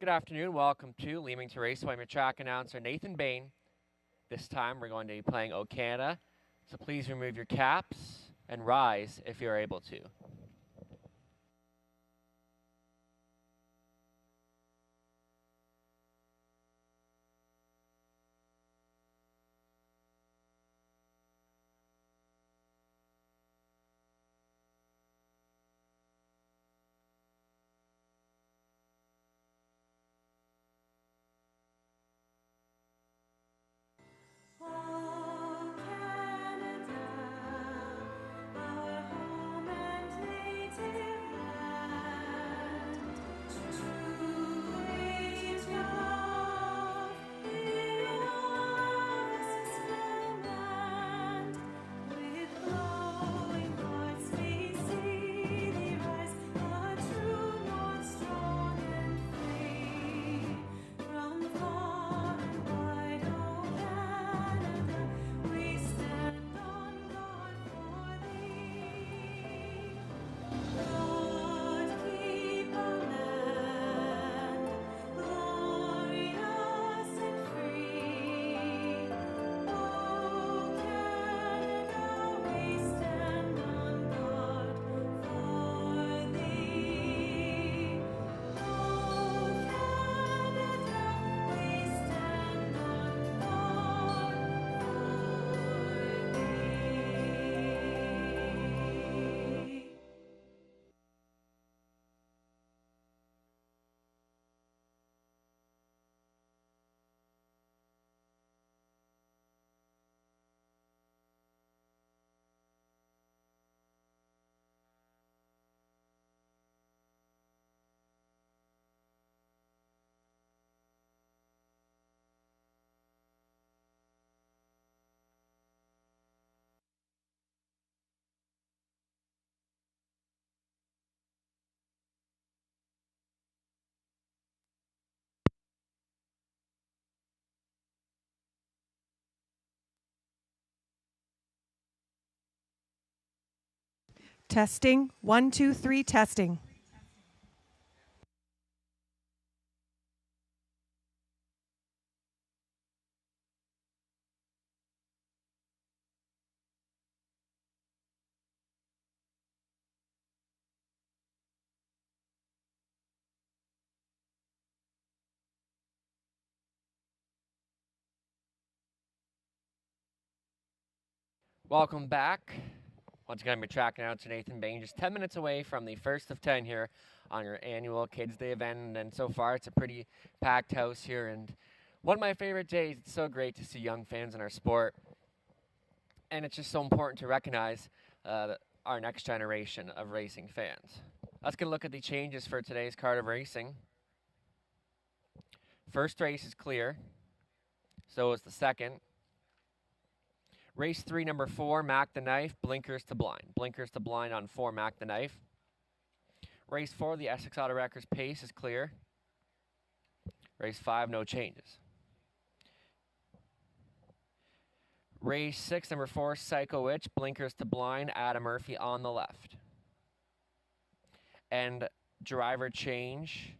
Good afternoon. Welcome to Leamington Raceway. I'm your track announcer, Nathan Bain. This time we're going to be playing O Canada, so please remove your caps and rise if you're able to. Testing. 1, 2, 3, testing. Welcome back. Once again, I'm your track announcer, Nathan Bain. Just 10 minutes away from the first of 10 here on your annual Kids Day event. And so far, it's a pretty packed house here. And one of my favorite days. It's so great to see young fans in our sport. And it's just so important to recognize our next generation of racing fans. Let's get a look at the changes for today's card of racing. First race is clear. So is the second. Race 3, number 4, Mac the Knife, blinkers to blind. Blinkers to blind on 4, Mac the Knife. Race 4, the Essex Auto Wreckers pace is clear. Race 5, no changes. Race 6, number 4, Psycho Witch, blinkers to blind, Adam Murphy on the left. And driver change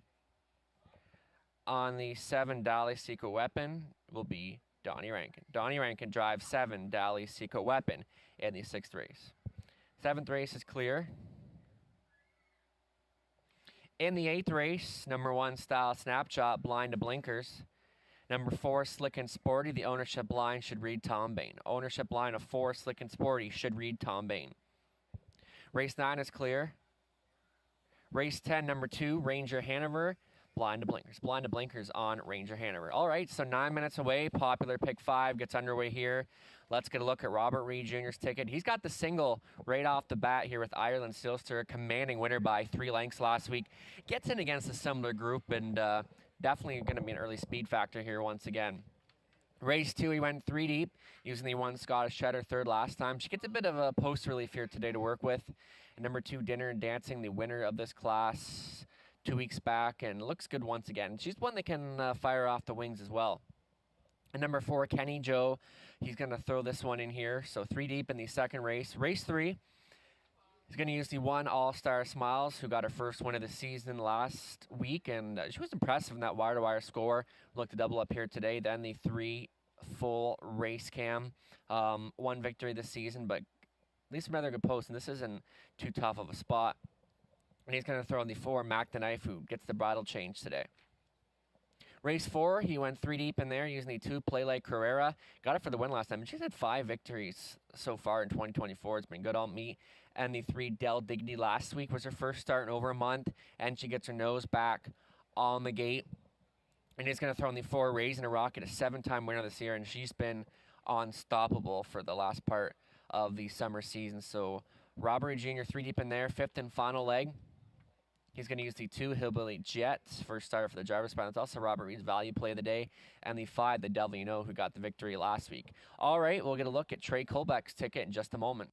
on the 7, Dolly Secret Weapon will be Donnie Rankin. Donnie Rankin drives 7, Dolly Secret Weapon in the 6th race. 7th race is clear. In the 8th race, number 1, Style Snapshot, blind to blinkers. Number 4, Slick and Sporty, the ownership line should read Tom Bain. Ownership line of 4, Slick and Sporty, should read Tom Bain. Race 9 is clear. Race 10, number 2, Ranger Hanover, blind to blinkers. Blind to blinkers on Ranger Hanover. All right, so 9 minutes away. Popular Pick 5 gets underway here. Let's get a look at Robert Reed Jr.'s ticket. He's got the single right off the bat here with Ireland Silster, commanding winner by 3 lengths last week. Gets in against a similar group and definitely going to be an early speed factor here once again. Race 2, he went 3 deep, using the 1 Scottish Cheddar third last time. She gets a bit of a post relief here today to work with. And number 2, Dinner and Dancing, the winner of this class 2 weeks back, and looks good once again. She's one that can fire off the wings as well. And number 4, Kenny Joe, he's going to throw this one in here. So 3 deep in the second race. Race 3, He's going to use the one All-Star Smiles, who got her first win of the season last week, and she was impressive in that wire-to-wire score. Look to double up here today. Then the 3 full race cam. One victory this season, but at least another good post, and this isn't too tough of a spot. And he's going to throw in the 4 Mac the Knife, who gets the bridle change today. Race 4, he went 3 deep in there using the 2 Play Like Carrera. Got it for the win last time, and she's had 5 victories so far in 2024. It's been good all meet. And the 3 Del Dignity last week was her first start in over a month, and she gets her nose back on the gate. And he's going to throw in the 4 Raising a Rocket, a 7-time winner this year, and she's been unstoppable for the last part of the summer season. So Robbery Jr. 3 deep in there, 5th and final leg. He's going to use the 2 Hillbilly Jets, first starter for the driver's spot. It's also Robert Reed's value play of the day, and the 5 The Devil You Know, who got the victory last week. All right, we'll get a look at Trey Colbeck's ticket in just a moment.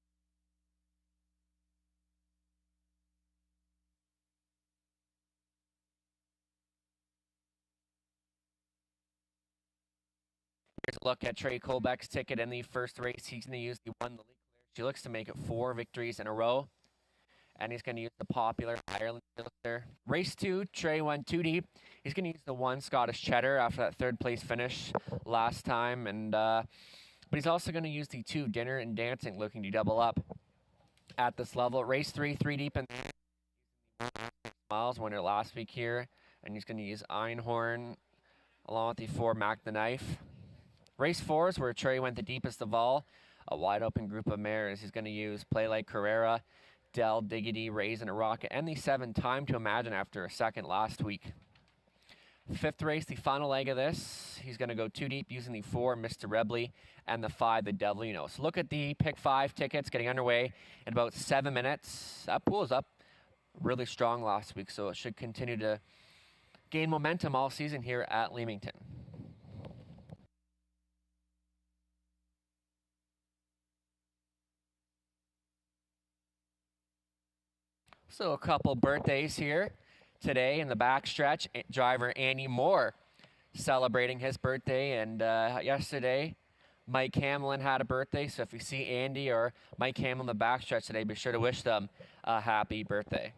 Here's a look at Trey Colbeck's ticket in the first race. He's going to use the 1 The League Clear. She looks to make it 4 victories in a row. And he's going to use the popular Ireland filter. Race 2, Trey went 2 deep. He's going to use the 1 Scottish Cheddar after that 3rd place finish last time. But he's also going to use the 2 Dinner and Dancing, looking to double up at this level. Race 3, 3 deep in Miles, winner last week here. And he's going to use Einhorn along with the 4 Mac the Knife. Race 4 is where Trey went the deepest of all. A wide open group of mares. He's going to use Play Like Carrera, Del Diggity, Raising a Rocket, and the 7 Time to Imagine after a second last week. 5th race, the final leg of this. He's going to go 2 deep using the 4 Mr. Rebley and the 5 The Devil You Know. So look at the pick 5 tickets getting underway in about 7 minutes. That pool is up really strong last week, so it should continue to gain momentum all season here at Leamington. So a couple birthdays here today in the backstretch. Driver Andy Moore celebrating his birthday, and yesterday Mike Hamlin had a birthday. So if you see Andy or Mike Hamlin in the backstretch today, be sure to wish them a happy birthday.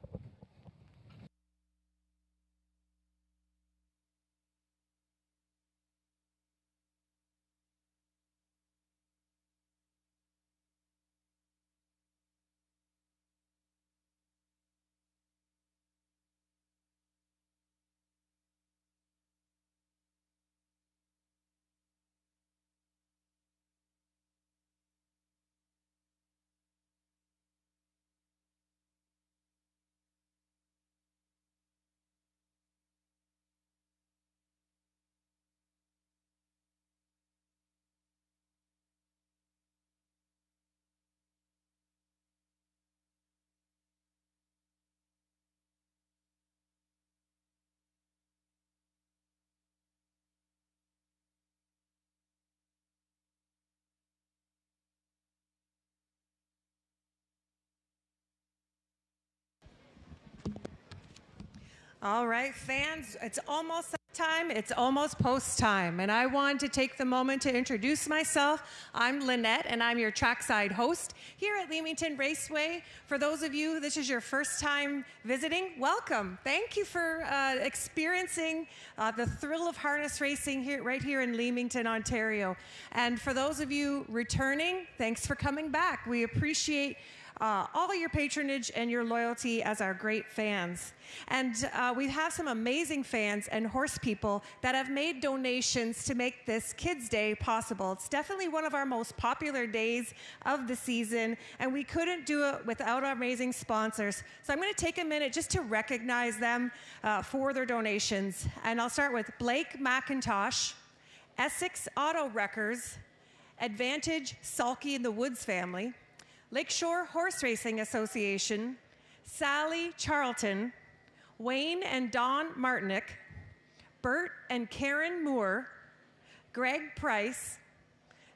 All right, fans, it's almost time. It's almost post time. And I want to take the moment to introduce myself. I'm Lynette, and I'm your trackside host here at Leamington Raceway. For those of you, this is your first time visiting, welcome. Thank you for experiencing the thrill of harness racing here, right here in Leamington, Ontario. And for those of you returning, thanks for coming back. We appreciate all your patronage and your loyalty as our great fans. And we have some amazing fans and horse people that have made donations to make this Kids Day possible. It's definitely one of our most popular days of the season, and we couldn't do it without our amazing sponsors. So I'm going to take a minute just to recognize them for their donations. And I'll start with Blake McIntosh, Essex Auto Wreckers, Advantage Sulky and the Woods family, Lakeshore Horse Racing Association, Sally Charlton, Wayne and Dawn Martinick, Bert and Karen Moore, Greg Price,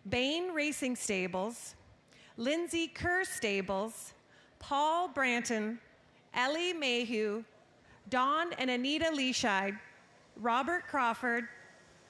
Bain Racing Stables, Lindsay Kerr Stables, Paul Branton, Ellie Mayhew, Dawn and Anita Leashide, Robert Crawford,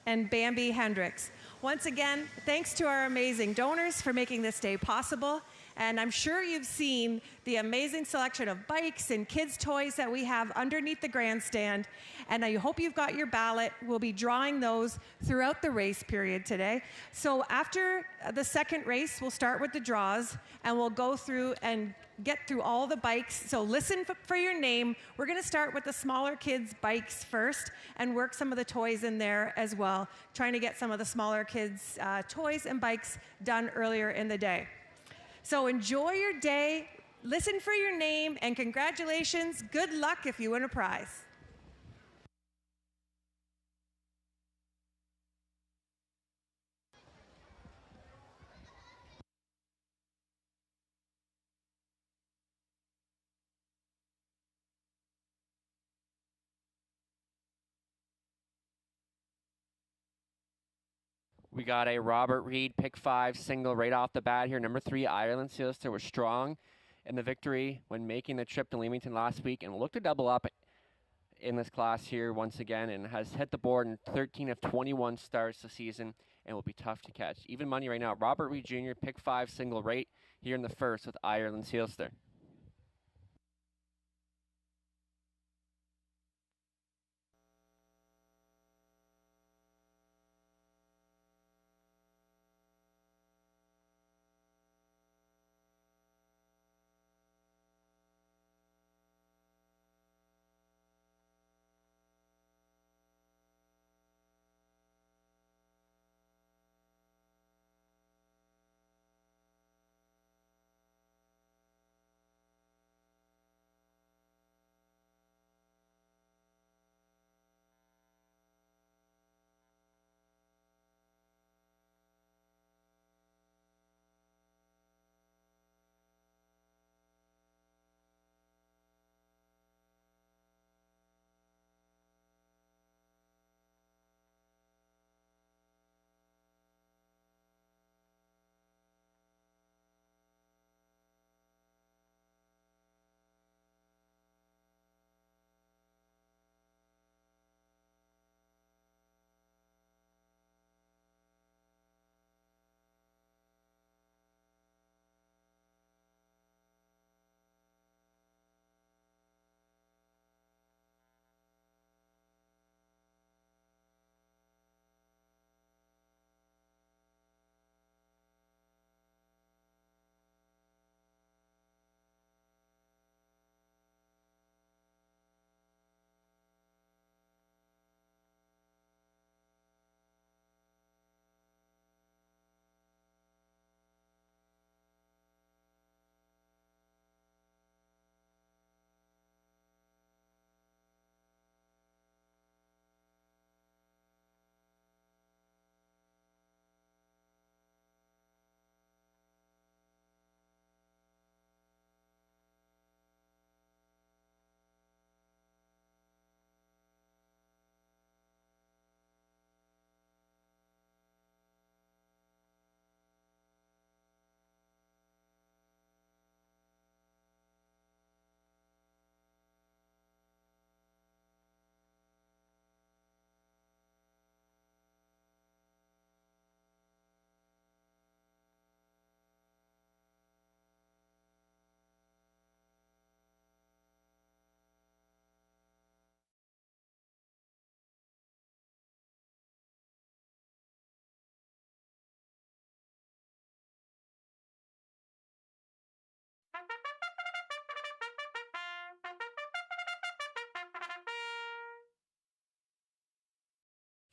and Bambi Hendricks. Once again, thanks to our amazing donors for making this day possible. And I'm sure you've seen the amazing selection of bikes and kids' toys that we have underneath the grandstand. And I hope you've got your ballot. We'll be drawing those throughout the race period today. So after the second race, we'll start with the draws, and we'll go through and get through all the bikes. So listen for your name. We're going to start with the smaller kids' bikes first and work some of the toys in there as well, trying to get some of the smaller kids' toys and bikes done earlier in the day. So enjoy your day, listen for your name, and congratulations. Good luck if you win a prize. We got a Robert Reed pick 5 single right off the bat here. Number 3, Ireland Sealster, was strong in the victory when making the trip to Leamington last week and looked to double up in this class here once again, and has hit the board in 13 of 21 starts this season and will be tough to catch. Even money right now. Robert Reed Jr. pick 5 single right here in the first with Ireland Sealster.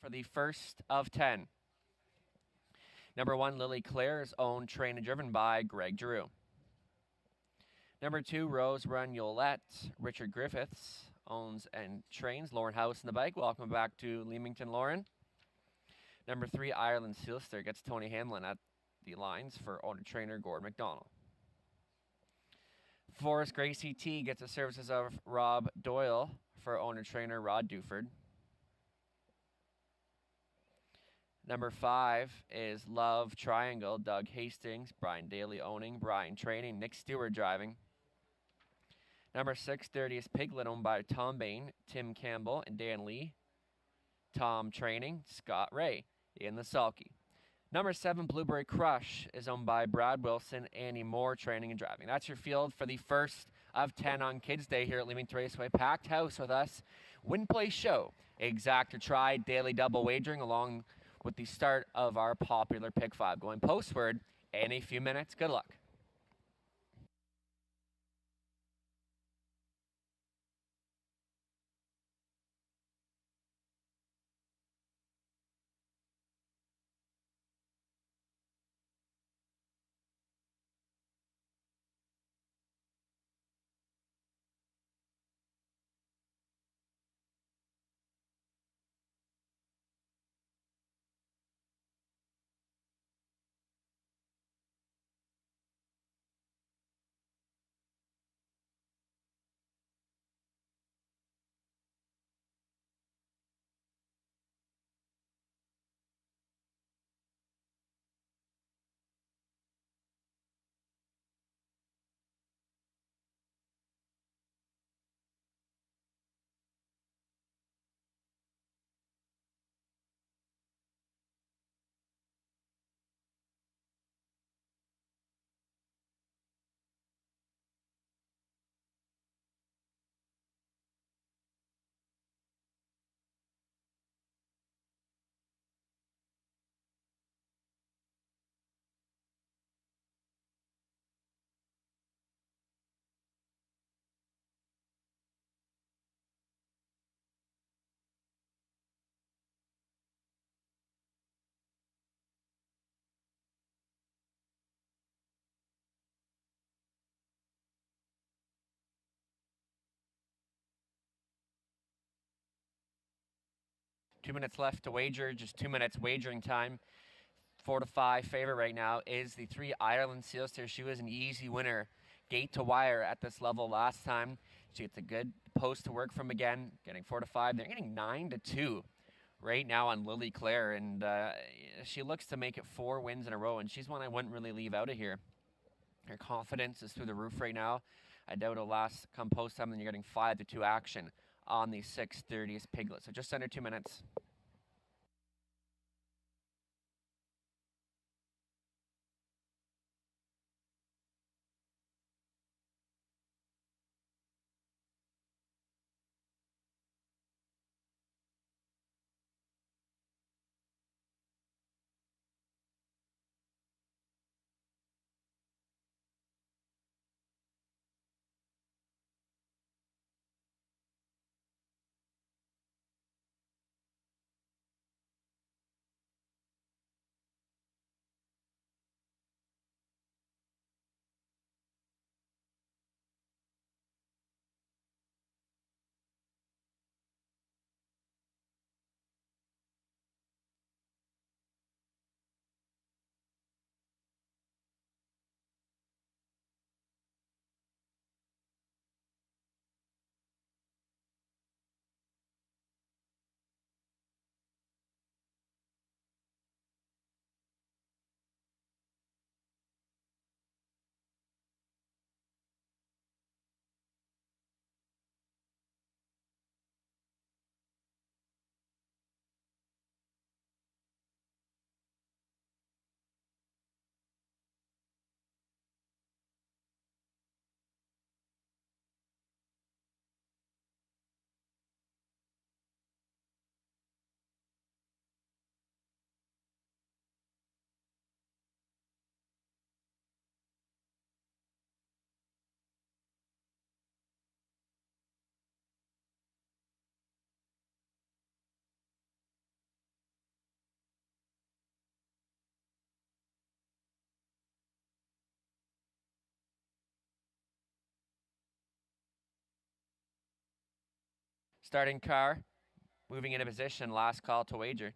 For the first of 10. Number 1, Lily Claire's owned, trained and driven by Greg Drew. Number 2, Rose Run Yolette. Richard Griffiths owns and trains Lauren House in the bike. Welcome back to Leamington, Lauren. Number 3, Ireland Sealster gets Tony Hamlin at the lines for owner trainer Gordon McDonald. Forest Gracie T gets the services of Rob Doyle for owner trainer Rod Duford. Number 5 is Love Triangle, Doug Hastings, Brian Daly owning, Brian training, Nick Stewart driving. Number 6, Dirtiest Piglet, owned by Tom Bain, Tim Campbell, and Dan Lee. Tom training, Scott Ray in the sulky. Number 7, Blueberry Crush, is owned by Brad Wilson, Annie Moore, training and driving. That's your field for the first of 10 on Kids Day here at Leamington Raceway. Packed house with us. Win, play, show. Exact or try, daily double wagering, along with the start of our popular Pick 5. Going postward in a few minutes. Good luck. Two minutes left to wager, just 2 minutes wagering time. 4 to 5 favorite right now is the 3 Ireland Sealster. She was an easy winner, gate to wire at this level last time. She gets a good post to work from again, getting 4 to 5. They're getting 9 to 2 right now on Lily Claire, and she looks to make it 4 wins in a row, and she's one I wouldn't really leave out of here. Her confidence is through the roof right now. I doubt it'll last come post time, then you're getting 5 to 2 action on the 6:30th Piglet. So just under 2 minutes. Starting car, moving into position, last call to wager.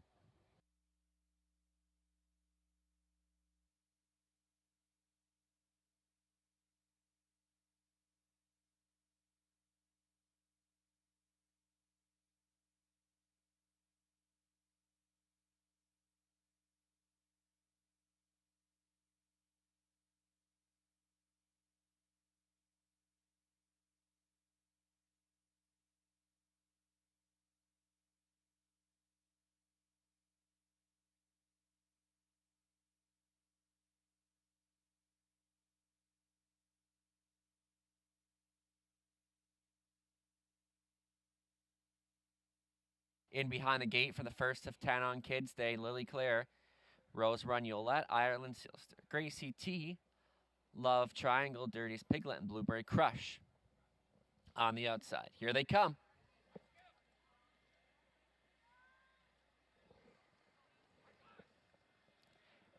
In behind the gate for the first of 10 on Kids Day, Lily Claire, Rose Run Yolette, Ireland Sealster, Gracie T, Love Triangle, Dirtiest Piglet, and Blueberry Crush on the outside. Here they come.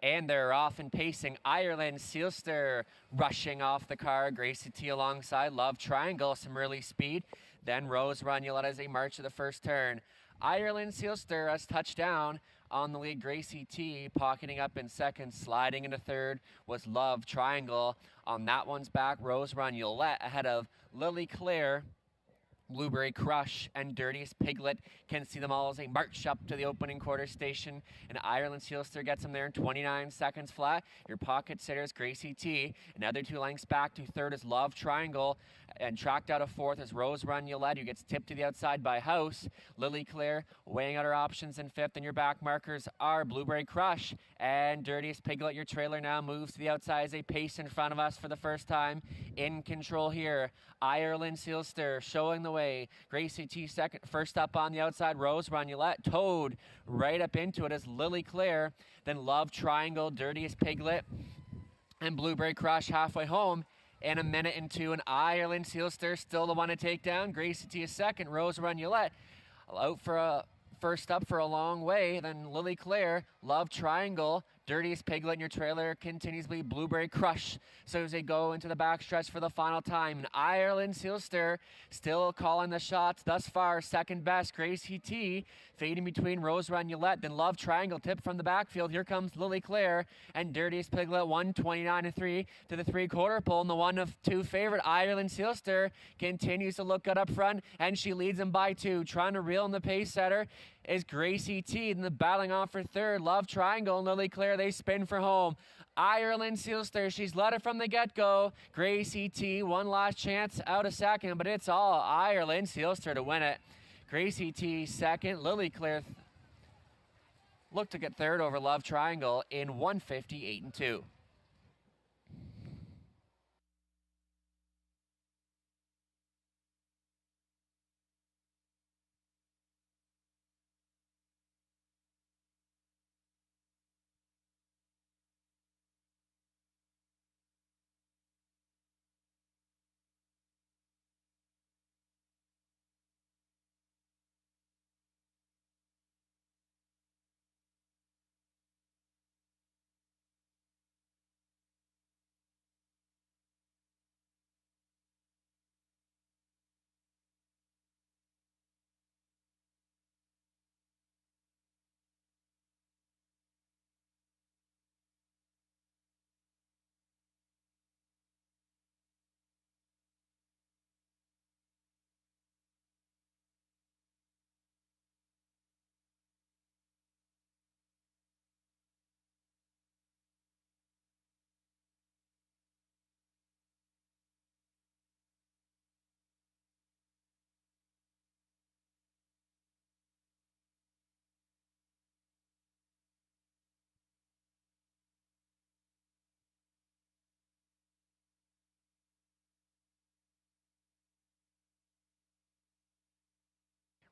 And they're off and pacing. Ireland Sealster rushing off the car. Gracie T alongside. Love Triangle, some early speed. Then Rose Run Yolette as they march to the first turn. Ireland Sealster has touchdown on the lead. Gracie T pocketing up in second, sliding into third was Love Triangle. On that one's back, Rose Run Yolette ahead of Lily Claire. Blueberry Crush and Dirtiest Piglet can see them all as they march up to the opening quarter station. And Ireland Sealster gets them there in 29 seconds flat. Your pocket sitters, Gracie T. Another 2 lengths back to third is Love Triangle. And tracked out of fourth is Rose Run Yolette, who gets tipped to the outside by House. Lily Claire weighing out her options in fifth. And your back markers are Blueberry Crush and Dirtiest Piglet. Your trailer now moves to the outside as they pace in front of us for the first time. In control here, Ireland Sealster showing the way. Gracie T second, first up on the outside. Rose Run Yolette towed right up into it as Lily Claire. Then Love Triangle, Dirtiest Piglet, and Blueberry Crush halfway home in a minute and 2. And Ireland Sealster still the one to take down. Gracie T is second. Rose Run Yolette out for a first up for a long way. Then Lily Claire, Love Triangle, Dirtiest Piglet in your trailer continues to be Blueberry Crush. So as they go into the backstretch for the final time, and Ireland Sealster still calling the shots thus far. Second best, Gracie T fading between Rose Run Yolette. Then Love Triangle tip from the backfield. Here comes Lily Claire and Dirtiest Piglet 129-3 to the 3/4 pole. And the 1 of 2 favorite, Ireland Sealster, continues to look good up front, and she leads them by 2. Trying to reel in the pace setter is Gracie T. And the battling off for third, Love Triangle and Lily Claire, they spin for home. Ireland Sealster, she's led it from the get-go. Gracie T, one last chance out a second, but it's all Ireland Sealster to win it. Gracie T second, Lily Claire looked to get third over Love Triangle in 158-2.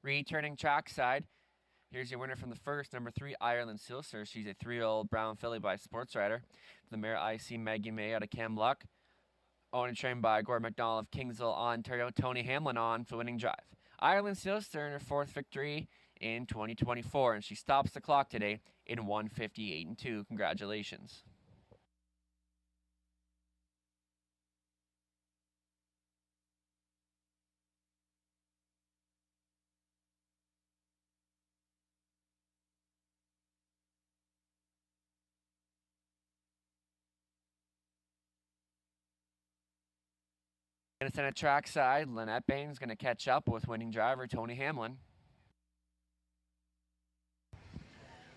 Returning trackside, here's your winner from the first, number 3, Ireland Sealster. She's a 3-year-old brown filly by Sports Rider. The mare IC Maggie May out of Camluck. Owned and trained by Gordon McDonald of Kingsville, Ontario. Tony Hamlin on for winning drive. Ireland Sealster in her 4th victory in 2024, and she stops the clock today in 158-2. Congratulations. Going to send a trackside. Lynette Bain's going to catch up with winning driver Tony Hamlin.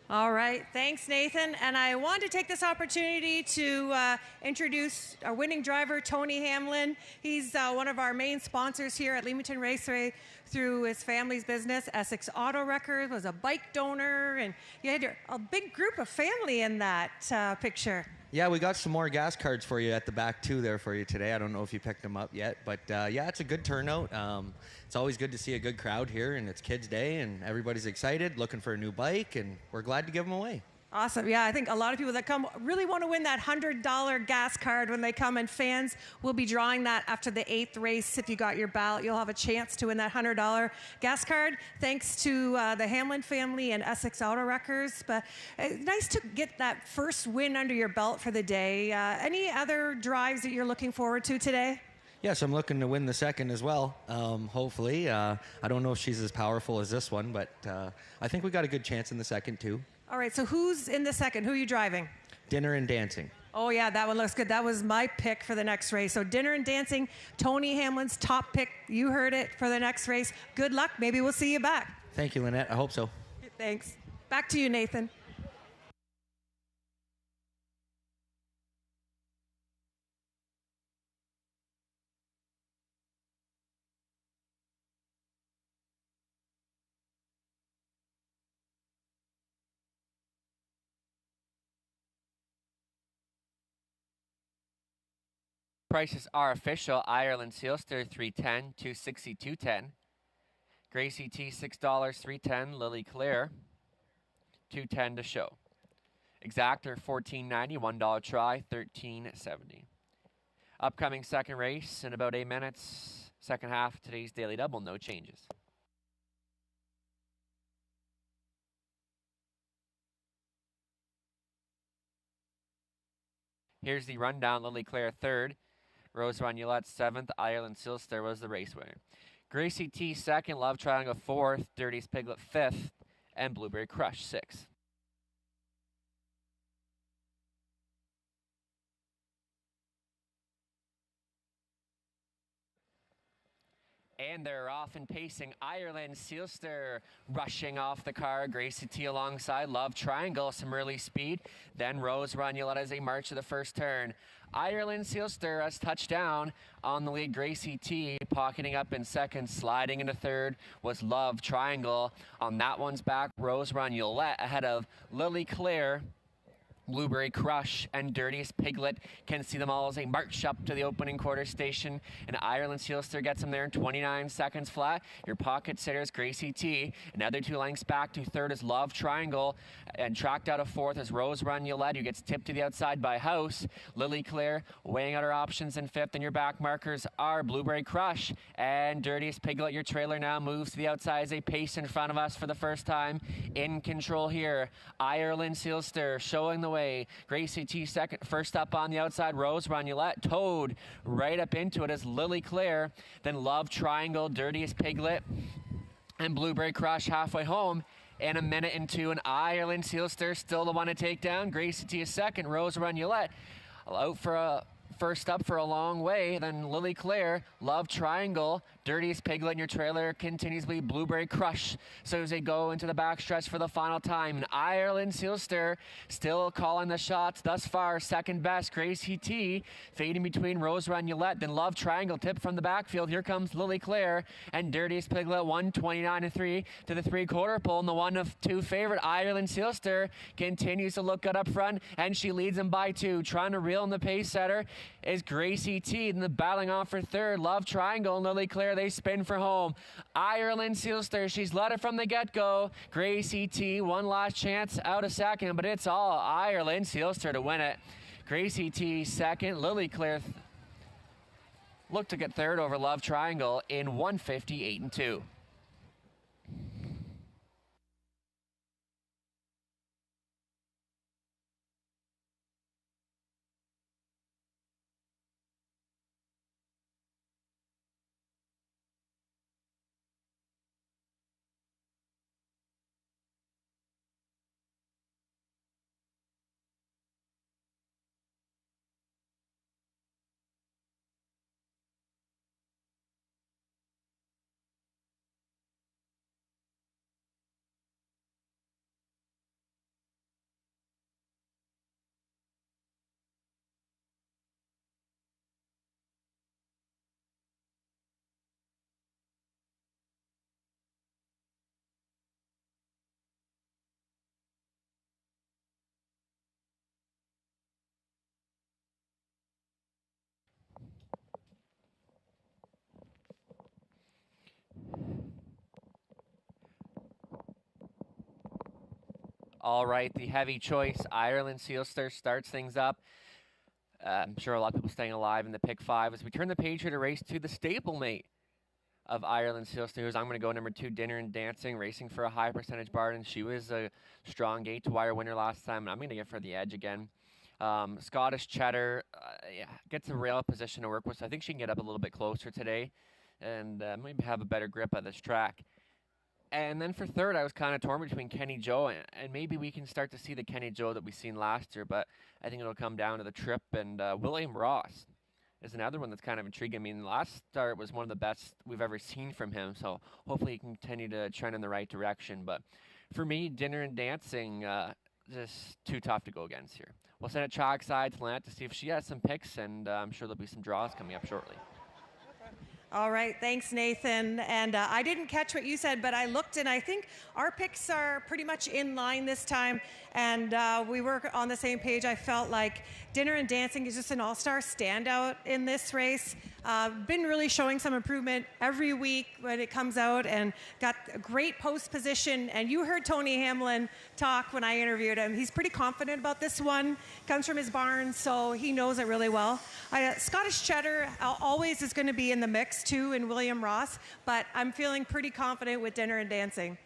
All right, thanks, Nathan. And I want to take this opportunity to introduce our winning driver, Tony Hamlin. He's one of our main sponsors here at Leamington Raceway through his family's business. Essex Auto Record was a bike donor, and you had a big group of family in that picture. Yeah, we got some more gas cards for you at the back too there for you today. I don't know if you picked them up yet, but yeah, it's a good turnout. It's always good to see a good crowd here, and it's Kids Day, and everybody's excited, looking for a new bike, and we're glad to give them away. Awesome. Yeah, I think a lot of people that come really want to win that $100 gas card when they come, and fans will be drawing that after the 8th race. If you got your ballot, you'll have a chance to win that $100 gas card, thanks to the Hamlin family and Essex Auto Wreckers. But nice to get that first win under your belt for the day. Any other drives that you're looking forward to today? Yes, I'm looking to win the second as well, hopefully. I don't know if she's as powerful as this one, but I think we got a good chance in the second too. All right, so who's in the second? Who are you driving? Dinner and Dancing. Oh, yeah, that one looks good. That was my pick for the next race. So Dinner and Dancing, Tony Hamlin's top pick. You heard it for the next race. Good luck. Maybe we'll see you back. Thank you, Lynette. I hope so. Thanks. Back to you, Nathan. Prices are official. Ireland Sealster, $3.10, $2.60, $2.10. Gracie T, $6, $3.10. Lily Claire, $2.10 to show. Exactor, $14.90, $1 try, $13.70. Upcoming second race in about 8 minutes. Second half of today's Daily Double, no changes. Here's the rundown. Lily Claire, third. Rose Ranulette, 7th. Ireland Sealster was the race winner. Gracie T, 2nd. Love Triangle, 4th. Dirtiest Piglet, 5th. And Blueberry Crush, 6th. And they're off and pacing. Ireland Sealster rushing off the car. Gracie T alongside. Love Triangle, some early speed. Then Rose Ranulette as they march to the first turn. Ireland Sealster has touched down on the lead. Gracie T pocketing up in second. Sliding into third was Love Triangle. On that one's back, Rose Ranulette ahead of Lily Claire. Blueberry Crush and Dirtiest Piglet can see them all as they march up to the opening quarter station, and Ireland Sealster gets them there in 29 seconds flat. Your pocket sitters, Gracie T. Another 2 lengths back to third is Love Triangle, and tracked out of fourth is Rose Ranulette, who gets tipped to the outside by House. Lily Claire weighing out her options in fifth, and your back markers are Blueberry Crush and Dirtiest Piglet. Your trailer now moves to the outside as they pace in front of us for the first time. In control here, Ireland Sealster showing the way. Gracie T second, first up on the outside. Rose Ranulette towed right up into it as Lily Claire. Then Love Triangle, Dirtiest Piglet, and Blueberry Crush halfway home in a minute and 2. And Ireland Sealster still the one to take down. Gracie T is second. Rose Ranulette out for a first up for a long way. Then Lily Claire, Love Triangle, Dirtiest Piglet in your trailer continues to be Blueberry Crush. So as they go into the backstretch for the final time, and Ireland Sealster still calling the shots thus far. Second best, Gracie T fading between Rose Ranulette. Then Love Triangle tipped from the backfield. Here comes Lily Claire and Dirtiest Piglet 1:29.3 to the 3/4 pole. And the 1 of 2 favorite, Ireland Sealster, continues to look good up front, and she leads them by 2. Trying to reel in the pace setter is Gracie T. And the battling on for third, Love Triangle and Lily Claire. They spin for home. Ireland Sealster, she's led it from the get-go. Gracie T, one last chance out of second, but it's all Ireland Sealster to win it. Gracie T second, Lily Claire looked to get third over Love Triangle in 1:58.2. All right, the heavy choice, Ireland Sealster, starts things up. I'm sure a lot of people staying alive in the pick 5 as we turn the page here to race to the stablemate of Ireland Sealster, who's I'm going to go number 2, Dinner and Dancing, racing for a high percentage Barton. She was a strong 8-to-wire winner last time, and I'm going to give her the edge again. Scottish Cheddar gets a rail position to work with, so I think she can get up a little bit closer today and maybe have a better grip of this track. And then for third, I was kind of torn between Kenny Joe, and maybe we can start to see the Kenny Joe that we seen last year, but I think it'll come down to the trip. And William Ross is another one that's kind of intriguing. I mean, last start was one of the best we've ever seen from him, so hopefully he can continue to trend in the right direction. But for me, Dinner and Dancing, just too tough to go against here. We'll send it trackside to Lynette to see if she has some picks, and I'm sure there'll be some draws coming up shortly. All right, thanks, Nathan. And I didn't catch what you said, but I looked, and I think our picks are pretty much in line this time, and we were on the same page. I felt like Dinner and Dancing is just an all-star standout in this race. Been really showing some improvement every week when it comes out, and got a great post position. And you heard Tony Hamlin talk when I interviewed him. He's pretty confident about this one. Comes from his barn, so he knows it really well. Scottish Cheddar always is going to be in the mix too, in William Ross, but I'm feeling pretty confident with Dinner and Dancing.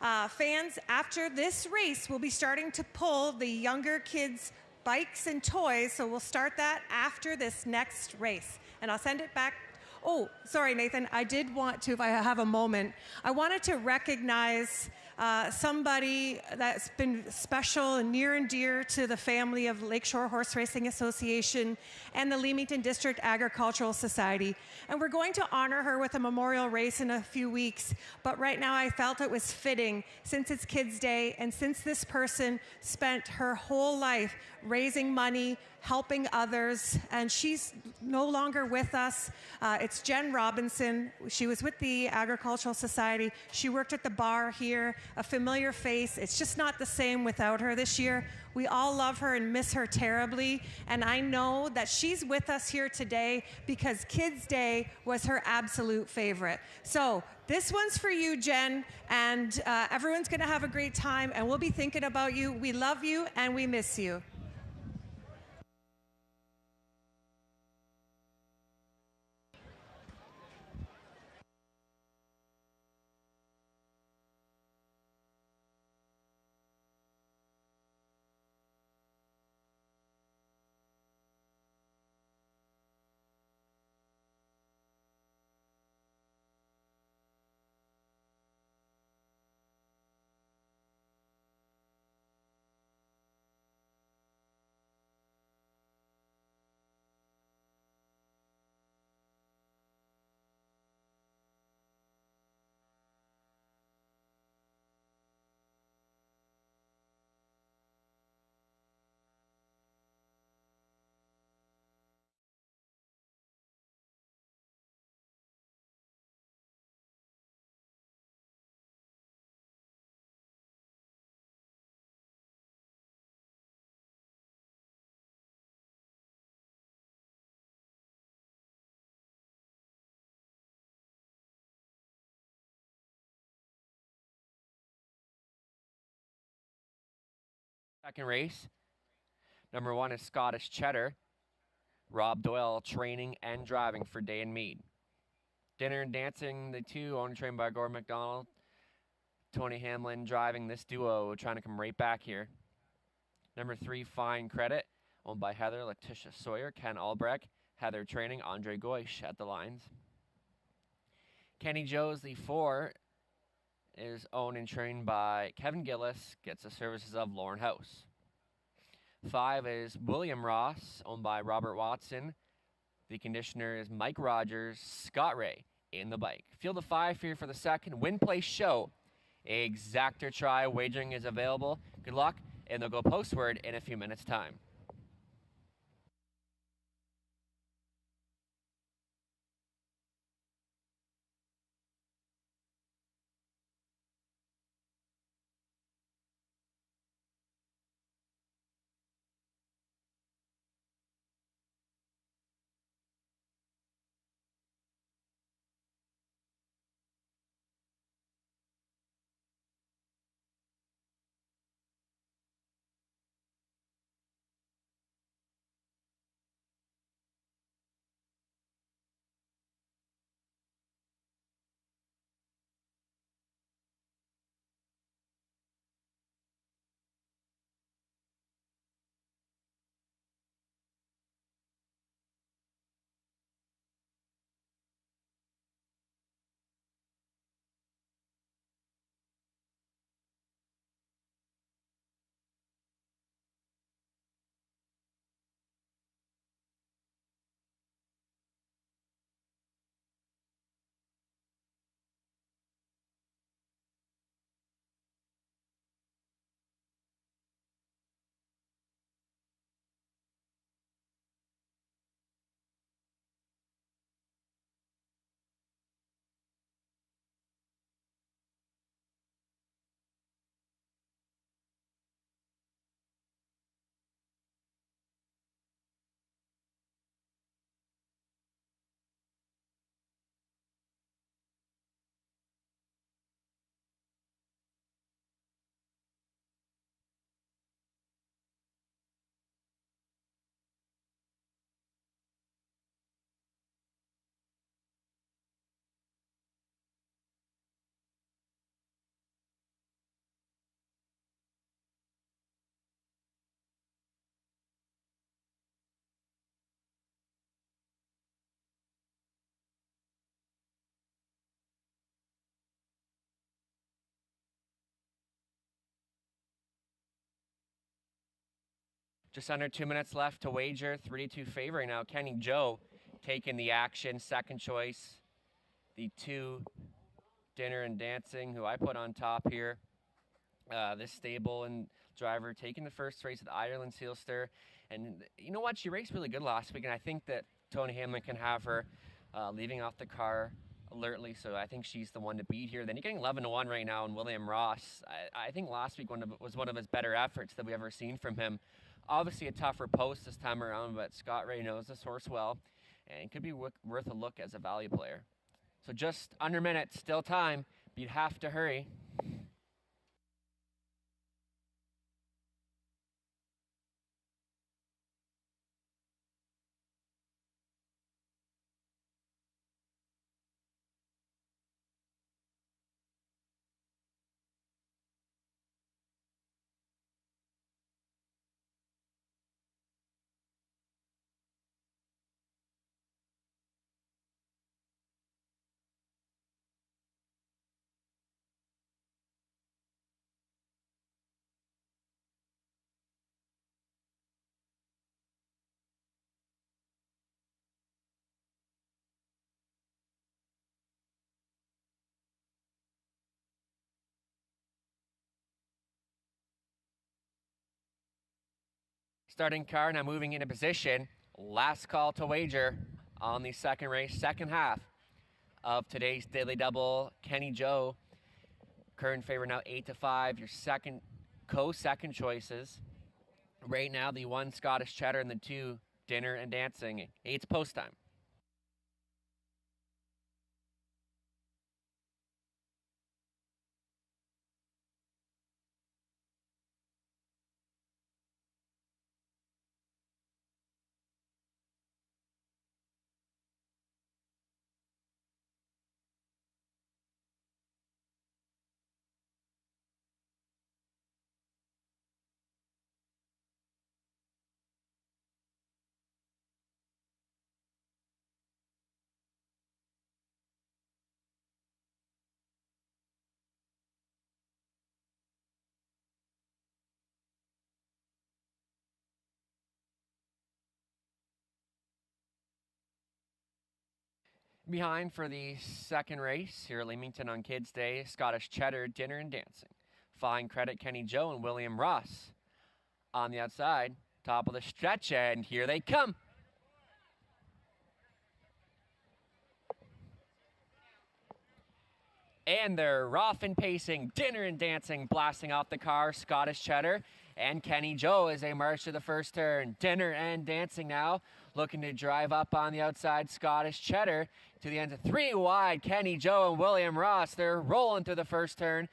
Fans, after this race, we'll be starting to pull the younger kids' bikes and toys, so we'll start that after this next race. And I'll send it back. Oh, sorry, Nathan. I did want to, if I have a moment, I wanted to recognize somebody that's been special and near and dear to the family of Lakeshore Horse Racing Association and the Leamington District Agricultural Society. And we're going to honor her with a memorial race in a few weeks. But right now I felt it was fitting, since it's Kids Day and since this person spent her whole life raising money, helping others, and she's no longer with us. It's Jen Robinson. She was with the Agricultural Society. She worked at the bar here, a familiar face. It's just not the same without her this year. We all love her and miss her terribly, and I know that she's with us here today because Kids Day was her absolute favorite. So this one's for you, Jen, and everyone's gonna have a great time, and we'll be thinking about you. We love you, and we miss you. Second race, number 1 is Scottish Cheddar. Rob Doyle training and driving for Day and Mead. Dinner and Dancing, the 2, owned and trained by Gordon McDonald. Tony Hamlin driving this duo, trying to come right back here. Number 3, Fine Credit, owned by Heather, Letitia Sawyer, Ken Albrecht. Heather training, Andre Goish at the lines. Kenny Joe's the 4 is owned and trained by Kevin Gillis, gets the services of Lauren House. 5 is William Ross, owned by Robert Watson. The conditioner is Mike Rogers, Scott Ray in the bike. Field of 5 here for the second win place show. Exactor try wagering is available. Good luck, and they'll go postward in a few minutes' time. Just under 2 minutes left to wager. 3-2 favoring now. Kenny Joe taking the action. Second choice. The 2 Dinner and Dancing, who I put on top here. This stable and driver taking the first race at Ireland Sealster. And you know what? She raced really good last week, and I think that Tony Hamlin can have her leaving off the car alertly, so I think she's the one to beat here. Then you're getting 11-1 right now in William Ross. I think last week was one of his better efforts that we ever seen from him. Obviously a tougher post this time around, but Scott Ray knows this horse well and could be worth a look as a value player. So just under a minute, still time, but you'd have to hurry. Starting car now moving into position. Last call to wager on the second race, second half of today's Daily Double. Kenny Joe, current favorite now 8-5. Your second choices. Right now, the 1 Scottish Cheddar and the 2 Dinner and Dancing. It's post time. Behind for the second race here at Leamington on Kids Day, Scottish Cheddar, Dinner and Dancing. Fine Credit, Kenny Joe and William Ross. On the outside, top of the stretch, and here they come. And they're off and pacing, Dinner and Dancing, blasting off the car, Scottish Cheddar. And Kenny Joe as they march to the first turn. Dinner and Dancing now, looking to drive up on the outside, Scottish Cheddar to the end of 3 wide. Kenny Joe and William Ross, they're rolling through the first turn.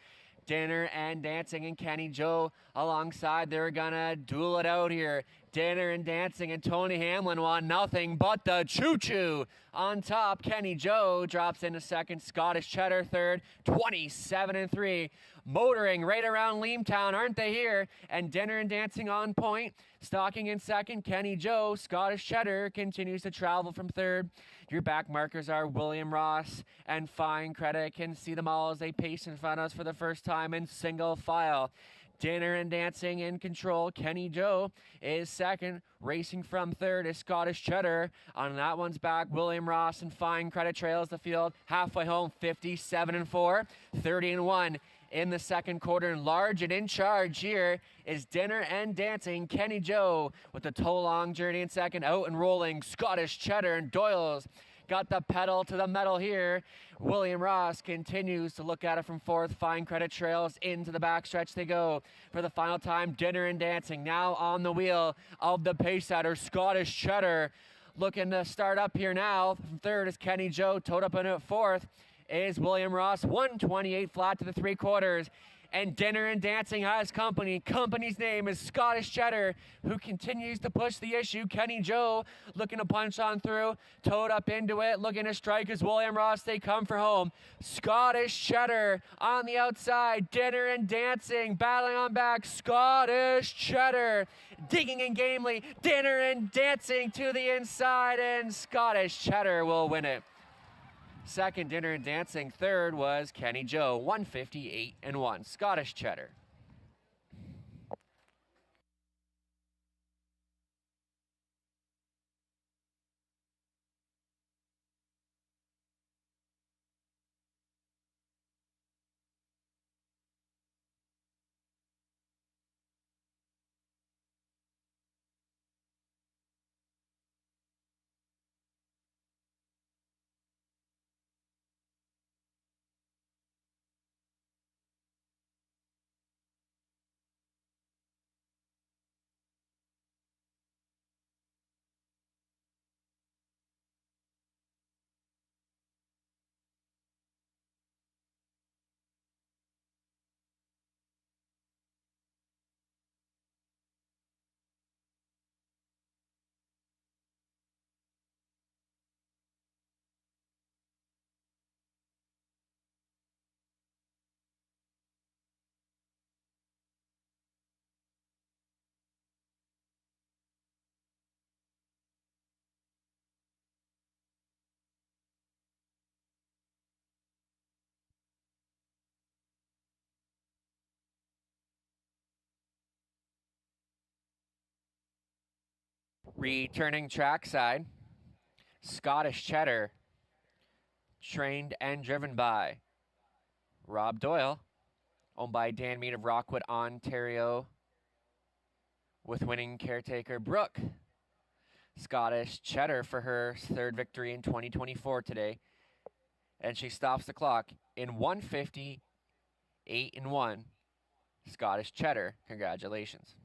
Dinner and Dancing and Kenny Joe alongside. They're gonna duel it out here. Dinner and Dancing and Tony Hamlin want nothing but the choo-choo. On top, Kenny Joe drops into second. Scottish Cheddar third. 27-3. Motoring right around Leamtown, aren't they here? And Dinner and Dancing on point. Stalking in second, Kenny Joe. Scottish Cheddar continues to travel from third. Your back markers are William Ross and Fine Credit. Can see them all as they pace in front of us for the first time in single file. Dinner and Dancing in control. Kenny Joe is second. Racing from third is Scottish Cheddar. On that one's back, William Ross and Fine Credit trails the field. Halfway home, 57-4. 30-1 in the second quarter. And large and in charge here is Dinner and Dancing. Kenny Joe with the toe long journey in second. Out and rolling, Scottish Cheddar and Doyle's got the pedal to the metal here. William Ross continues to look at it from fourth. Fine Credit trails into the backstretch they go for the final time. Dinner and Dancing now on the wheel of the pace setter, Scottish Cheddar. Looking to start up here now. From third is Kenny Joe. Towed up in at fourth is William Ross. 128 flat to the 3/4. And Dinner and Dancing has company. Company's name is Scottish Cheddar, who continues to push the issue. Kenny Joe looking to punch on through. Towed up into it, looking to strike as William Ross. They come for home. Scottish Cheddar on the outside. Dinner and Dancing battling on back. Scottish Cheddar digging and gamely. Dinner and Dancing to the inside, and Scottish Cheddar will win it. Second, Dinner and Dancing. Third was Kenny Joe, 158-1. Scottish Cheddar. Returning trackside, Scottish Cheddar, trained and driven by Rob Doyle, owned by Dan Mead of Rockwood, Ontario, with winning caretaker Brooke. Scottish Cheddar for her third victory in 2024 today, and she stops the clock in 1:58.1. Scottish Cheddar, congratulations.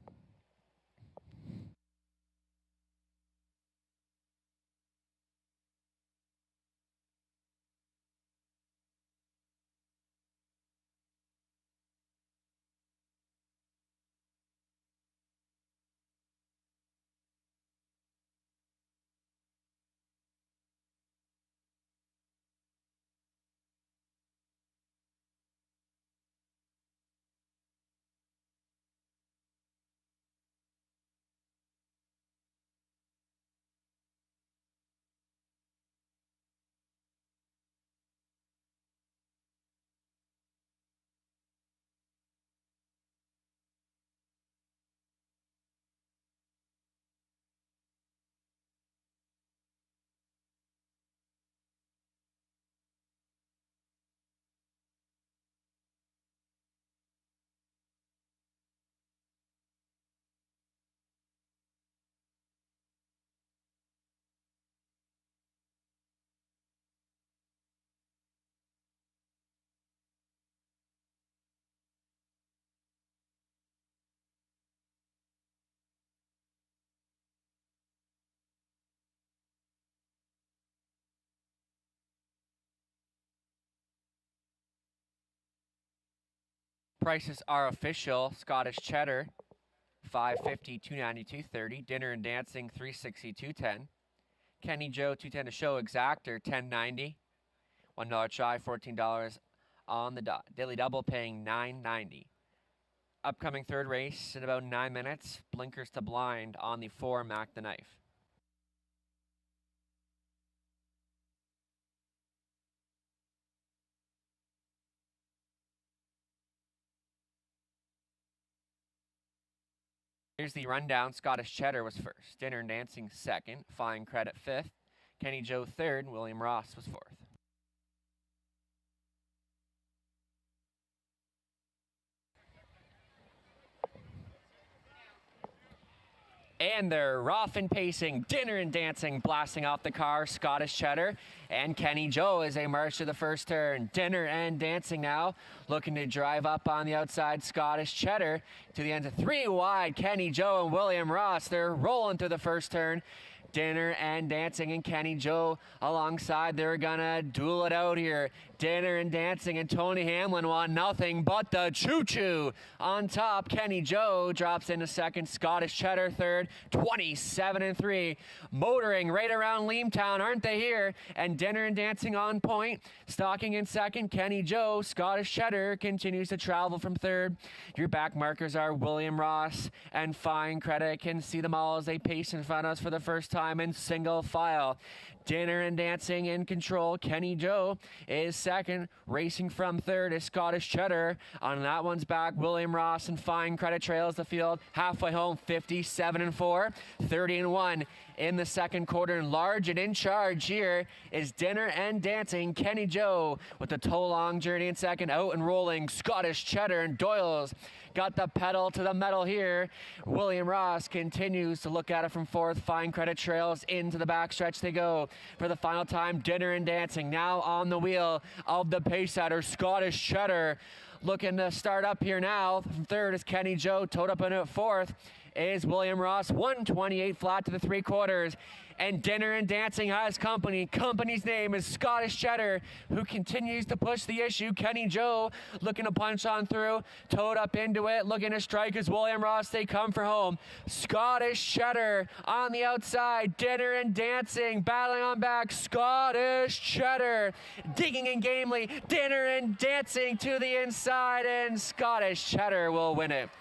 Prices are official. Scottish Cheddar, $5.50, $2.90, $2.30. Dinner and Dancing, $3.60, $2.10. Kenny Joe, $2.10 to show. Exactor, $10.90. $1 try, $14 on the dot. Daily Double paying $9.90. Upcoming third race in about 9 minutes. Blinkers to blind on the 4 Mac the Knife. Here's the rundown. Scottish Cheddar was first. Dinner and Dancing second. Fine Credit fifth. Kenny Joe third. William Ross was fourth. And they're rough and pacing. Dinner and Dancing blasting off the car. Scottish Cheddar and Kenny Joe as they march to the first turn. Dinner and Dancing now looking to drive up on the outside. Scottish Cheddar to the end of 3 wide. Kenny Joe and William Ross. They're rolling through the first turn. Dinner and Dancing and Kenny Joe alongside. They're gonna duel it out here. Dinner and Dancing and Tony Hamlin want nothing but the choo-choo. On top, Kenny Joe drops into second. Scottish Cheddar third, 27-3. Motoring right around Leamtown, aren't they here? And Dinner and Dancing on point. Stalking in second, Kenny Joe. Scottish Cheddar continues to travel from third. Your back markers are William Ross and Fine Credit. Can see them all as they pace in front of us for the first time in single file. Dinner and Dancing in control. Kenny Joe is second. Racing from third is Scottish Cheddar. On that one's back, William Ross and Fine Credit trails the field. Halfway home, 57-4. 30-1 in the second quarter. And large and in charge here is Dinner and Dancing. Kenny Joe with the toe long journey in second. Out and rolling Scottish Cheddar, and Doyle's got the pedal to the metal here. William Ross continues to look at it from fourth. Fine Credit trails into the backstretch they go. For the final time, Dinner and Dancing now on the wheel of the pace setter. Scottish Cheddar looking to start up here now. From third is Kenny Joe. Towed up in at fourth is William Ross. 128 flat to the 3/4. And Dinner and Dancing has company. Company's name is Scottish Cheddar, who continues to push the issue. Kenny Joe looking to punch on through. Towed up into it. Looking to strike as William Ross. They come for home. Scottish Cheddar on the outside. Dinner and Dancing battling on back. Scottish Cheddar digging in gamely. Dinner and Dancing to the inside. And Scottish Cheddar will win it.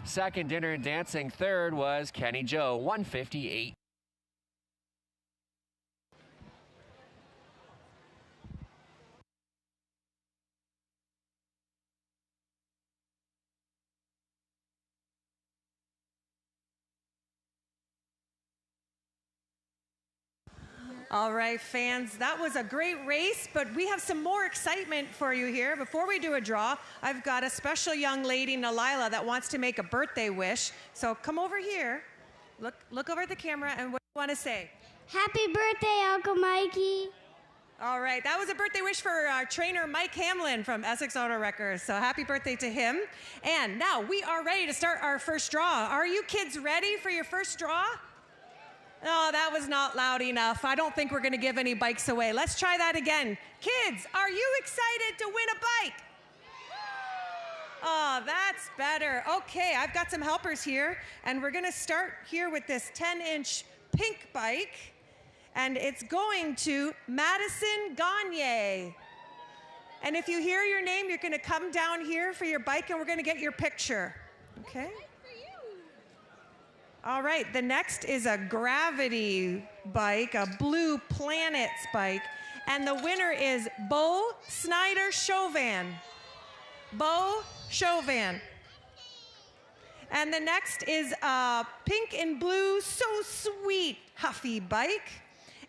Second, Dinner and Dancing. Third was Kenny Joe. 158. All right, fans, that was a great race, but we have some more excitement for you here. Before we do a draw, I've got a special young lady, Nalila, that wants to make a birthday wish. So come over here, look over at the camera, and what do you want to say? Happy birthday, Uncle Mikey. All right, that was a birthday wish for our trainer, Mike Hamlin from Essex Auto Wreckers. So happy birthday to him. And now we are ready to start our first draw. Are you kids ready for your first draw? Oh, that was not loud enough. I don't think we're going to give any bikes away. Let's try that again. Kids, are you excited to win a bike? Oh, that's better. Okay, I've got some helpers here, and we're going to start here with this 10-inch pink bike, and it's going to Madison Gagne. And if you hear your name, you're going to come down here for your bike, and we're going to get your picture. Okay? All right, the next is a gravity bike, a Blue Planets bike, and the winner is Bo Snyder Chauvin. Bo Chauvin. And the next is a pink and blue, so sweet, Huffy bike,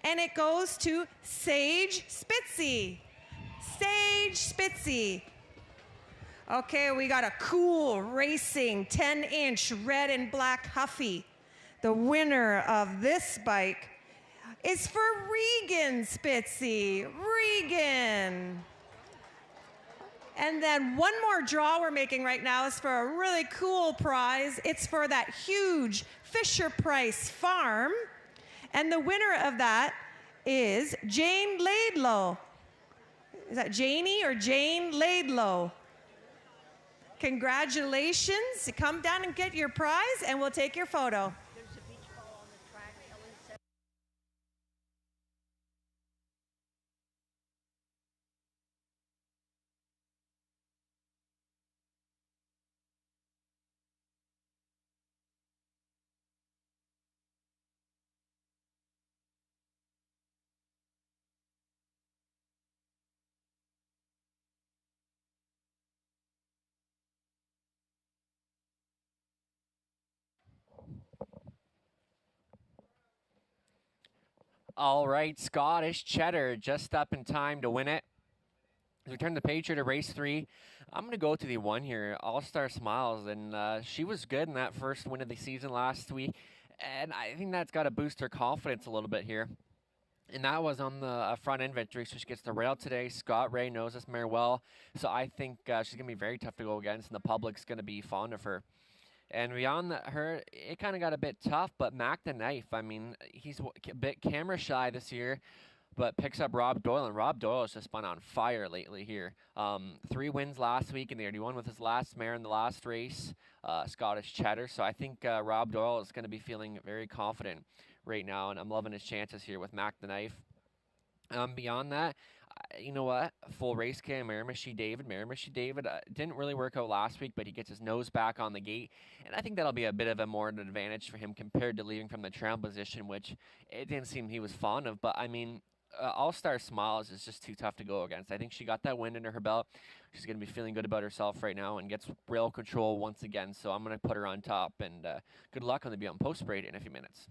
and it goes to Sage Spitzy. Sage Spitzy. Okay, we got a cool racing 10-inch red and black Huffy. The winner of this bike is for Regan Spitzy. Regan. And then one more draw we're making right now is for a really cool prize. It's for that huge Fisher-Price farm. And the winner of that is Jane Laidlow. Is that Janie or Jane Laidlow? Congratulations. Come down and get your prize, and we'll take your photo. There's a beach ball on the track. Ellen said. All right, Scottish Cheddar just up in time to win it. As we turn the page here to race 3, I'm going to go to the one here, All Star Smiles, and she was good in that first win of the season last week, and I think that's got to boost her confidence a little bit here. And that was on the front end victory, so she gets the rail today. Scott Ray knows this mare well, so I think she's going to be very tough to go against, and the public's going to be fond of her. And beyond her, it kind of got a bit tough, but Mac the Knife, I mean, he's a bit camera shy this year, but picks up Rob Doyle, and Rob Doyle has just been on fire lately here. 3 wins last week, and he already won with his last mare in the last race, Scottish Cheddar. So I think Rob Doyle is going to be feeling very confident right now, and I'm loving his chances here with Mac the Knife. Beyond that, you know what? Full race cam, Miramichi David. Miramichi David didn't really work out last week, but he gets his nose back on the gate. And I think that'll be a bit of a more advantage for him compared to leaving from the trail position, which it didn't seem he was fond of. But, I mean, All-Star Smiles is just too tough to go against. I think she got that win under her belt. She's going to be feeling good about herself right now and gets rail control once again. So I'm going to put her on top. And good luck on the Beyond Post Parade in a few minutes.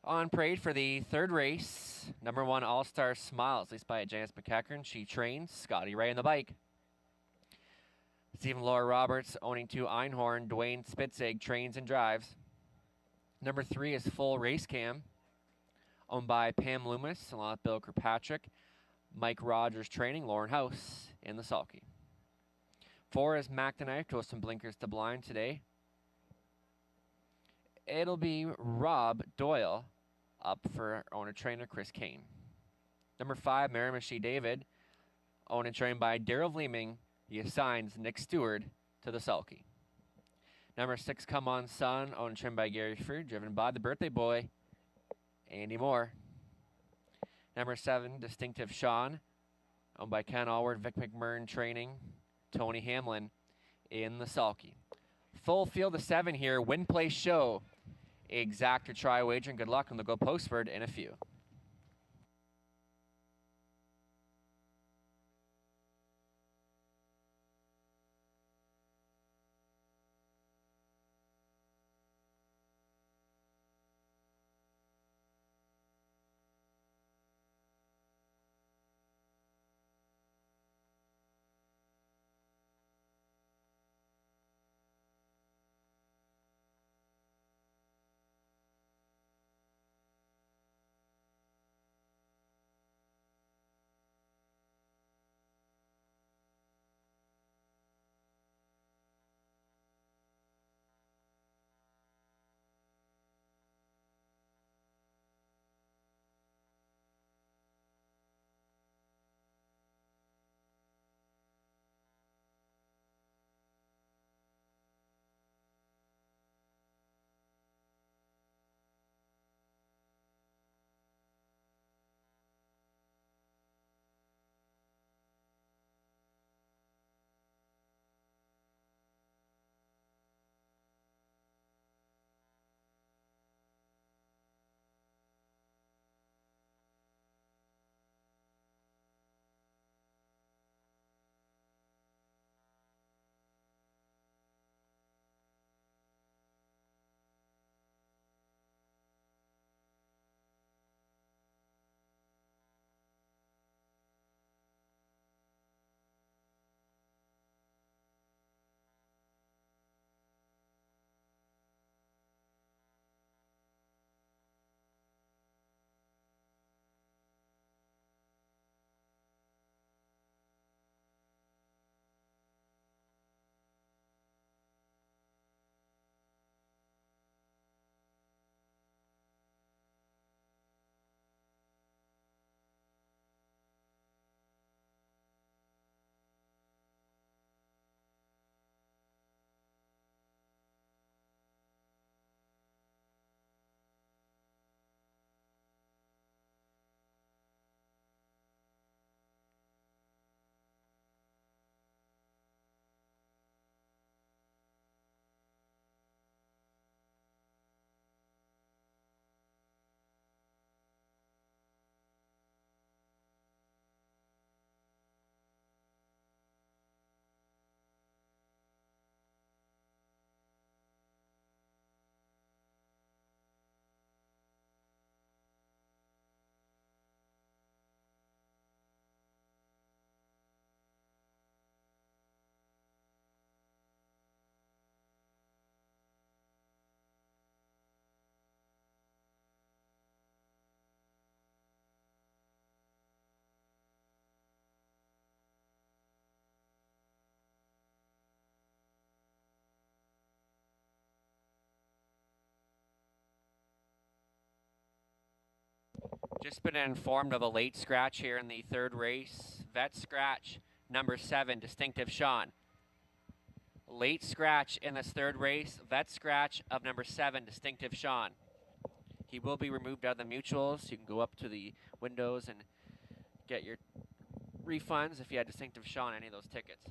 On parade for the third race, number 1 All-Star Smiles, raced by Janice McEachern. She trains Scotty Ray on the bike. Stephen Laura Roberts, owning 2 Einhorn. Dwayne Spitzig trains and drives. Number 3 is Full Race Cam, owned by Pam Loomis, along with Bill Kirkpatrick. Mike Rogers training, Lauren House in the sulky. 4 is Mac the Knife, drove some blinkers to blind today. It'll be Rob Doyle up for owner-trainer Chris Kane. Number 5, Miramichi David, owned and trained by Daryl Vleeming. He assigns Nick Stewart to the sulky. Number 6, Come On Son, owned and trained by Gary Freed, driven by the birthday boy, Andy Moore. Number 7, Distinctive Sean, owned by Ken Allward, Vic McMurrin training, Tony Hamlin in the sulky. Full field of 7 here, win, place, show. Exact or try wager, and good luck, and they'll go postward in a few. Just been informed of a late scratch here in the third race. Vet scratch, number 7, Distinctive Sean. Late scratch in this third race. Vet scratch of number 7, Distinctive Sean. He will be removed out of the mutuals. You can go up to the windows and get your refunds if you had Distinctive Sean any of those tickets.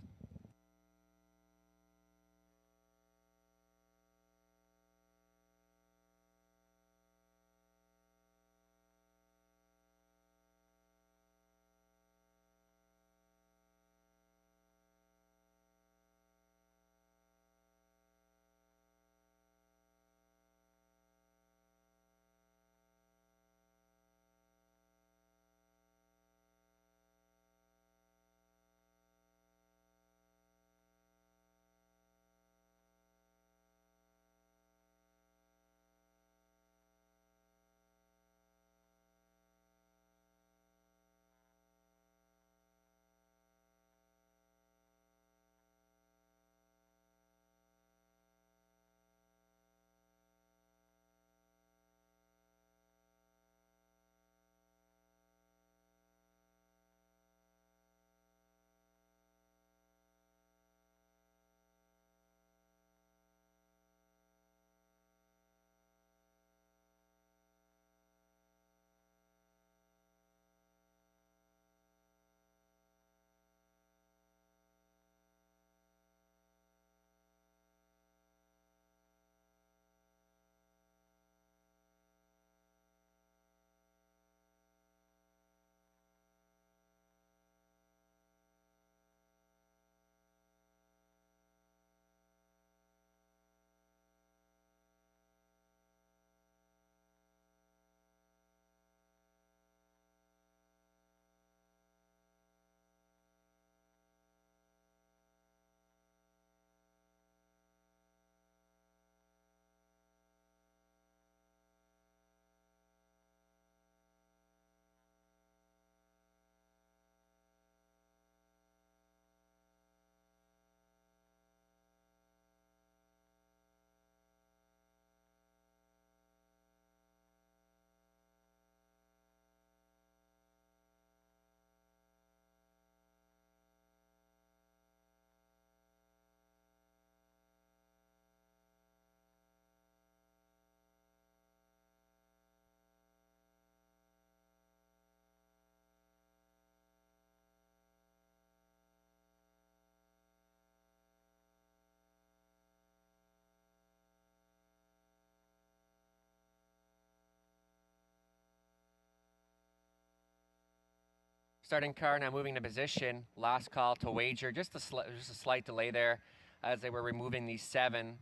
Starting car now moving to position. Last call to wager. Just a slight delay there as they were removing these 7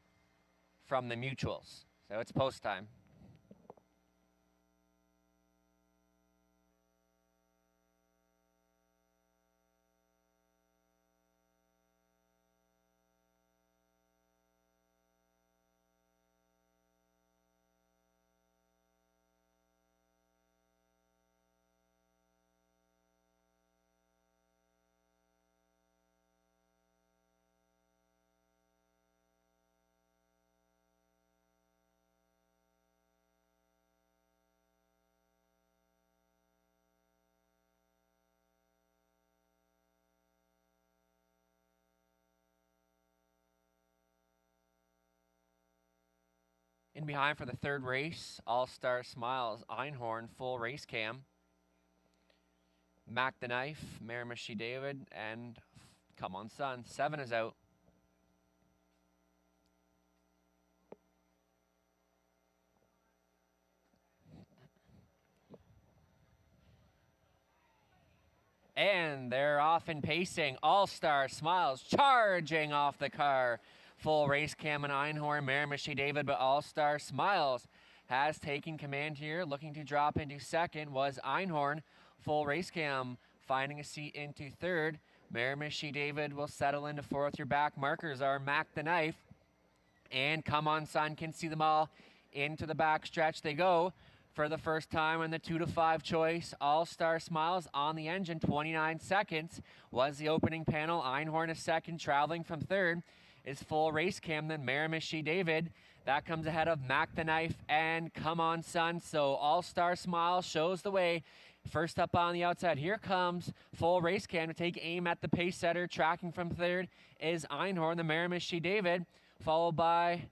from the mutuals. So it's post time. In behind for the third race, All-Star Smiles, Einhorn, full race cam. Mac the Knife, Miramichi David, and Come On Son. 7 is out. And they're off in pacing. All-Star Smiles charging off the car. Full race cam and Einhorn, Miramichi David, but All-Star Smiles has taken command here. Looking to drop into second was Einhorn. Full race cam finding a seat into third. Miramichi David will settle into fourth. Your back markers are Mac the Knife and Come On Son can see them all. Into the back stretch they go. For the first time in the 2 to 5 choice, All-Star Smiles on the engine. 29 seconds was the opening panel. Einhorn is second, traveling from third is full race cam, then Miramichi David. That comes ahead of Mac the Knife and Come On Son. So All-Star Smile shows the way. First up on the outside, here comes full race cam to take aim at the pace setter. Tracking from third is Einhorn, the Miramichi David, followed by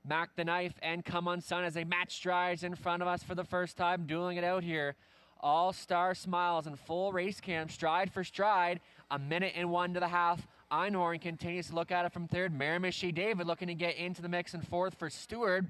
Mac the Knife and Come On Son as they match strides in front of us for the first time, dueling it out here. All-Star Smiles and full race cam, stride for stride, 1:01 to the half. Einhorn continues to look at it from third. Miramichi David looking to get into the mix in fourth for Stewart.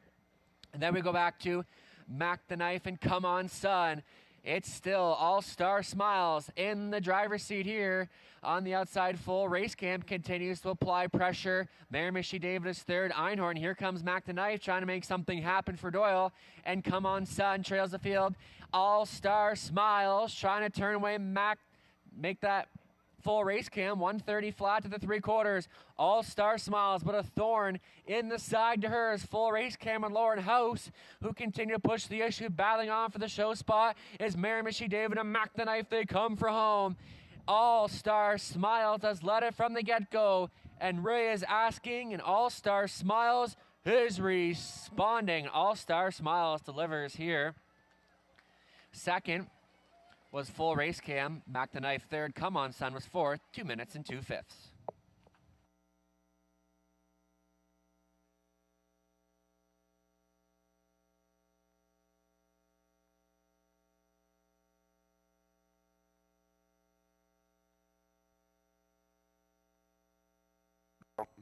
And then we go back to Mac the Knife and Come On Son. It's still All-Star Smiles in the driver's seat here. On the outside, full race cam continues to apply pressure. Miramichi David is third. Einhorn, here comes Mac the Knife trying to make something happen for Doyle. And Come On Son trails the field. All-Star Smiles trying to turn away Mac, make that full race cam, 130 flat to the 3/4. All-Star Smiles, but a thorn in the side to hers. Full race cam on Lauren House, who continue to push the issue, battling on for the show spot, is Miramichi David and Mac the Knife. They come for home. All-Star Smiles has led it from the get-go, and Ray is asking, and All-Star Smiles is responding. All-Star Smiles delivers here. Second was full race cam. Mac the Knife third. Come On Son was fourth. 2 minutes and 2/5.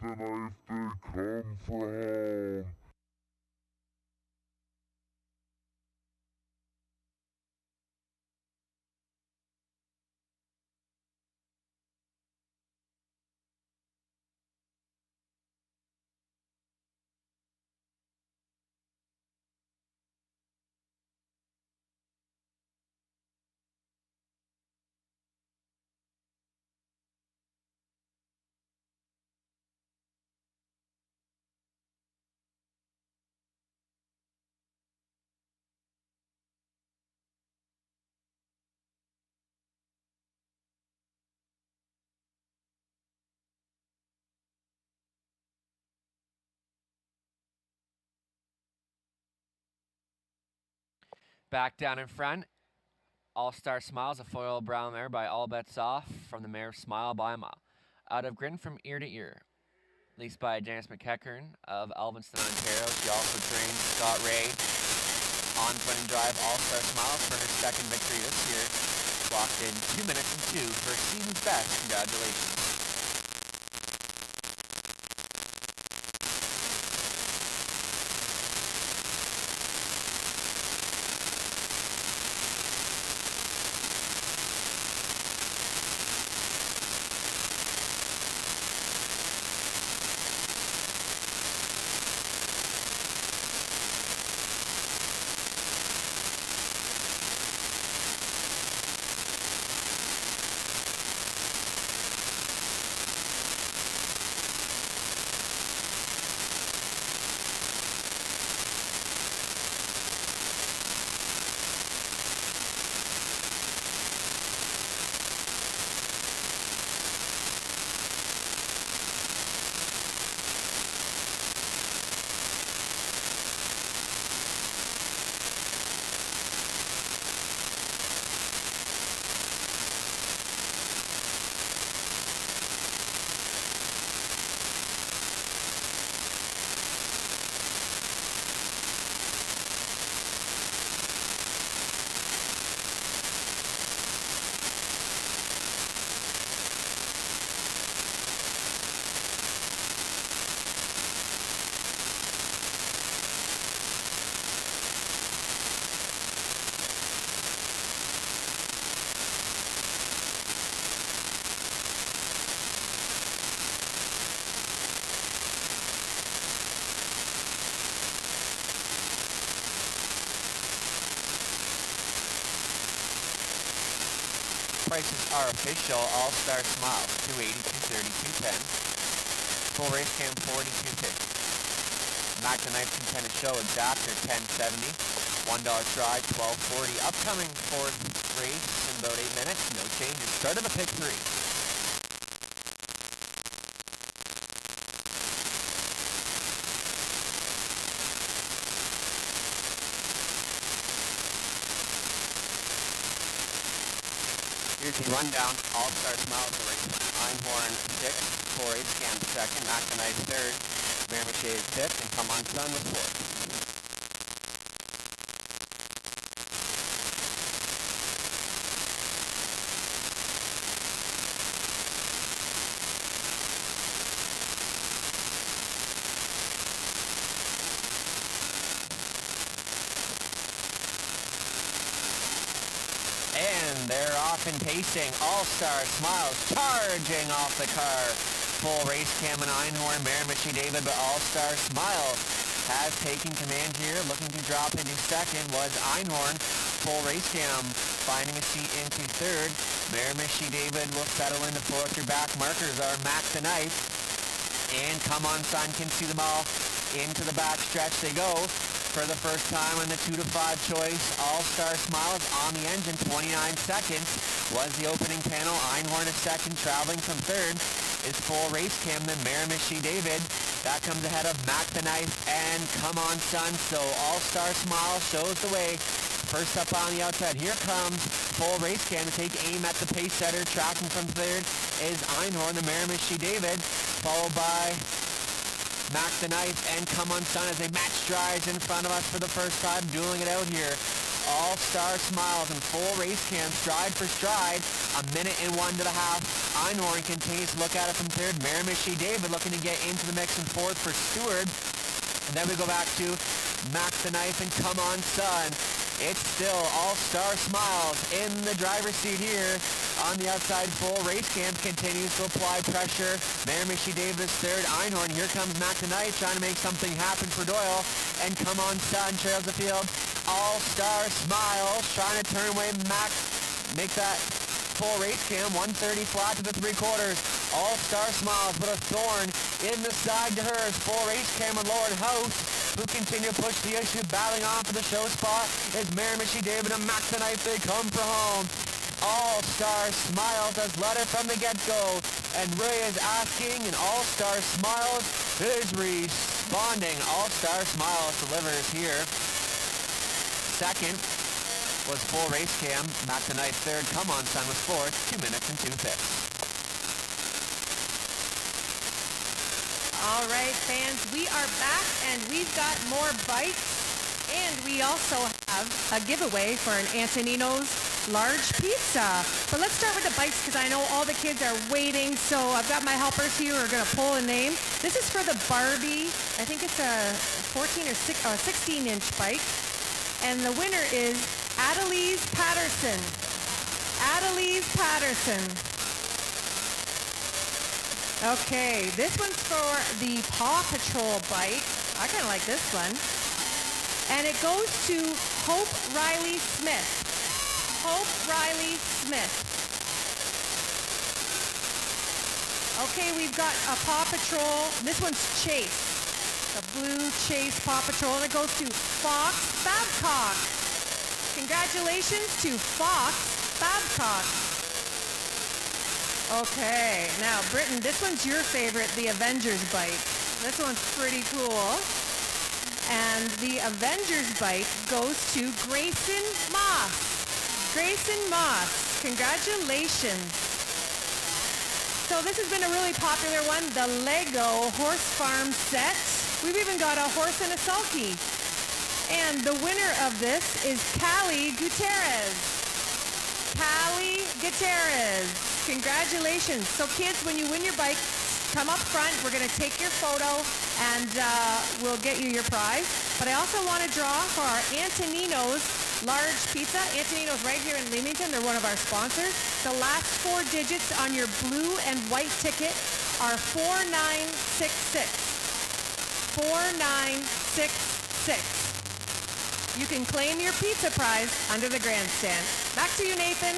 The knife they come from. Back down in front. All-Star Smiles, a foil brown mare by All Bets Off from the mare Smile by a Mile. Out of Grin from Ear to Ear. Leased by Janice McEachern of Elvinston, Ontario. She also trained Scott Ray on Twin Drive. All-Star Smiles for her second victory this year. Clocked in 2 minutes and 2 for season's best. Congratulations. prices are official. All-Star Smiles, $280, $230, $210. Full race cam, $42.50. Mac the Knife Contented Show Adapter, $10.70. $1 stride, $12.40. Upcoming fourth race in about 8 minutes. No changes. Start of the pick 3. Here's the rundown. All-Star Smiles the race. Einhorn 6th, full race cam 2nd, Mac the Knife 3rd, Miramichi is 5th, and Come On Sun was 4th. And they're off and pacing. All-Star Smiles charging off the car. Full race cam and Einhorn, Miramichi David, but All-Star Smiles has taken command here. Looking to drop into 2nd was Einhorn. Full race cam finding a seat into 3rd. Miramichi David will settle into 4th. Your back markers are Mac the Knife and Come On Sun. Can see them all. Into the back stretch they go. For the first time in the 2 to 5 choice, All-Star Smiles on the engine, 29 seconds was the opening panel. Einhorn is 2nd, traveling from 3rd is full race cam, then Miramichi David. That comes ahead of Mac the Knife and Come On Sun. So All-Star Smiles shows the way. First up on the outside, here comes full race cam to take aim at the pace setter. Tracking from 3rd is Einhorn, the Miramichi David, followed by Mac the Knife and Come On Sun as they match strides in front of us for the first time, dueling it out here. All-Star Smiles and full race cam, stride for stride, 1 minute and 1 to the half. Einhorn continues to look at it from 3rd. Miramichi David looking to get into the mix in 4th for Stewart. And then we go back to Mac the Knife and Come On Sun. It's still All-Star Smiles in the driver's seat here. On the outside, full race cam continues to apply pressure. Miramichi David is 3rd. Einhorn, here comes Mac the Knife trying to make something happen for Doyle. And Come On Sun trails the field. All-Star Smiles trying to turn away Mac. Make that full race cam, 130 flat to the 3/4. All-Star Smiles, but a thorn in the side to hers. Full race cam with Lord House, who continue to push the issue. Battling on for the show spot is Miramichi David and Mac the Knife. They come for home. All-Star Smiles has led it from the get-go, and Ray is asking, and All-Star Smiles is responding. All-Star Smiles delivers here. 2nd was full race cam. Mac the Knife 3rd. Come On Sun was 4th. 2 minutes and 2/5. All right, fans, we are back, and we've got more bikes, and we also have a giveaway for an Antonino's large pizza. But let's start with the bikes because I know all the kids are waiting. So I've got my helpers here who are going to pull a name. This is for the Barbie. I think it's a 14 or 16-inch bike. And the winner is Adelise Patterson. Adelise Patterson. Okay, this one's for the Paw Patrol bike. I kind of like this one. And it goes to Hope Riley Smith. Hope Riley Smith. Okay, we've got a Paw Patrol. This one's Chase. The blue Chase Paw Patrol. And it goes to Fox Babcock. Congratulations to Fox Babcock. Okay, now Britton, this one's your favorite, the Avengers bike. This one's pretty cool. And the Avengers bike goes to Grayson Moss. Grayson Moss, congratulations. So this has been a really popular one, the Lego Horse Farm set. We've even got a horse and a sulky. And the winner of this is Callie Gutierrez. Callie Gutierrez. Congratulations. So kids, when you win your bike, come up front. We're going to take your photo and we'll get you your prize. But I also want to draw for our Antonino's large pizza. Antonino's right here in Leamington. They're one of our sponsors. The last 4 digits on your blue and white ticket are 4966. 4966. You can claim your pizza prize under the grandstand. Back to you, Nathan.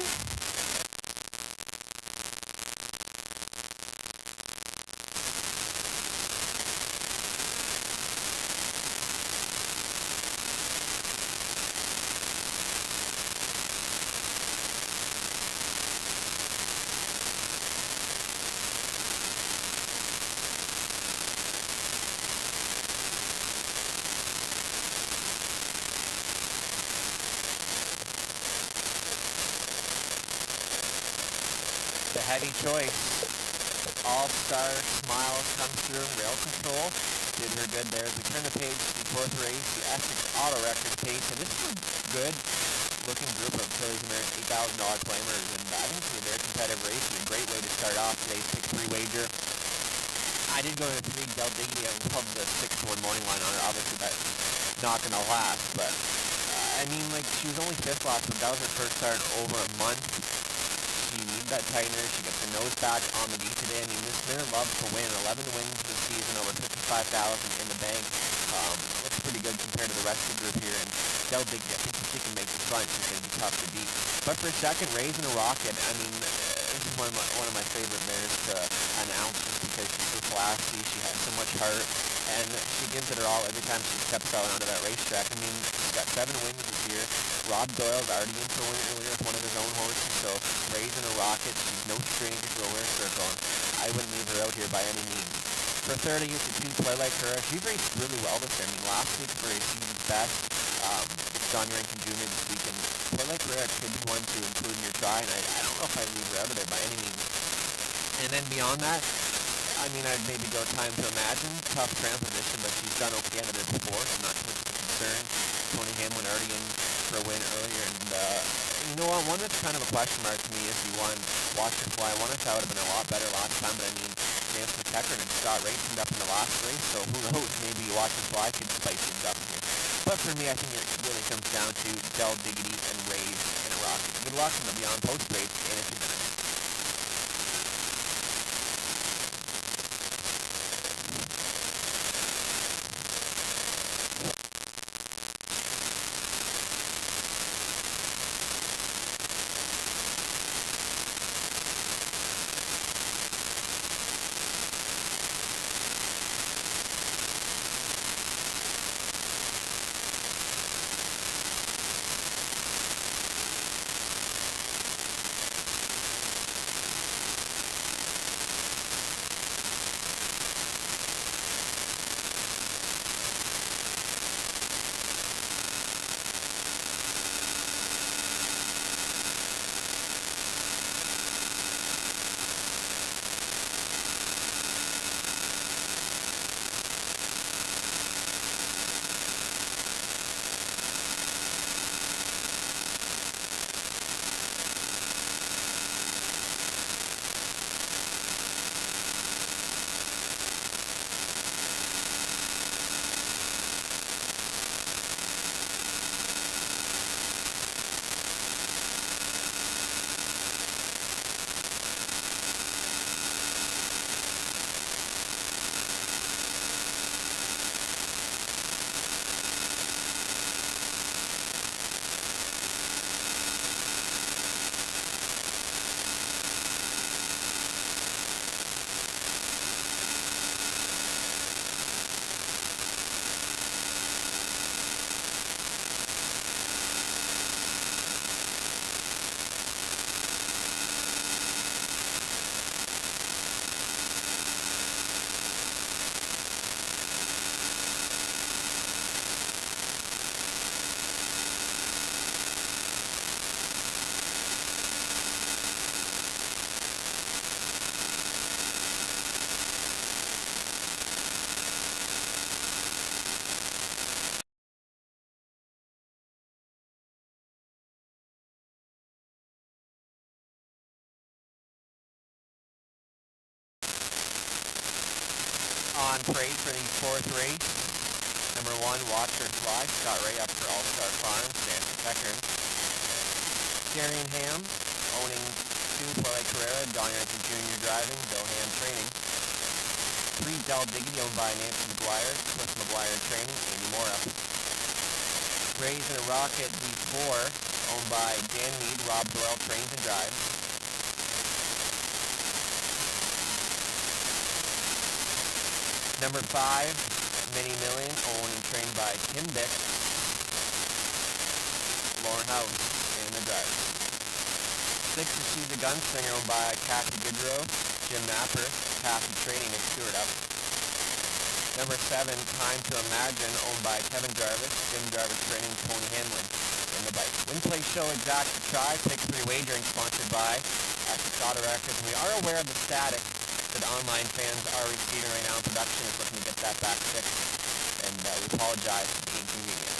The heavy choice. All-Star Smiles comes through. Rail Control did her good there. As we turn the page to the fourth race, the Essex Auto Record Pace. And this is a good looking group of Phillies American $8,000 claimers. And I think it's going to be a very competitive race and a great way to start off today's pick 3 wager. I did go to 3 Del Diggity. I pulled the 6-1 morning line on her. Obviously that's not going to last, but I mean, like, she was only 5th last week. That was her first start in over a month. She needed that tightener. She gets her nose back on the beat today. I mean, this mare loves to win. 11 wins this season, over 55,000 in the bank. Looks pretty good compared to the rest of the group here. And Del Diggity, I think if she can make the front, she's going to be tough to beat. But for second, Raising a Rocket, I mean, this is one of my favorite mares to announce just because she's so classy. She has so much heart, and she gives it her all every time she steps out onto that racetrack. I mean, she's got 7 wins this year. Rob Doyle's already in for a win earlier with one of his own horses, so Raising a Rocket, she's no stranger to a winner's circle. I wouldn't leave her out here by any means. For third, I used to choose Play Like Her. She raced really well this year. I mean, last week for a season's best, it's John Rankin Jr. this week, and Play Like Her could be one to include in your try, and I don't know if I'd leave her out of there by any means. And then beyond that, I mean, I'd maybe go Time to Imagine. Tough transition, but she's done okay out of there before, so not too much of a concern. Tony Hamlin already in for a win earlier, and you know what, one that's kind of a question mark to me is the one, Watch Her Fly. One I thought would have been a lot better last time, but I mean, James McEachern and Scott Ray teamed up in the last race, so who knows, maybe Watch Her Fly could spice things up here. But for me, I think it really comes down to Del Diggity and Raise in a Rocket. Good luck in the Beyond Post race in a few minutes. On parade for the fourth race, number 1, Watch Her Fly, Scott Ray up for All-Star Farms, Dan Peckern. Darian Ham, owning 2, Play Like Carrera, Don Rankin Jr. driving, Bill Ham training. 3, Del Diggity, owned by Nancy McGuire, Cliff McGuire training, Amy Mora. Raising a Rocket, D4, owned by Dan Mead, Rob Doyle trains and drives. Number 5, Mini Million, owned and trained by Tim Dick, Lauren House, and the driver. 6 is She's a Gunslinger, owned by Kathy Goodrow, Jim Napper, Kathy training and Stewart up. Number 7, Time to Imagine, owned by Kevin Jarvis, Jim Jarvis training, Tony Hamlin, and the bike. Win Play Show Exact to Try, pick 3 wagering, sponsored by at Scott Records. And we are aware of the static that online fans are receiving right now. Production is looking to get that back fixed, and we apologize for the inconvenience.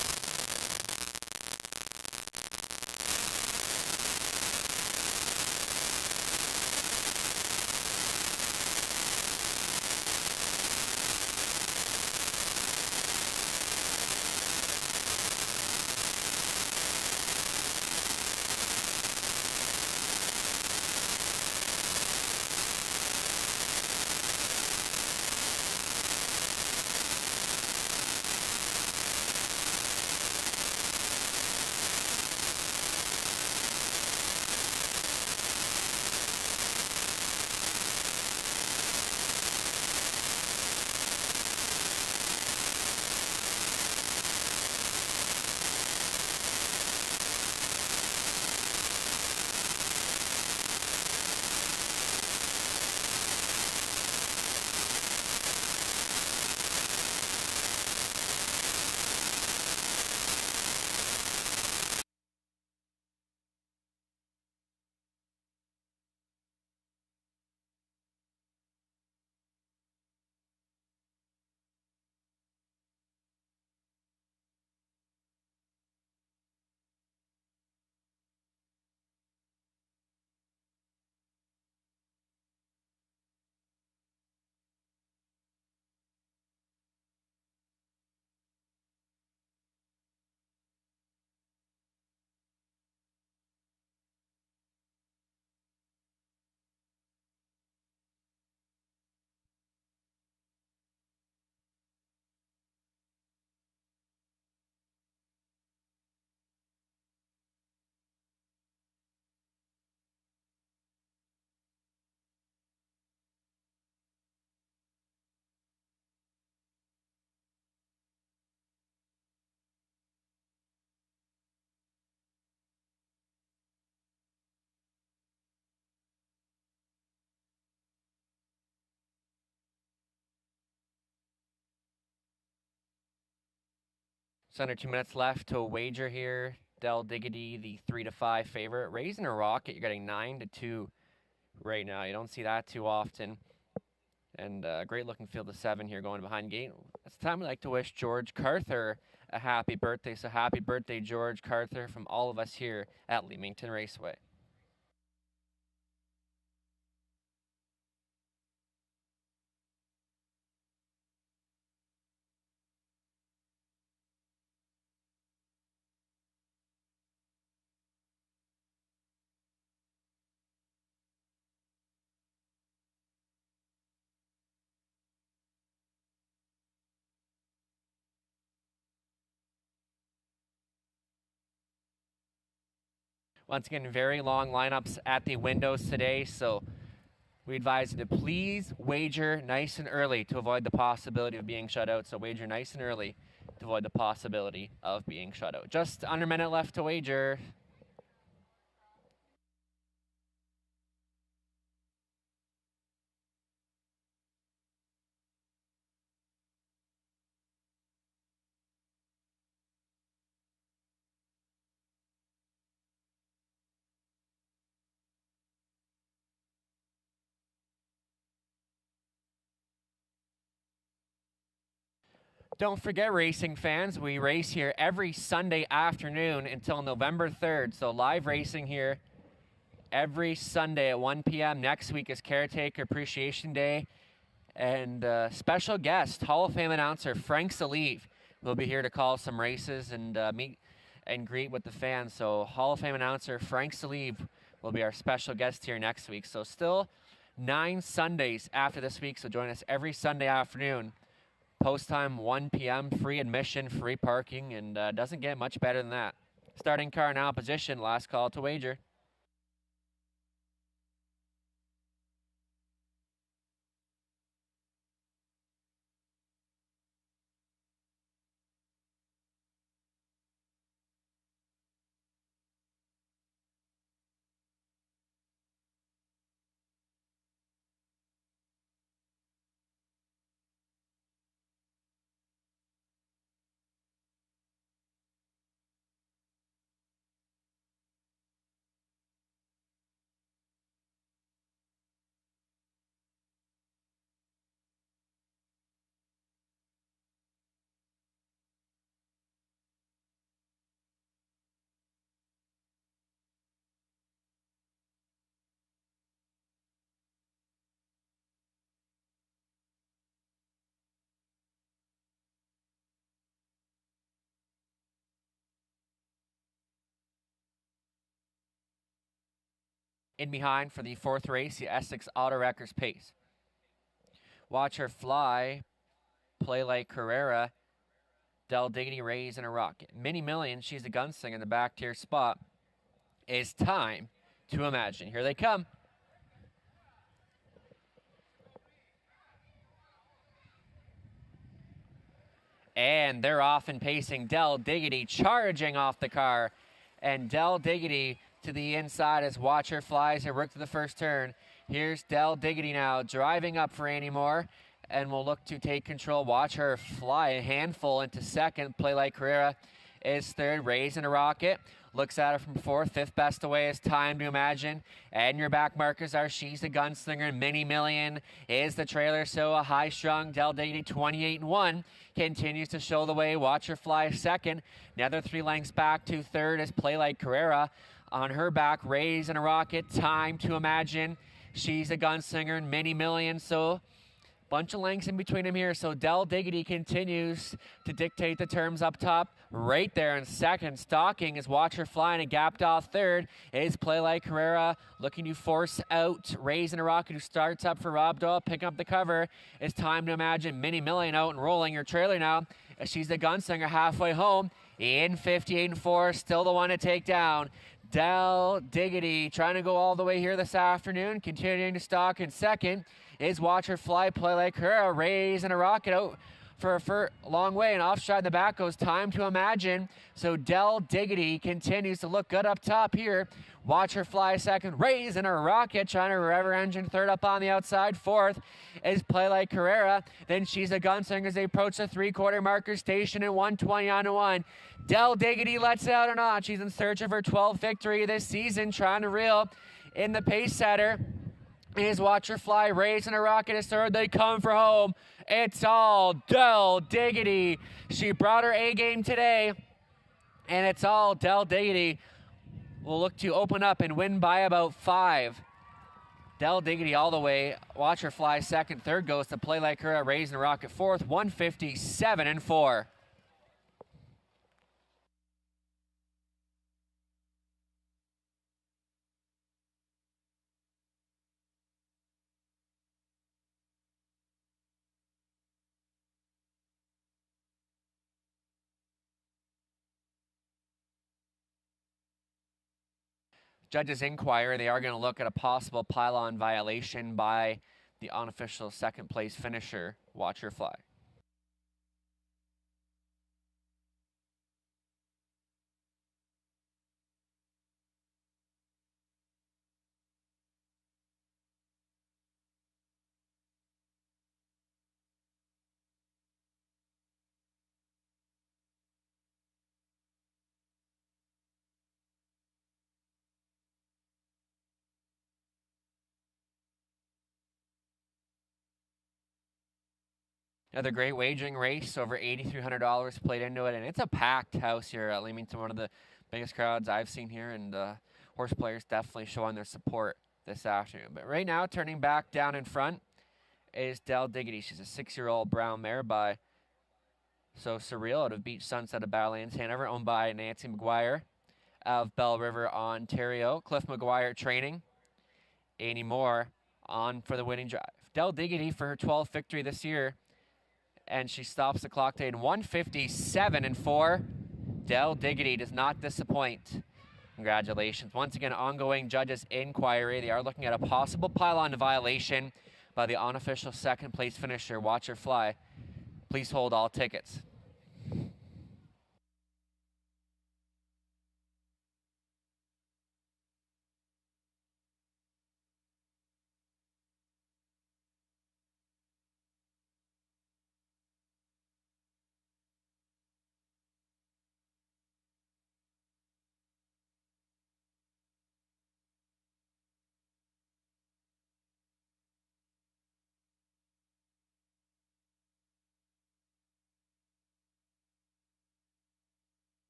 Just under 2 minutes left to a wager here. Del Diggity, the 3-5 favorite. Raising a Rocket, you're getting 9-2 right now. You don't see that too often. And great looking field of 7 here going behind gate. It's time we like to wish George Carther a happy birthday. So happy birthday, George Carther, from all of us here at Leamington Raceway. Once again, very long lineups at the windows today, so we advise you to please wager nice and early to avoid the possibility of being shut out. So wager nice and early to avoid the possibility of being shut out. Just under a minute left to wager. Don't forget, racing fans, we race here every Sunday afternoon until November 3rd. So live racing here every Sunday at 1 p.m. Next week is Caretaker Appreciation Day. And special guest, Hall of Fame announcer Frank Salive will be here to call some races and meet and greet with the fans. So Hall of Fame announcer Frank Salive will be our special guest here next week. So still 9 Sundays after this week. So join us every Sunday afternoon. Post time 1 p.m., free admission, free parking, and doesn't get much better than that. Starting car now position, last call to wager. In behind for the 4th race, the Essex Auto Wreckers Pace. Watch Her Fly, Play Like Carrera, Del Diggity, Raise in a Rocket. Mini Million, she's a gunslinger in the back tier spot. Is Time to Imagine. Here they come. And they're off and pacing. Del Diggity charging off the car. And Del Diggity to the inside as Watch Her Flies her work to the first turn. Here's Del Diggity now driving up for Annie Moore. And will look to take control. Watch Her Fly a handful into second. Play Like Carrera is third. Raise in a Rocket. Looks at her from fourth. Fifth best away is Time to Imagine. And your back markers are She's a Gunslinger. Mini Million is the trailer. So a high-strung Del Diggity 28-1 continues to show the way. Watch Her Fly second. Another 3 lengths back to third is Play Like Carrera. On her back, Raise in a Rocket. Time to Imagine. She's a Gunslinger. Mini Million. So bunch of lengths in between them here. So Del Diggity continues to dictate the terms up top. Right there in second. Stalking is Watch Her Fly, and a gapped off third is Play Like Carrera. Looking to force out Raise in a Rocket, who starts up for Rob Doyle. Picking up the cover is Time to Imagine. Mini Million out and rolling your trailer now. She's the Gunslinger halfway home. In 58-4, still the one to take down. Del Diggity trying to go all the way here this afternoon. Continuing to stalk in second is Watch Her Fly, Play Like Carrera. Raise in a Rocket out for a long way, and offside the back goes Time to Imagine. So Del Diggity continues to look good up top here. Watch Her Fly second. Raise in a Rocket trying to rev her engine. Third up on the outside. Fourth is Play Like Carrera. Then She's a Gunslinger as they approach the 3/4 marker station at 120-1. Del Diggity lets it out or not. She's in search of her 12th victory this season, trying to reel in the pace setter. Is Watch Her Fly. Raise in a Rocket is third. They come for home. It's all Del Diggity. She brought her A game today, and it's all Del Diggity. Will look to open up and win by about 5. Del Diggity all the way. Watch Her Fly second. Third goes to Play Like Carrera. Raise in a Rocket fourth. 157-4. Judges inquire. They are going to look at a possible pylon violation by the unofficial second place finisher, Watch Her Fly. Another great wagering race, over $8,300 played into it, and it's a packed house here at Leamington, one of the biggest crowds I've seen here, and horse players definitely showing their support this afternoon. But right now, turning back down in front is Del Diggity. She's a 6-year-old brown mare by So Surreal out of Beach Sunset of Badlands, Hanover, owned by Nancy McGuire of Bell River, Ontario. Cliff McGuire training. Annie Moore on for the winning drive. Del Diggity for her 12th victory this year, and she stops the clock today in 157-4. Del Diggity does not disappoint. Congratulations. Once again, ongoing judges' inquiry. They are looking at a possible pylon violation by the unofficial second place finisher, Watch Her Fly. Please hold all tickets.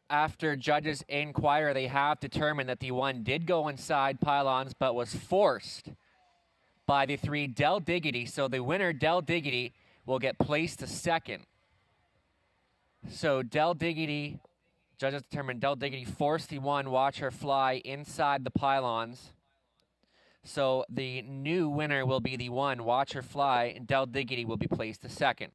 After judges inquire, they have determined that the one did go inside pylons but was forced by the 3 Del Diggity. So the winner, Del Diggity, will get placed to second. So Del Diggity, judges determined Del Diggity forced the one Watch Her Fly inside the pylons. So the new winner will be the one Watch Her Fly, and Del Diggity will be placed to second.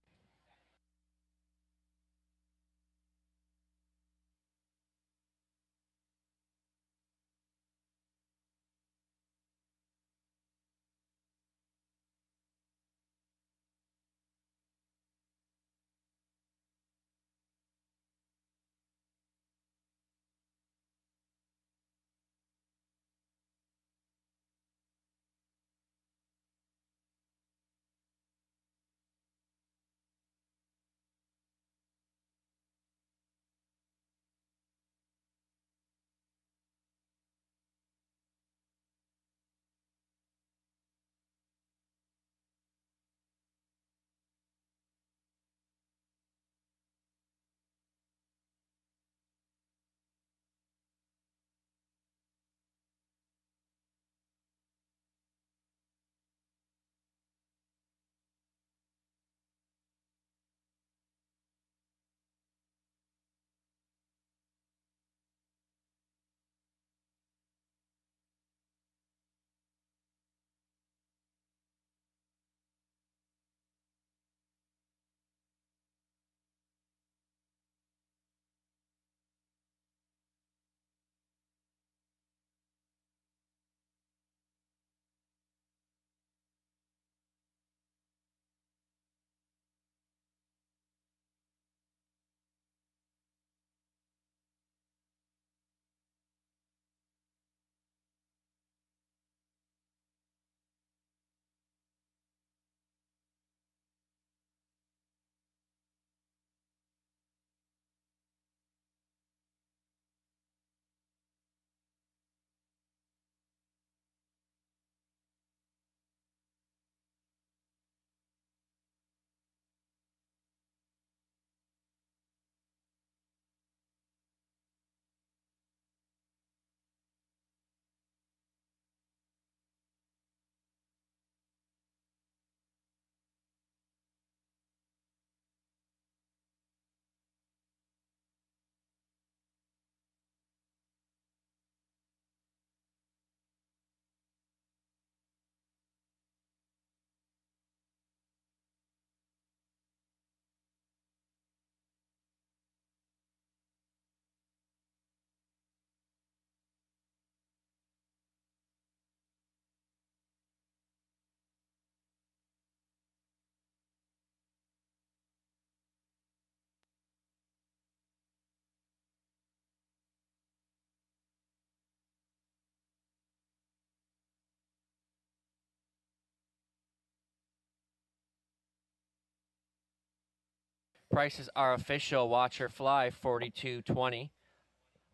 Prices are official. Watch Her Fly, $42.20.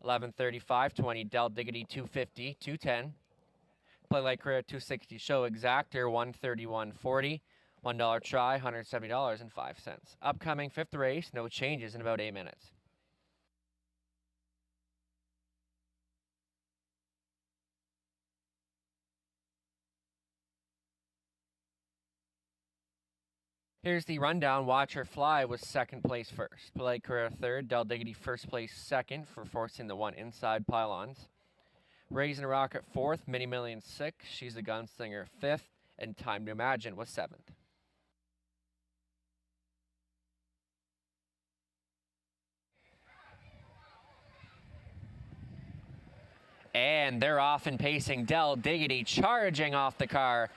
1135.20. Del Diggity, $250. 210. Play Like Career, $260. Show Exactor, $131.40. $1 try, $170.05. Upcoming 5th race, no changes in about 8 minutes. Here's the rundown. Watch Her Fly was second place first. Polite Career third. Del Diggity first place second for forcing the one inside pylons. Raisin Rocket fourth. Mini Million sixth. She's the Gunslinger fifth. And Time to Imagine was seventh. And they're off and pacing. Del Diggity charging off the car.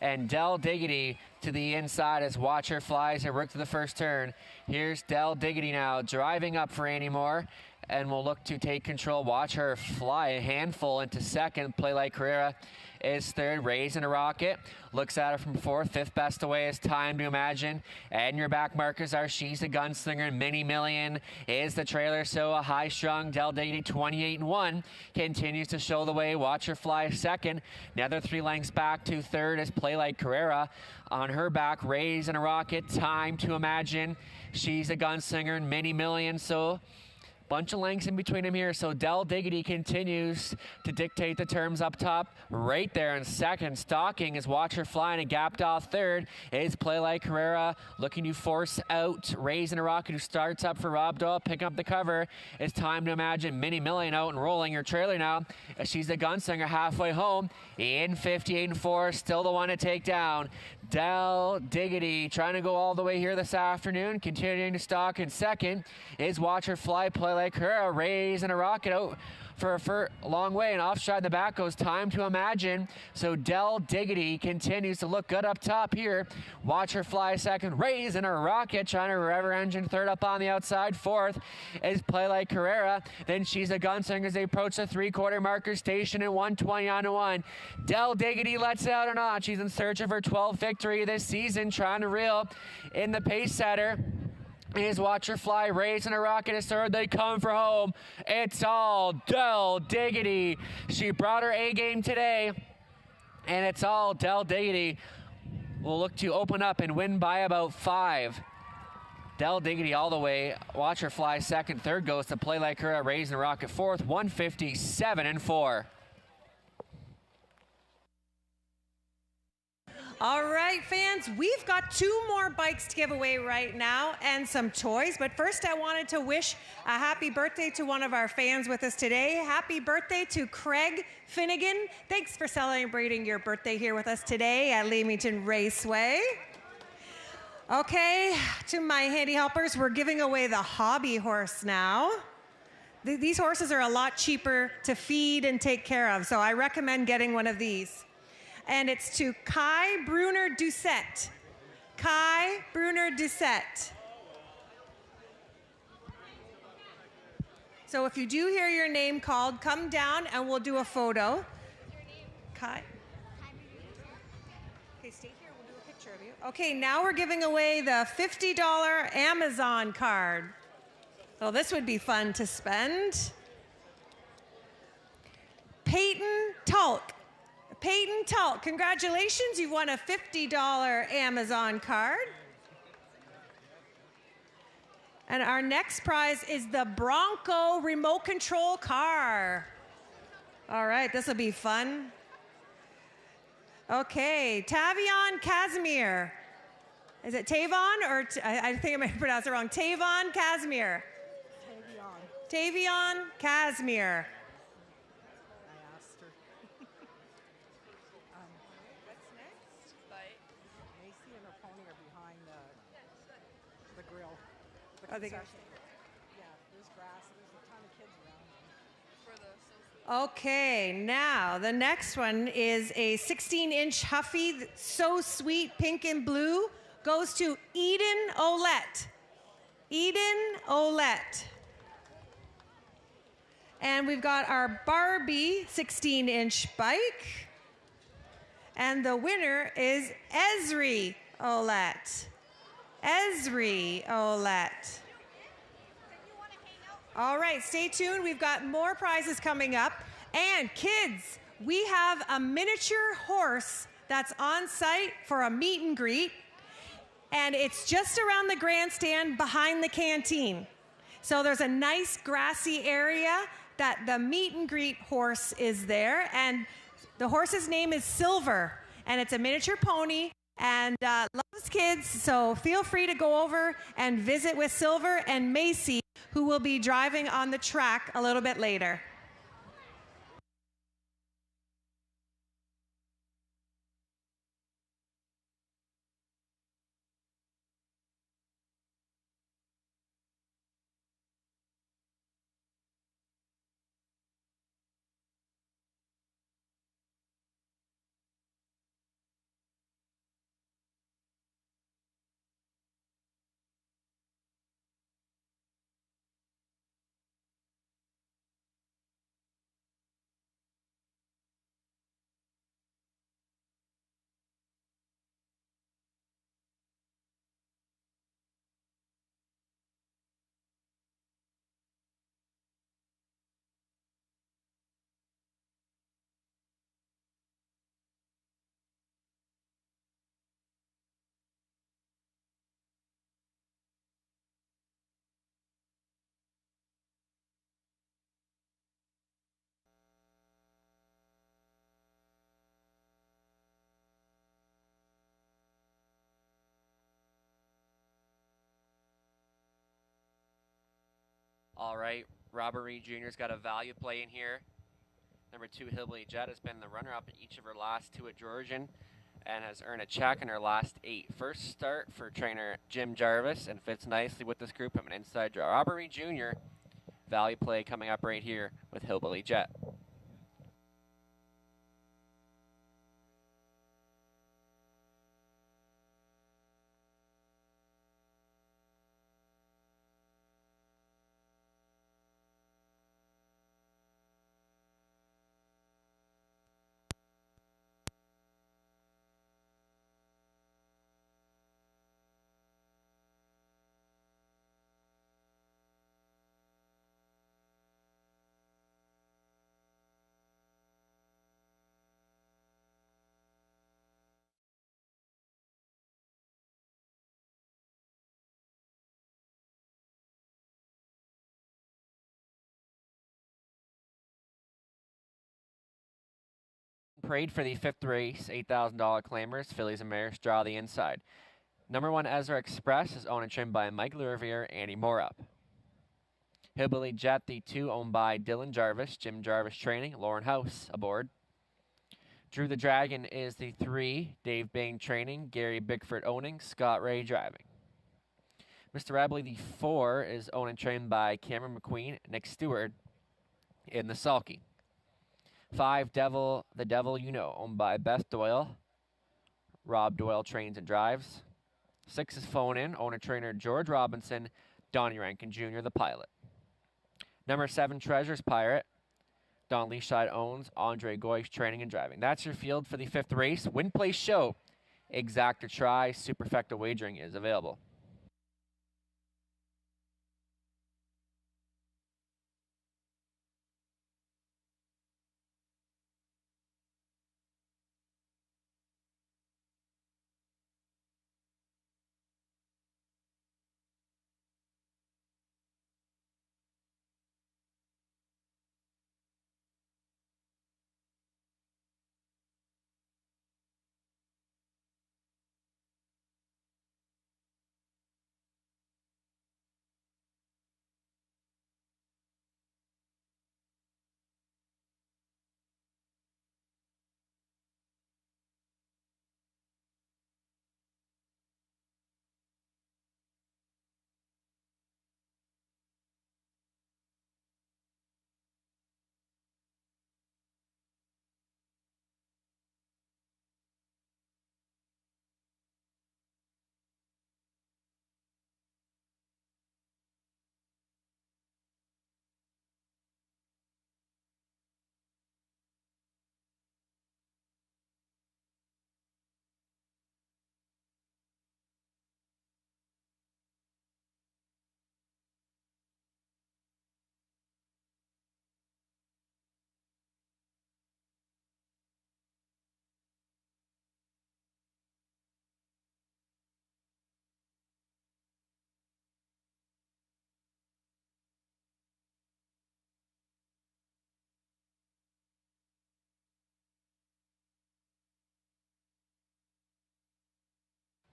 And Del Diggity to the inside as Watch Her Flies her work to the first turn. Here's Del Diggity now driving up for Annie Moore and will look to take control. Watch Her Fly a handful into second. Play Like Carrera is third. Raising a Rocket looks at her from fourth. Fifth best away is Time to Imagine. And your back markers are She's a Gunslinger. Mini Million is the trailer. So a high strung Del Diggity 28-1 continues to show the way. Watch Her Fly second. Another 3 lengths back to third is Play Like Carrera. On her back, Raising a Rocket. Time to Imagine. She's a Gunslinger. Mini Million. So Bunch of lengths in between them here. So Del Diggity continues to dictate the terms up top. Right there in second. Stalking is Watcher Flying and gapped off third. Is Play Like Carrera looking to force out Raising a Rocket, who starts up for Rob Doyle, picking up the cover. It's Time to Imagine Minnie Million out and rolling her trailer now. She's the gunslinger halfway home. In 58-4, still the one to take down. Del Diggity trying to go all the way here this afternoon. Continuing to stalk in second is Watcher Fly, Play Like Her, Raising a Rocket out for a long way, and offside the back goes Time to Imagine. So Del Diggity continues to look good up top here. Watcher Fly second, Raising a Rocket, trying to rev her engine third up on the outside. Fourth is Play Like Carrera. Then She's a Gunslinger as they approach the three-quarter marker station at 120 on to 1. Del Diggity lets it out or not. She's in search of her 12th victory this season, trying to reel in the pace setter. Is Watcher Fly, Raising a Rocket is third. They come for home. It's all Del Diggity. She brought her A game today, and it's all Del Diggity. Will look to open up and win by about 5. Del Diggity all the way. Watcher Fly second. Third goes to Play Like Her, Raising a Rocket fourth. 157-4. All right, fans, we've got 2 more bikes to give away right now and some toys. But first, I wanted to wish a happy birthday to one of our fans with us today. Happy birthday to Craig Finnegan. Thanks for celebrating your birthday here with us today at Leamington Raceway. Okay, to my handy helpers, we're giving away the hobby horse now. These horses are a lot cheaper to feed and take care of, so I recommend getting one of these. And it's to Kai Brunner Doucette. Kai Brunner Doucette. So if you do hear your name called, come down and we'll do a photo. Kai. Okay, stay here. We'll do a picture of you. Okay, now we're giving away the $50 Amazon card. So this would be fun to spend. Peyton Tulk. Peyton Tulk, congratulations, you won a $50 Amazon card. And our next prize is the Bronco remote control car. All right, this will be fun. Okay, Tavion Casimir. Is it Tavon or I think I might pronounce it wrong. Tavon Casimir. Tavion Casimir. I think there's grass. There's a ton of kids around. Okay, now the next one is a 16-inch Huffy, so sweet, pink and blue, goes to Eden Olette. Eden Olette. And we've got our Barbie 16-inch bike. And the winner is Esri Olette. Esri Olette. All right, stay tuned. We've got more prizes coming up. And kids, we have a miniature horse that's on site for a meet and greet. And it's just around the grandstand behind the canteen. So there's a nice grassy area that the meet and greet horse is there. And the horse's name is Silver. And it's a miniature pony. And loves kids, so feel free to go over and visit with Silver and Macy, who will be driving on the track a little bit later. All right, Robert Reed Jr.'s got a value play in here. Number 2, Hillbilly Jet, has been the runner-up in each of her last 2 at Georgian and has earned a check in her last 8. First start for trainer Jim Jarvis and fits nicely with this group of an inside draw. Robert Reed Jr., value play coming up right here with Hillbilly Jet. Parade for the 5th race, $8,000 claimers. Fillies and Mares draw the inside. Number 1, Ezra Express, is owned and trimmed by Mike Lurivier, Andy Morup. Hillbilly Jet, the 2, owned by Dylan Jarvis, Jim Jarvis Training, Lauren House aboard. Drew the Dragon is the 3, Dave Bain Training, Gary Bickford owning, Scott Ray driving. Mr. Rabley, the 4, is owned and trained by Cameron McQueen, Nick Stewart in the Sulky. 5, Devil, the Devil You Know, owned by Beth Doyle, Rob Doyle trains and drives. 6 is Phone In, owner-trainer George Robinson, Donnie Rankin Jr., the pilot. Number 7, Treasures Pirate, Don Leashide owns, Andre Goy's training and driving. That's your field for the 5th race. Win, place, show, exacta try, superfecta wagering is available.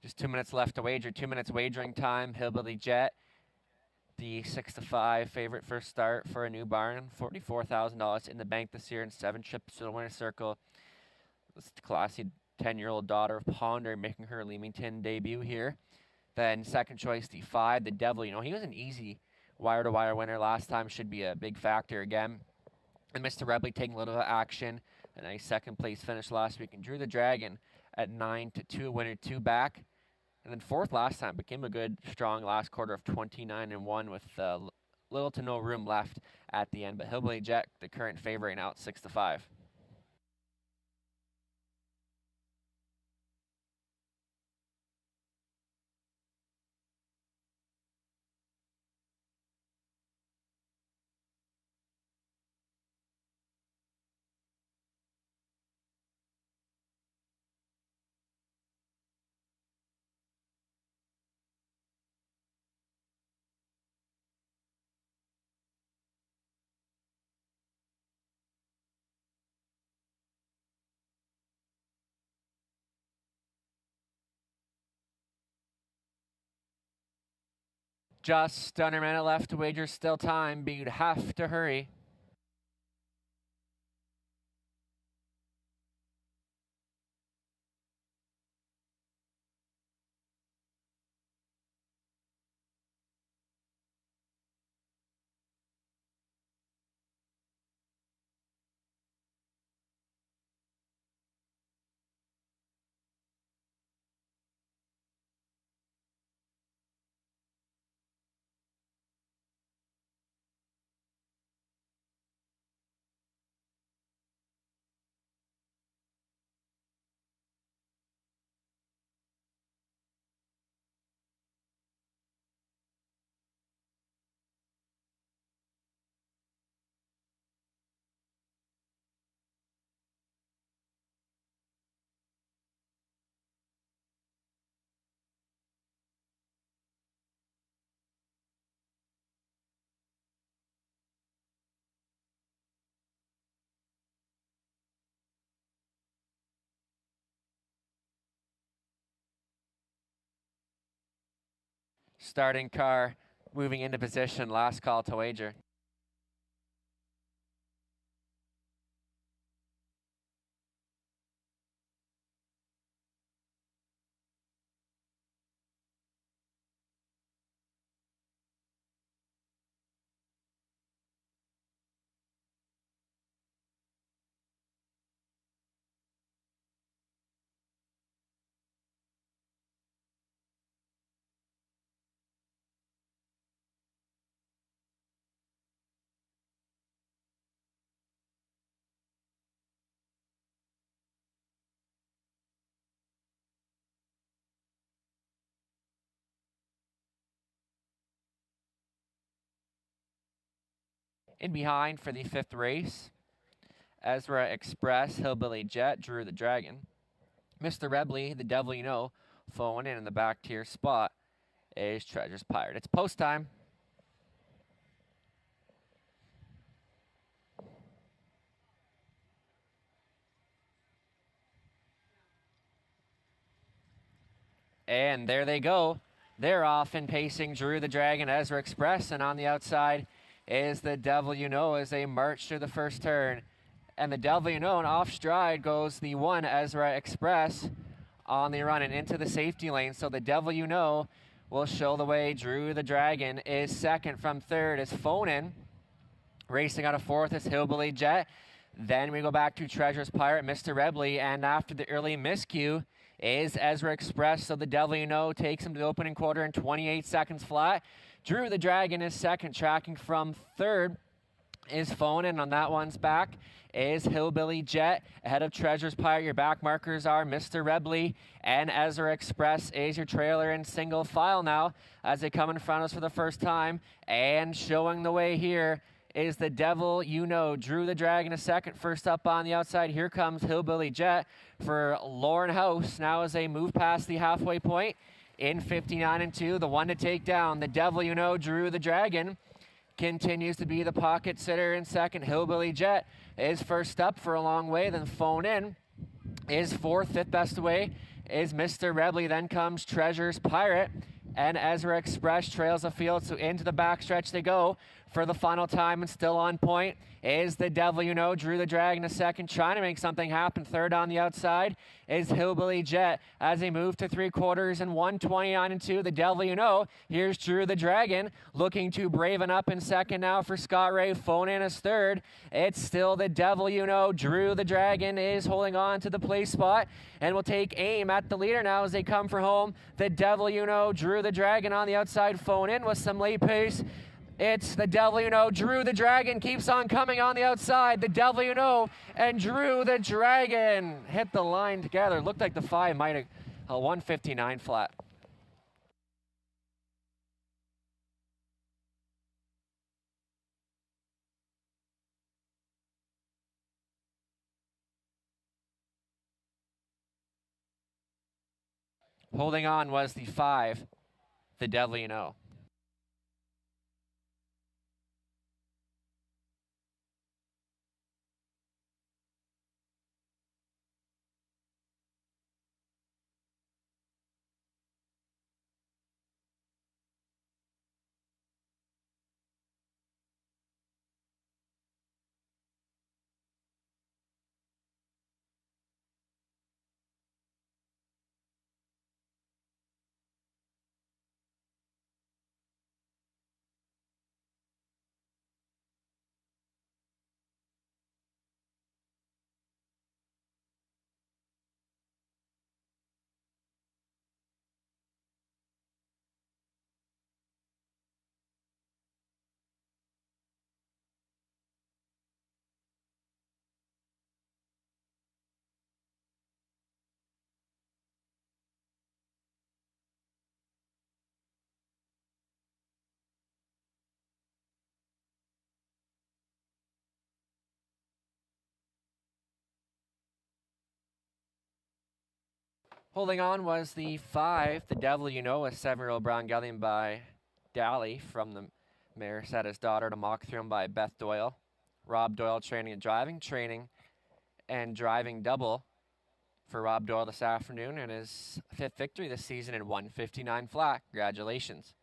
Just 2 minutes left to wager. 2 minutes wagering time. Hillbilly Jet, the 6-5 favorite first start for a new barn. $44,000 in the bank this year and 7 trips to the winner's circle. This classy 10-year-old daughter of Ponder making her Leamington debut here. Then second choice, the 5, the Devil. You know, he was an easy wire-to-wire winner last time. Should be a big factor again. And Mr. Rebley taking a little action. A nice second place finish last week. And Drew the Dragon at 9-2, winner 2 back. And then 4th last time, became a good, strong last quarter of 29-1 with little to no room left at the end. But Hillbilly Jet, the current favorite, now at 6-5. Just under a minute left to wager, still time, but you'd have to hurry. Starting car moving into position, last call to wager. In behind for the fifth race, Ezra Express, Hillbilly Jet, Drew the Dragon. Mr. Rebley, the devil you know, phone in the back tier spot is Treasure's Pirate. It's post time. And there they go. They're off and pacing Drew the Dragon, Ezra Express, and on the outside is the devil you know as they march through the first turn. And the devil you know, and off stride goes the one Ezra Express on the run and into the safety lane. So the devil you know will show the way. Drew the Dragon is second. From third is Phone In. Racing out of fourth is Hillbilly Jet. Then we go back to Treasure's Pirate, Mr. Rebley, and after the early miscue is Ezra Express. So the devil you know takes him to the opening quarter in 28 seconds flat. Drew the Dragon is second. Tracking from third is Phone In. On that one's back is Hillbilly Jet. Ahead of Treasure's Pirate, your back markers are Mr. Rebley and Ezra Express is your trailer in single file now as they come in front of us for the first time. And showing the way here is the devil you know. Drew the Dragon is second. First up on the outside, here comes Hillbilly Jet for Lauren House. Now as they move past the halfway point in 59 and 2, the one to take down, the devil you know, Drew the Dragon, continues to be the pocket sitter in second. Hillbilly Jet is first up for a long way. Then Phone In is fourth. Fifth best away is Mr. Rebley. Then comes Treasure's Pirate. And Ezra Express trails the field, so into the backstretch they go for the final time, and still on point is the devil you know. Drew the Dragon a second, trying to make something happen. Third on the outside is Hillbilly Jet as they move to three quarters and 129 and 2. The devil you know. Here's Drew the Dragon looking to braven up in second now for Scott Ray. Phone In is third. It's still the devil you know. Drew the Dragon is holding on to the place spot and will take aim at the leader now as they come for home. The devil you know, Drew the Dragon on the outside. Phone In with some late pace. It's the devil you know. Drew the Dragon keeps on coming on the outside. The devil you know and Drew the Dragon hit the line together. Looked like the 5 might have a 159 flat. Holding on was the 5, the devil you know. Holding on was the 5, The Devil You Know, a 7-year-old brown gelding by Dally from the mare set his daughter to mock through him by Beth Doyle. Rob Doyle training and driving double for Rob Doyle this afternoon, and his 5th victory this season in 1:59 flat. Congratulations.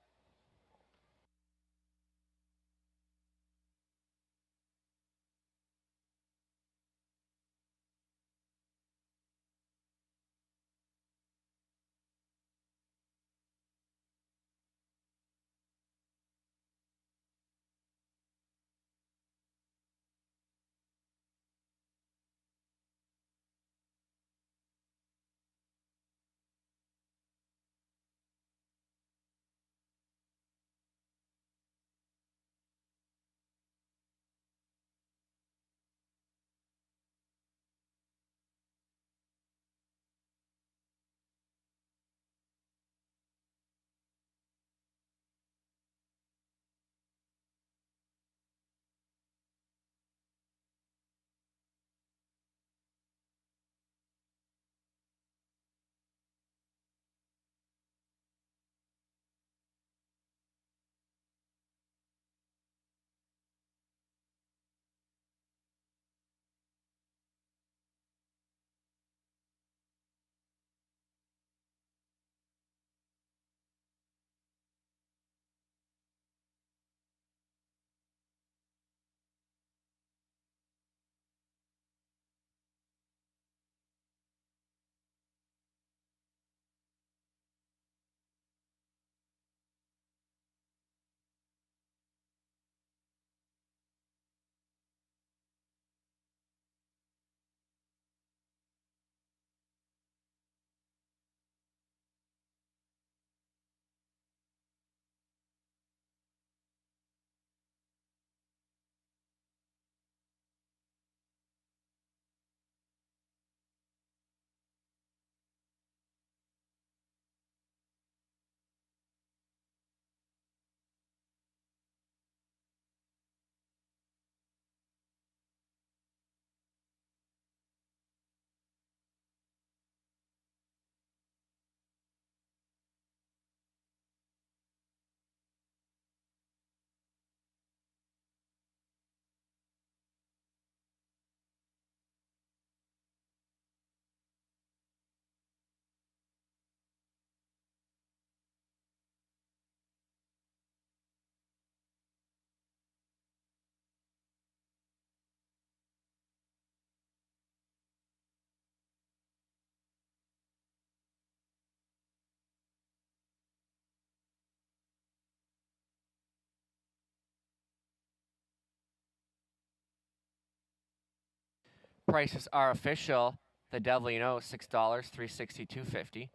Prices are official. The Devil You Know, $6, $362.50.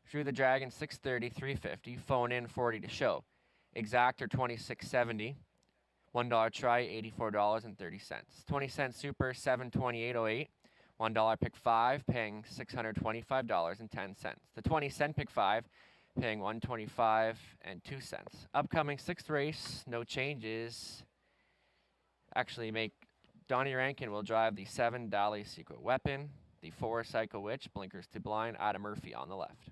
Drew the Dragon, $630, $350. Phone in, $40 to show. Exactor, $26.70. $1 try, $84.30. 20-cent super, $728.08. $1 pick 5, paying $625.10. The 20-cent pick 5, paying $125.02. Upcoming 6th race, no changes. Actually, Donnie Rankin will drive the 7 Dally Secret Weapon, the 4 Psycho Witch, blinkers to blind, Adam Murphy on the left.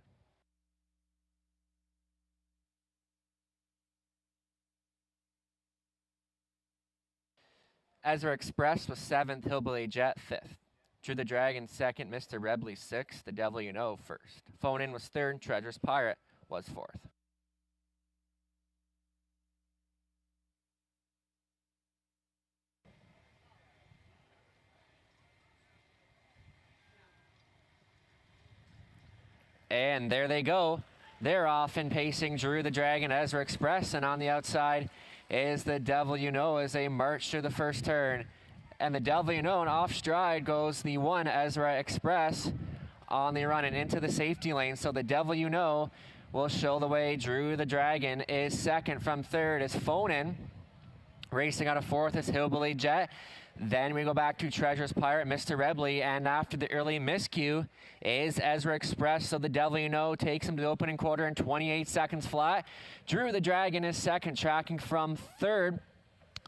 Ezra Express was 7th, Hillbilly Jet 5th. Drew the Dragon 2nd, Mr. Rebley 6th, The Devil You Know 1st. Phone in was 3rd, Treasure's Pirate was 4th. And there they go. They're off and pacing Drew the Dragon, Ezra Express, and on the outside is The Devil You Know as they march through the first turn. And The Devil You Know, and off stride goes the 1 Ezra Express on the run and into the safety lane. So The Devil You Know will show the way. Drew the Dragon is 2nd. From 3rd is Phone In. Racing out of 4th is Hillbilly Jet. Then we go back to Treasure's Pirate, Mr. Rebley, and after the early miscue is Ezra Express. So The Devil You Know takes him to the opening quarter in 28 seconds flat. Drew the Dragon is 2nd, tracking from 3rd.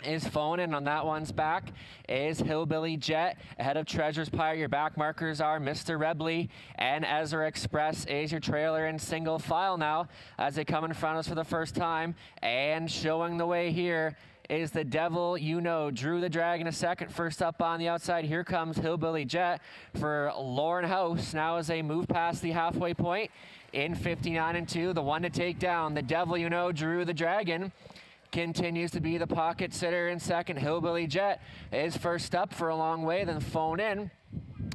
is phoning on that one's back is Hillbilly Jet. Ahead of Treasure's Pirate, your back markers are Mr. Rebley and Ezra Express is your trailer in single file now as they come in front of us for the first time. And showing the way here is the Devil You Know. Drew the Dragon a second. First up on the outside, here comes Hillbilly Jet for Lauren House. Now as they move past the halfway point in 59 and 2, the one to take down, the Devil You Know, Drew the Dragon. Continues to be the pocket sitter in second. Hillbilly Jet is first up for a long way, then phone in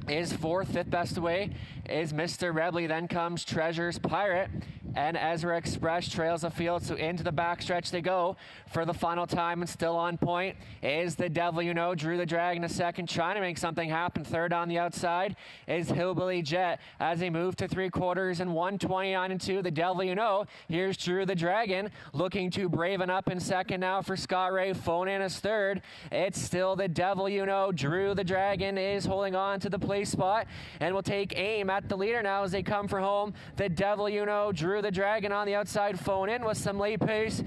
is fourth. Fifth best away is Mr. Rebley. Then comes Treasure's Pirate. And Ezra Express trails the field, so into the backstretch they go for the final time, and still on point is the Devil You Know. Drew the Dragon a second, trying to make something happen. Third on the outside is Hillbilly Jet as they move to 3/4 and 1:29 and 2. The Devil You Know. Here's Drew the Dragon looking to braven up in second now for Scott Ray. Phone in as third. It's still the Devil You Know. Drew the Dragon is holding on to the place spot and will take aim at the leader now as they come for home. The Devil You Know, Drew the Dragon on the outside, phone in with some late pace.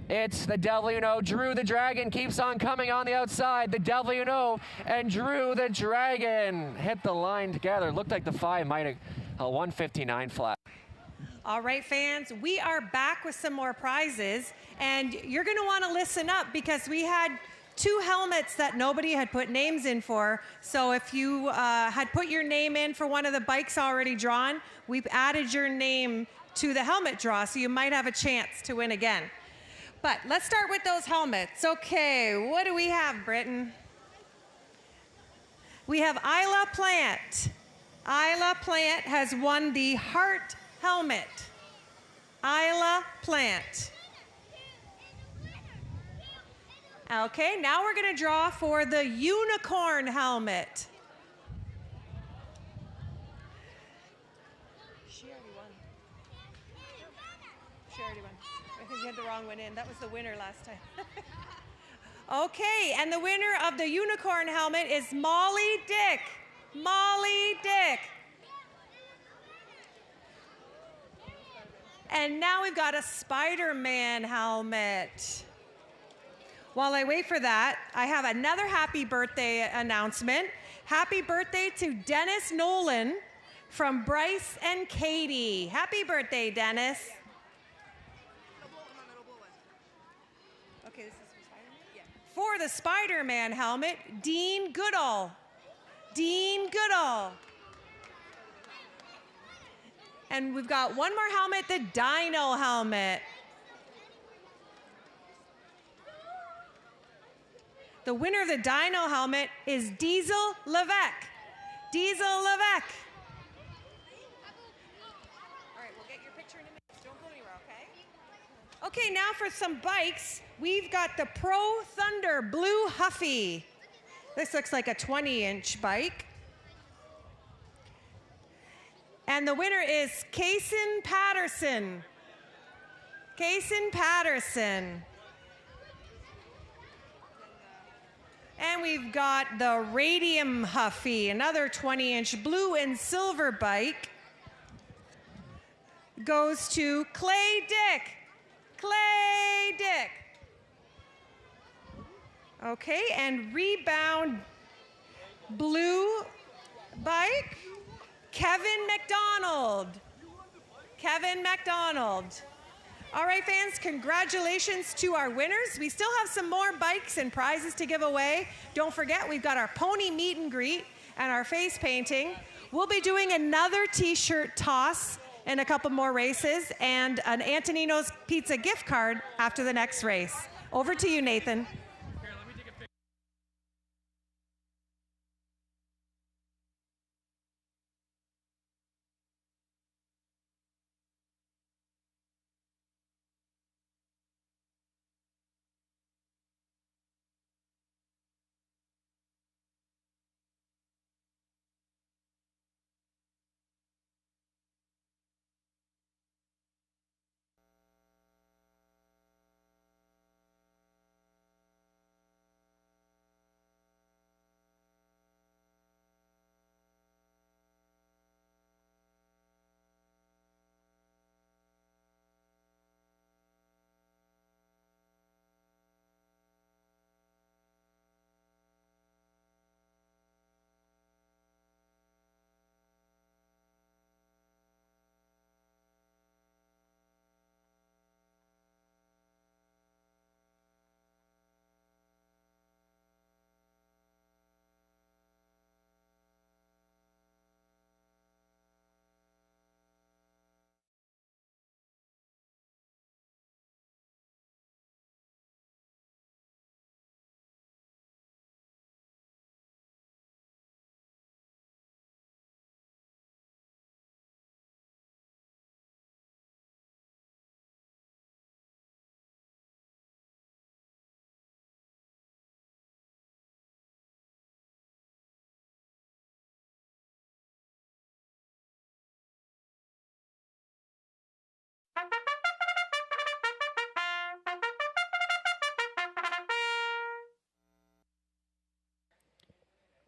It's the Devil You Know. Drew the Dragon keeps on coming on the outside. The Devil You Know and Drew the Dragon hit the line together. Looked like the 5 might have 159 flat. All right, fans, we are back with some more prizes, and you're going to want to listen up because we had 2 helmets that nobody had put names in for. So if you had put your name in for one of the bikes already drawn, we've added your name to the helmet draw, so you might have a chance to win again. But let's start with those helmets. Okay, what do we have, Britton? We have Isla Plant. Isla Plant has won the Heart helmet. Isla Plant. Okay, now we're going to draw for the Unicorn helmet. She already won. She already won. I think you had the wrong one in. That was the winner last time. Okay, and the winner of the Unicorn helmet is Molly Dick. Molly Dick. And now we've got a Spider-Man helmet. While I wait for that, I have another happy birthday announcement. Happy birthday to Dennis Nolan from Bryce and Katie. Happy birthday, Dennis. Okay, this is for Spider-Man? Yeah. For the Spider-Man helmet, Dean Goodall. Dean Goodall. And we've got one more helmet, the Dino helmet. The winner of the Dino helmet is Diesel Levesque. Diesel Levesque. All right, we'll get your picture in a minute. Don't go anywhere, okay? Okay, now for some bikes. We've got the Pro Thunder Blue Huffy. This looks like a 20-inch bike. And the winner is Kaysen Patterson. Kaysen Patterson. And we've got the Radium Huffy, another 20-inch blue and silver bike. Goes to Clay Dick. Clay Dick. Okay, and Rebound blue bike, Kevin McDonald. Kevin McDonald. All right, fans, congratulations to our winners. We still have some more bikes and prizes to give away. Don't forget, we've got our pony meet and greet and our face painting. We'll be doing another t-shirt toss in a couple more races and an Antonino's Pizza gift card after the next race. Over to you, Nathan.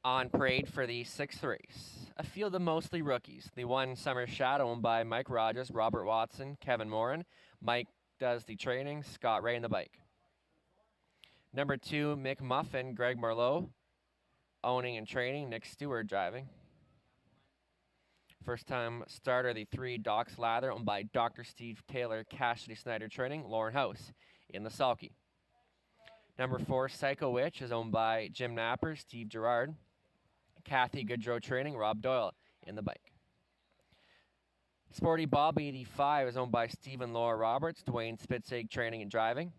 On parade for the sixth race, a field of mostly rookies. The one Summer Shadow owned by Mike Rogers, Robert Watson, Kevin Morin. Mike does the training, Scott Ray in the bike. Number 2, Mick Muffin, Greg Marlowe. Owning and training, Nick Stewart driving. First time starter, the 3, Doc's Lather, owned by Dr. Steve Taylor, Cassidy Snyder training, Lauren House in the sulky. Number 4, Psycho Witch, is owned by Jim Napper, Steve Gerard. Kathy Goodrow training, Rob Doyle in the bike. Sporty Bobby, the 5, is owned by Stephen Laura Roberts, Dwayne Spitzig training and driving.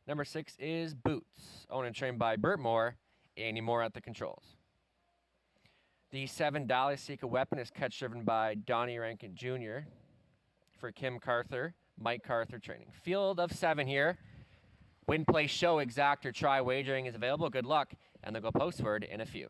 Number 6 is Boots, owned and trained by Burt Moore, Andy Moore at the controls. The 7, Dolly Seek a Weapon, is catch driven by Donnie Rankin Jr. for Kim Carther, Mike Carther training. Field of 7 here. Win, play, show, exact, or try wagering is available. Good luck, and they'll go postward in a few.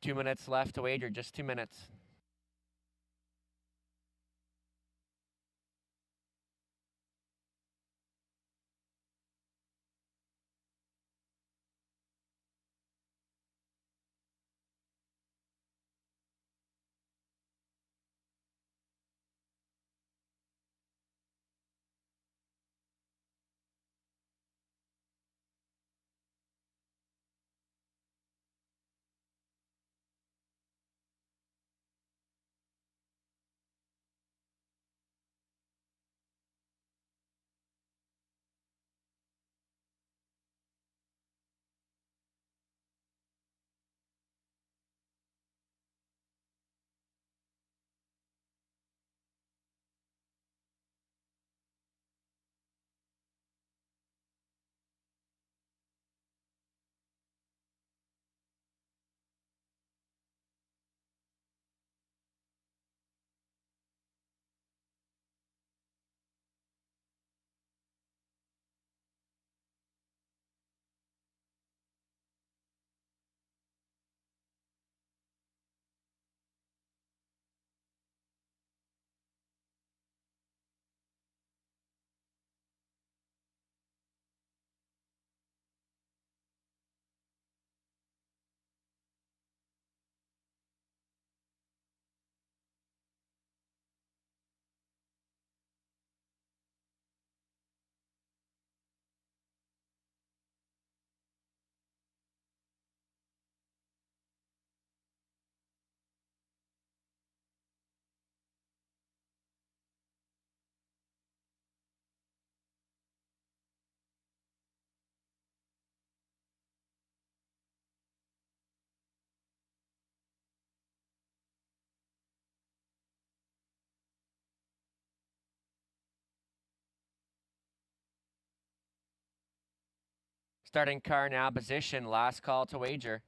Two minutes left to wager, just 2 minutes. Starting car now position, last call to wager.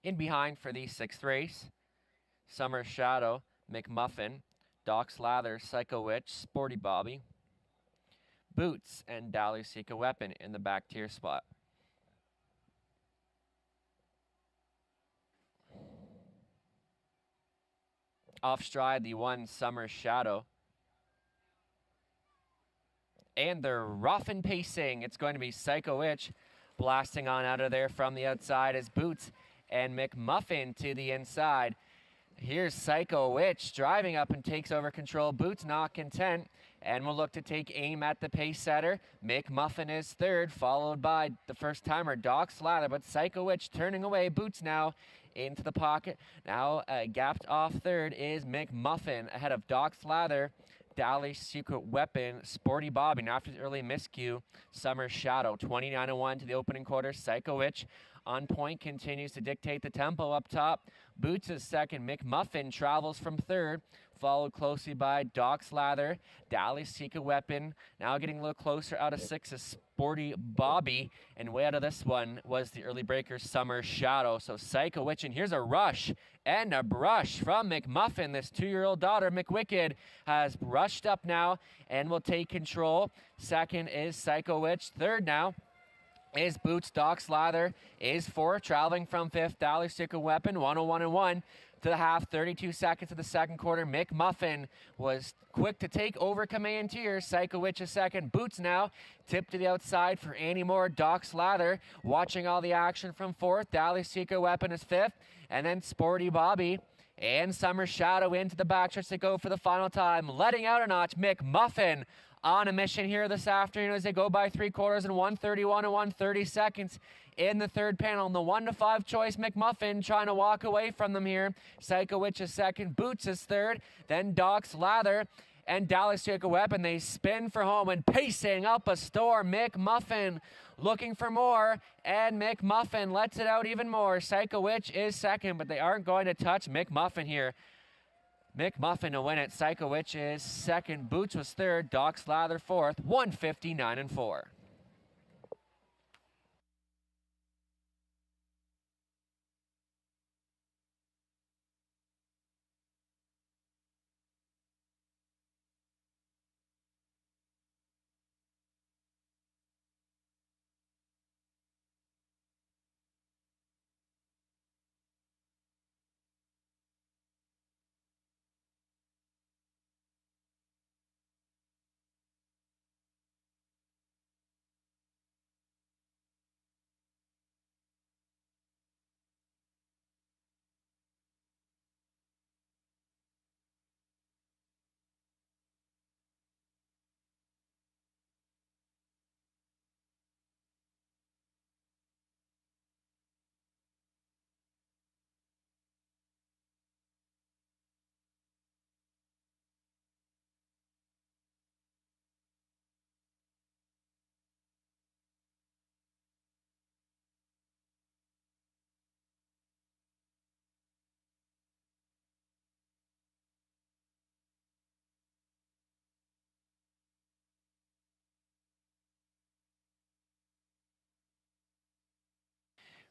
In behind for the 6th race, Summer Shadow, McMuffin, Doc Slather, Psycho Witch, Sporty Bobby, Boots, and Dally Seek a Weapon in the back tier spot. Off stride, the 1 Summer Shadow. And they're rough and pacing. It's going to be Psycho Witch blasting on out of there from the outside as Boots and McMuffin to the inside. Here's Psycho Witch driving up and takes over control. Boots not content and will look to take aim at the pace setter. McMuffin is third, followed by the first timer, Doc Slather, but Psycho Witch turning away. Boots now into the pocket. Now gapped off third is McMuffin ahead of Doc Slather, Dally Secret Weapon, Sporty Bobby. Now after the early miscue, Summer Shadow, 29-1 to the opening quarter. Psycho Witch on point, continues to dictate the tempo up top. Boots is second. McMuffin travels from third, followed closely by Doc Slather, Dally Secret Weapon. Now getting a little closer out of 6 is Sporty Bobby. And way out of this one was the early breaker, Summer Shadow. So Psycho Witch, and here's a rush and a brush from McMuffin. This 2-year-old daughter, McWicked, has rushed up now and will take control. Second is Psycho Witch. Third now is Boots. Doc Slather is fourth, traveling from fifth. Dally Secret Weapon, 101-1 to the half, 32 seconds of the second quarter. McMuffin was quick to take over command here. Psycho Witch is second. Boots now tipped to the outside for Annie Moore. Doc Slather watching all the action from fourth. Dally Secret Weapon is fifth. And then Sporty Bobby and Summer Shadow into the backstretch to go for the final time. Letting out a notch, McMuffin on a mission here this afternoon as they go by 3/4 and 1:31 and 1:30 seconds in the third panel. And the 1-5 choice, McMuffin, trying to walk away from them here. Psycho Witch is second. Boots is third. Then Doc Slather and Dallas Secret Weapon. They spin for home and pacing up a storm. McMuffin looking for more, and McMuffin lets it out even more. Psycho Witch is second, but they aren't going to touch McMuffin here. McMuffin to win it. Psycho Witch is second. Boots was third. Doc Slather fourth. 159-4.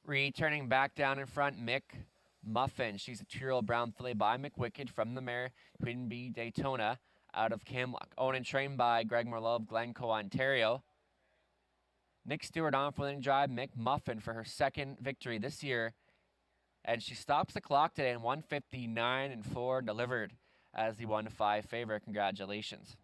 Returning back down in front, McMuffin. She's a 2-year-old brown filly by McWicked from the mare Queen Bee Daytona out of Camlock. Owned and trained by Greg Merlot of Glencoe, Ontario. Nick Stewart on for the drive. McMuffin for her second victory this year. And she stops the clock today in 159-4, delivered as the 1-5 favorite. Congratulations.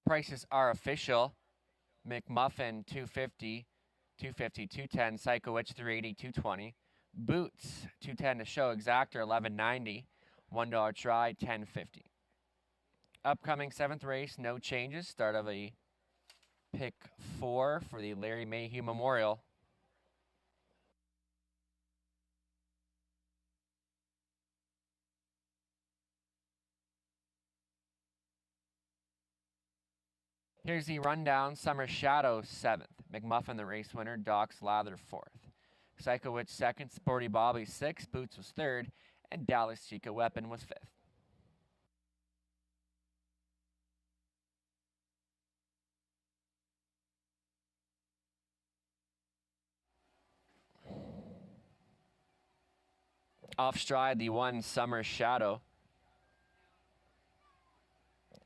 Prices are official. McMuffin 250, 250, 210, Psycho Witch 380, 220. Boots 210 to show, Exactor 1190, $1 try 1050. Upcoming 7th race, no changes. Start of a pick 4 for the Larry Mayhew Memorial. Here's the rundown. Summer Shadow 7th. McMuffin the race winner. Doc's Lather 4th. Psycho Witch 2nd. Sporty Bobby 6th. Boots was 3rd. And Dallas Secret Weapon was 5th. Off stride, the 1 Summer Shadow.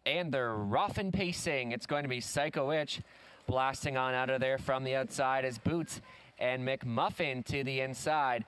And they're rough and pacing. It's going to be Psycho Witch blasting on out of there from the outside as Boots and McMuffin to the inside.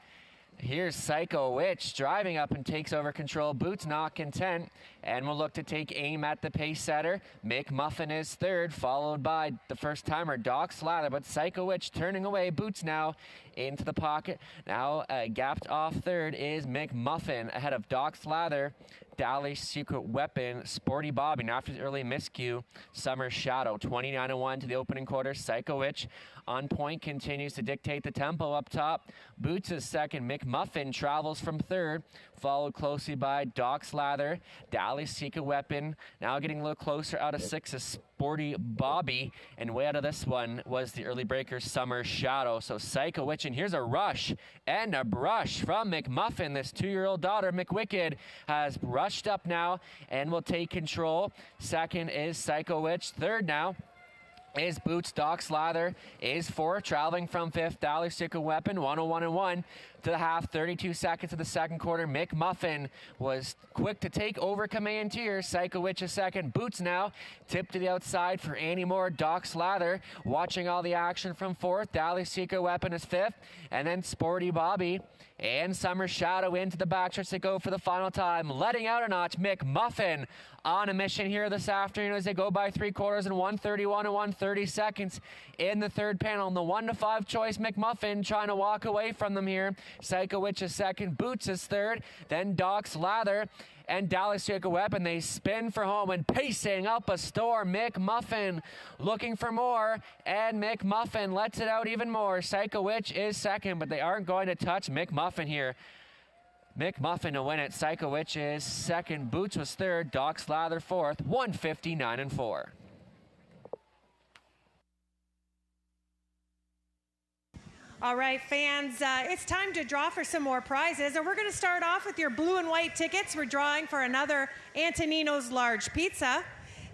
Here's Psycho Witch driving up and takes over control. Boots not content and will look to take aim at the pace setter. McMuffin is 3rd, followed by the first timer Doc Slather, but Psycho Witch turning away. Boots now into the pocket. Now gapped off 3rd is McMuffin ahead of Doc Slather. Dallas Secret Weapon, Sporty Bobby. Now after the early miscue, Summer Shadow 29-1 to the opening quarter. Psycho Witch on point, continues to dictate the tempo up top. Boots is 2nd. McMuffin travels from 3rd, followed closely by Doc Slather. Dallas Secret Weapon now getting a little closer out of 6 is Sporty Bobby. And way out of this one was the early breaker Summer Shadow. So Psycho Witch, and here's a rush and a brush from McMuffin. This 2-year-old daughter, McWicked, has rushed up now and will take control. 2nd is Psycho Witch. 3rd now is Boots. Doc Slather is 4th, traveling from 5th. Dallas Secret Weapon 101-1 to the half. 32 seconds of the second quarter. McMuffin was quick to take over command here. Psycho Witch is 2nd. Boots now tipped to the outside for Annie Moore. Doc Slather watching all the action from 4th. Dallas Secret Weapon is 5th, and then Sporty Bobby and Summer Shadow into the backstretch to go for the final time. Letting out a notch, McMuffin on a mission here this afternoon as they go by 3 quarters and 1:31 and 1:30 seconds in the 3rd panel. And the 1-5 choice, McMuffin trying to walk away from them here. Psycho Witch is 2nd, Boots is 3rd, then Doc Slather and Dallas Secret Weapon. They spin for home and pacing up a storm. McMuffin looking for more, and McMuffin lets it out even more. Psycho Witch is 2nd, but they aren't going to touch McMuffin here. McMuffin to win it. Psycho Witch is 2nd. Boots was 3rd. Doc Slather 4th. 159-4. All right, fans, it's time to draw for some more prizes, and we're going to start off with your blue and white tickets. We're drawing for another Antonino's large pizza.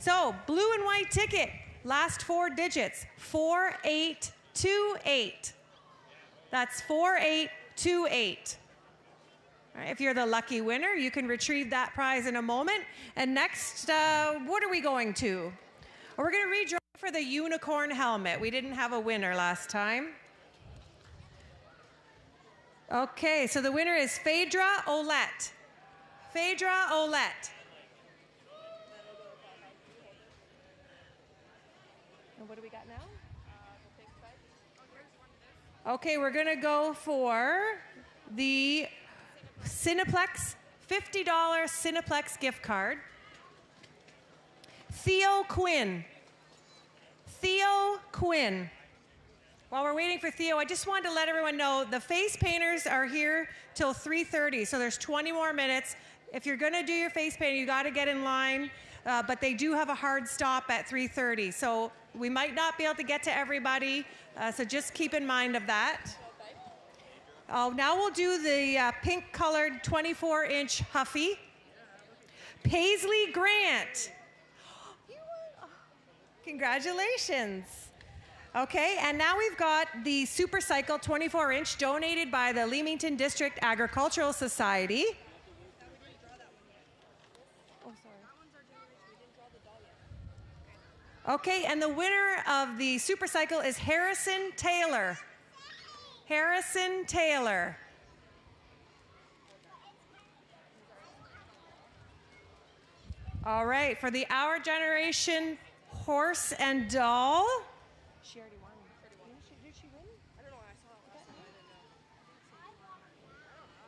So, blue and white ticket, last 4 digits, 4828. That's 4828. All right, if you're the lucky winner, you can retrieve that prize in a moment. And next, what are we going to? We're going to redraw for the unicorn helmet. We didn't have a winner last time. Okay, so the winner is Phaedra Olette. Phaedra Olette. And what do we got now? Okay, we're going to go for the Cineplex, $50 Cineplex gift card. Theo Quinn. Theo Quinn. While we're waiting for Theo, I just wanted to let everyone know the face painters are here till 3:30, so there's 20 more minutes. If you're going to do your face painting, you got to get in line, but they do have a hard stop at 3:30, so we might not be able to get to everybody, so just keep in mind of that. Oh, now we'll do the pink-colored 24-inch Huffy. Paisley Grant. Congratulations. Okay, and now we've got the Super Cycle 24-inch donated by the Leamington District Agricultural Society. Oh, sorry. Okay, and the winner of the Super Cycle is Harrison Taylor. Harrison Taylor. All right, for the Our Generation Horse and Doll. She already won. Did she win? I don't know. I saw it last time. I didn't know.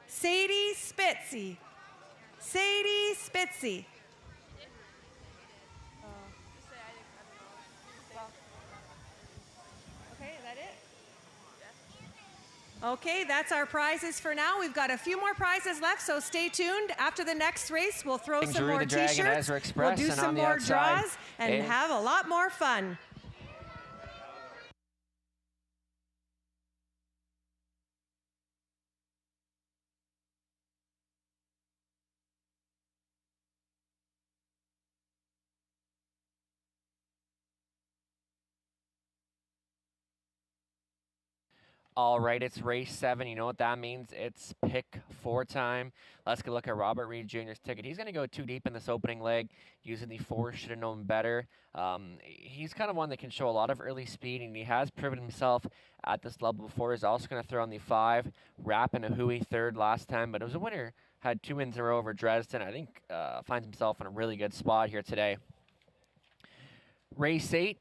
Sadie Spitzy. Sadie Spitzy. Okay, is that it? Okay, that's our prizes for now. We've got a few more prizes left, so stay tuned. After the next race, we'll throw some Drew more the Dragon t-shirts, Ezra we'll Express, do and some on the more outside draws, and is- have a lot more fun. All right, it's race 7. You know what that means? It's pick 4 time. Let's go look at Robert Reed Jr.'s ticket. He's going to go too deep in this opening leg using the 4. Should have known better. He's kind of one that can show a lot of early speed, and he has proven himself at this level before. He's also going to throw on the 5, wrapping a Hui third last time, but it was a winner. Had 2 wins in a row over Dresden. I think finds himself in a really good spot here today. Race 8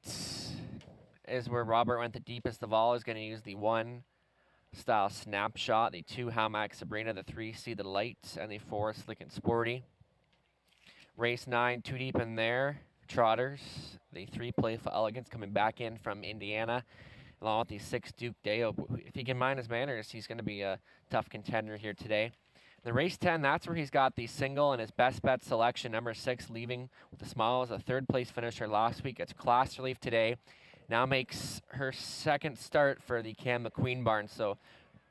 is where Robert went the deepest of all. He's going to use the 1 style snapshot, the 2 Hamac Sabrina, the 3 See the Light, and the 4 Slick and Sporty. Race 9, 2 deep in there. Trotters, the 3 Playful Elegance coming back in from Indiana, along with the 6 Duke Deo. If he can mind his manners, he's going to be a tough contender here today. The race 10, that's where he's got the single and his best bet selection, number 6, Leaving with a Smile, as a 3rd place finisher last week. It's Class Relief today. Now makes her 2nd start for the Cam McQueen barn. So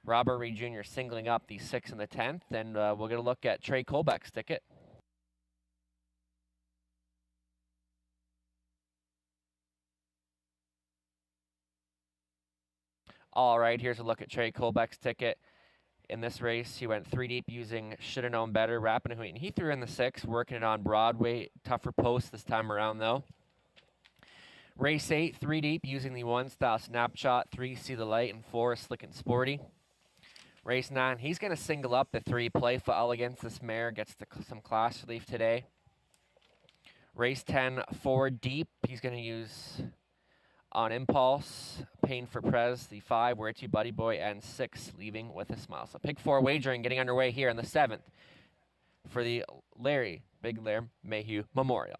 Robert Reed Jr. singling up the 6th and the 10th. And we'll get a look at Trey Colbeck's ticket. All right, here's a look at Trey Colbeck's ticket. In this race, he went 3 deep using Shoulda Known Better, Rapinoe, and he threw in the 6, working it on Broadway. Tougher post this time around, though. Race 8, 3 deep using the 1 style snapshot, 3 See the Light, and 4 Slick and Sporty. Race 9, he's going to single up the 3 Playful Elegance. This mare gets some Class Relief today. Race 10, 4 deep. He's going to use on Impulse, Pain for Prez, the 5 Where To Buddy Boy, and 6 Leaving with a Smile. So pick 4 wagering getting underway here in the 7th for the Big Larry Mayhew Memorial.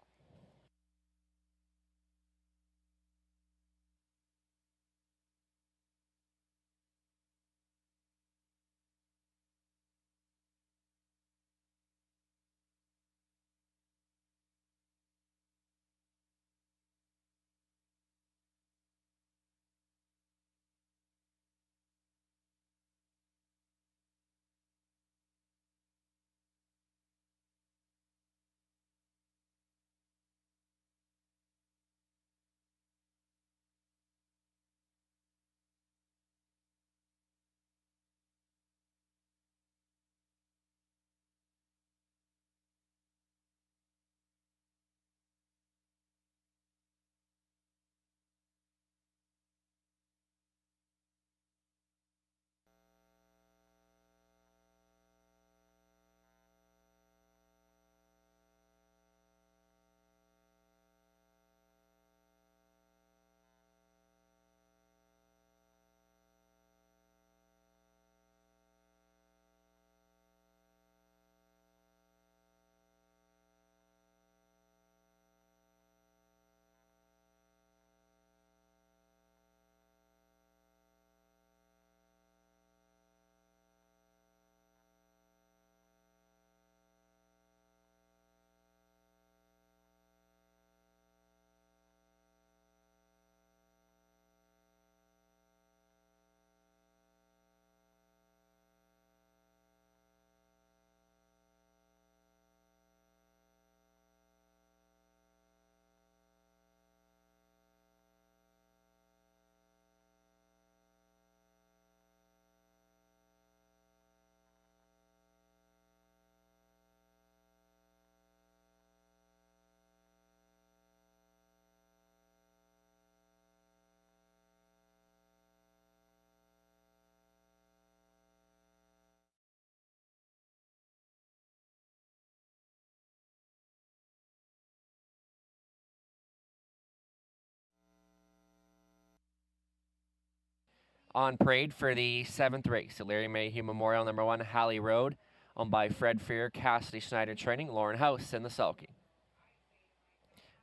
On parade for the 7th race, the Larry Mayhew Memorial, number 1, Halley Road, owned by Fred Freer, Cassidy Schneider Training, Lauren House in the sulky.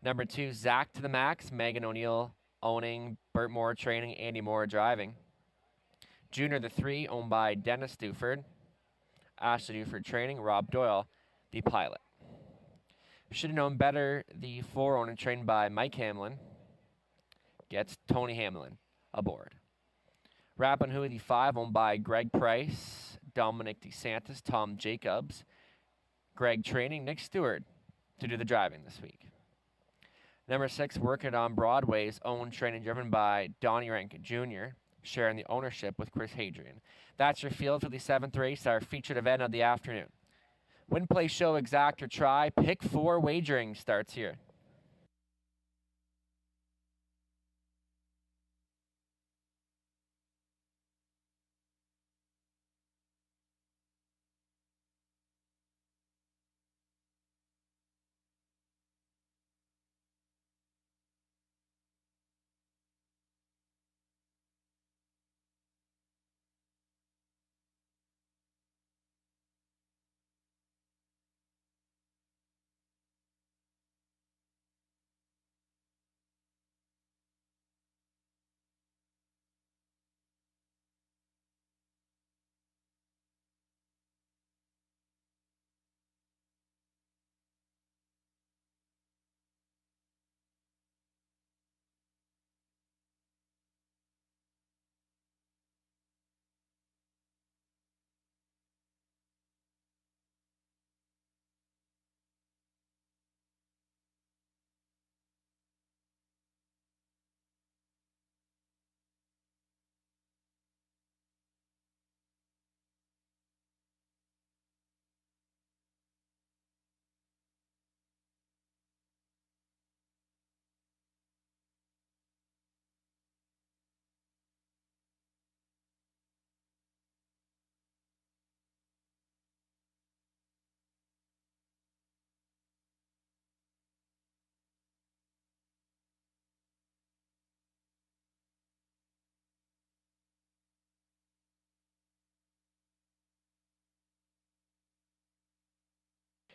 Number 2, Zach to the Max, Megan O'Neill owning, Burt Moore Training, Andy Moore driving. Junior the 3, owned by Dennis Duford, Ashley Duford Training, Rob Doyle, the pilot. Should have known better, the 4, owned and trained by Mike Hamlin, gets Tony Hamlin aboard. Rappin' Hui, the 5, owned by Greg Price, Dominic DeSantis, Tom Jacobs, Greg Training, Nick Stewart to do the driving this week. Number 6, Working on Broadway's own training, driven by Donnie Rankin Jr., sharing the ownership with Chris Hadrian. That's your field for the 7th race, our featured event of the afternoon. Win, play, show, exact, or try. Pick 4 wagering starts here.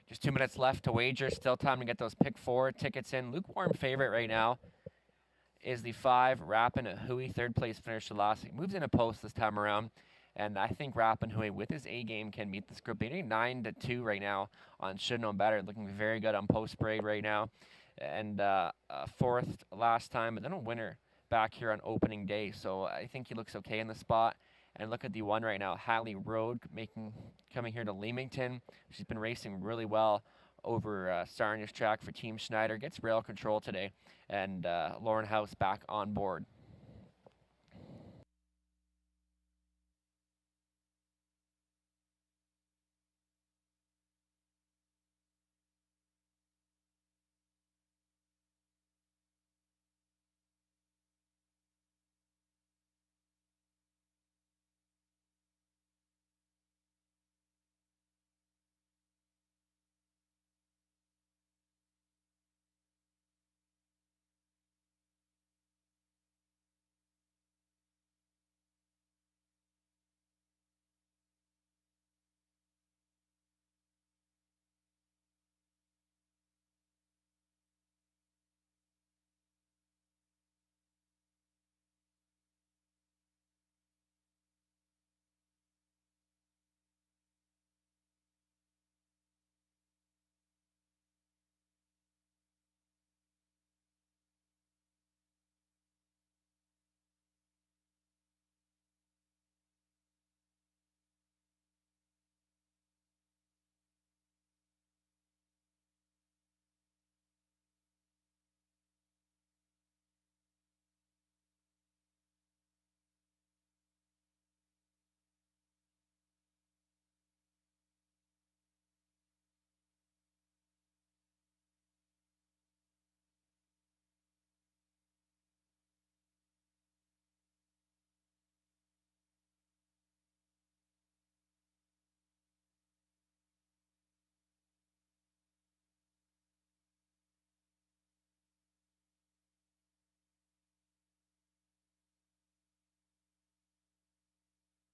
Just 2 minutes left to wager. Still time to get those pick 4 tickets in. Lukewarm favorite right now is the 5, Rappin' Hui, 3rd place finisher last week. Moves in a post this time around. And I think Rappin' Hui, with his A game, can meet this group. Leading 9-2 right now on Should Know Better. Looking very good on post parade right now. And 4th last time, but then a winner back here on opening day. So I think he looks okay in the spot. And look at the 1 right now, Halley Road, coming here to Leamington. She's been racing really well over Sarnia's track for Team Schneider. Gets rail control today, and Lauren House back on board.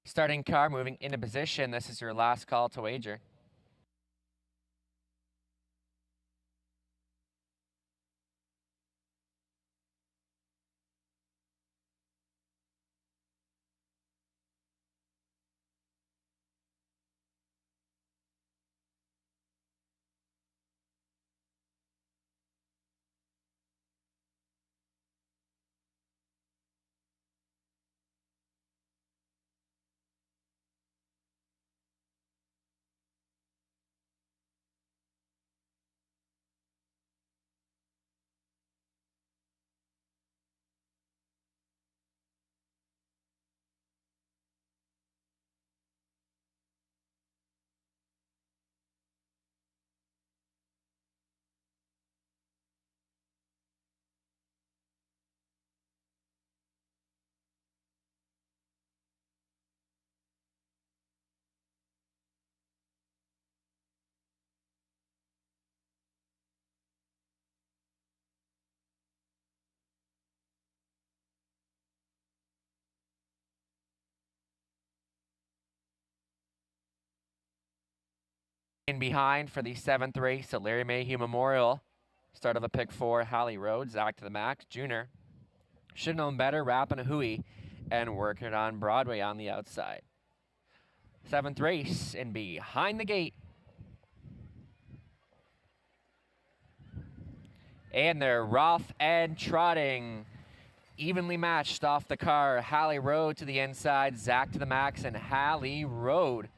Starting car moving into position. This is your last call to wager. In behind for the 7th race at Larry Mayhew Memorial. Start of a pick 4, Hallie Road, Zach to the Max, Junior. Should known better, wrapping a hooey and working it on Broadway on the outside. 7th race in behind the gate. And they're rough and trotting. Evenly matched off the car. Hallie Road to the inside, Zach to the Max, and Hallie Road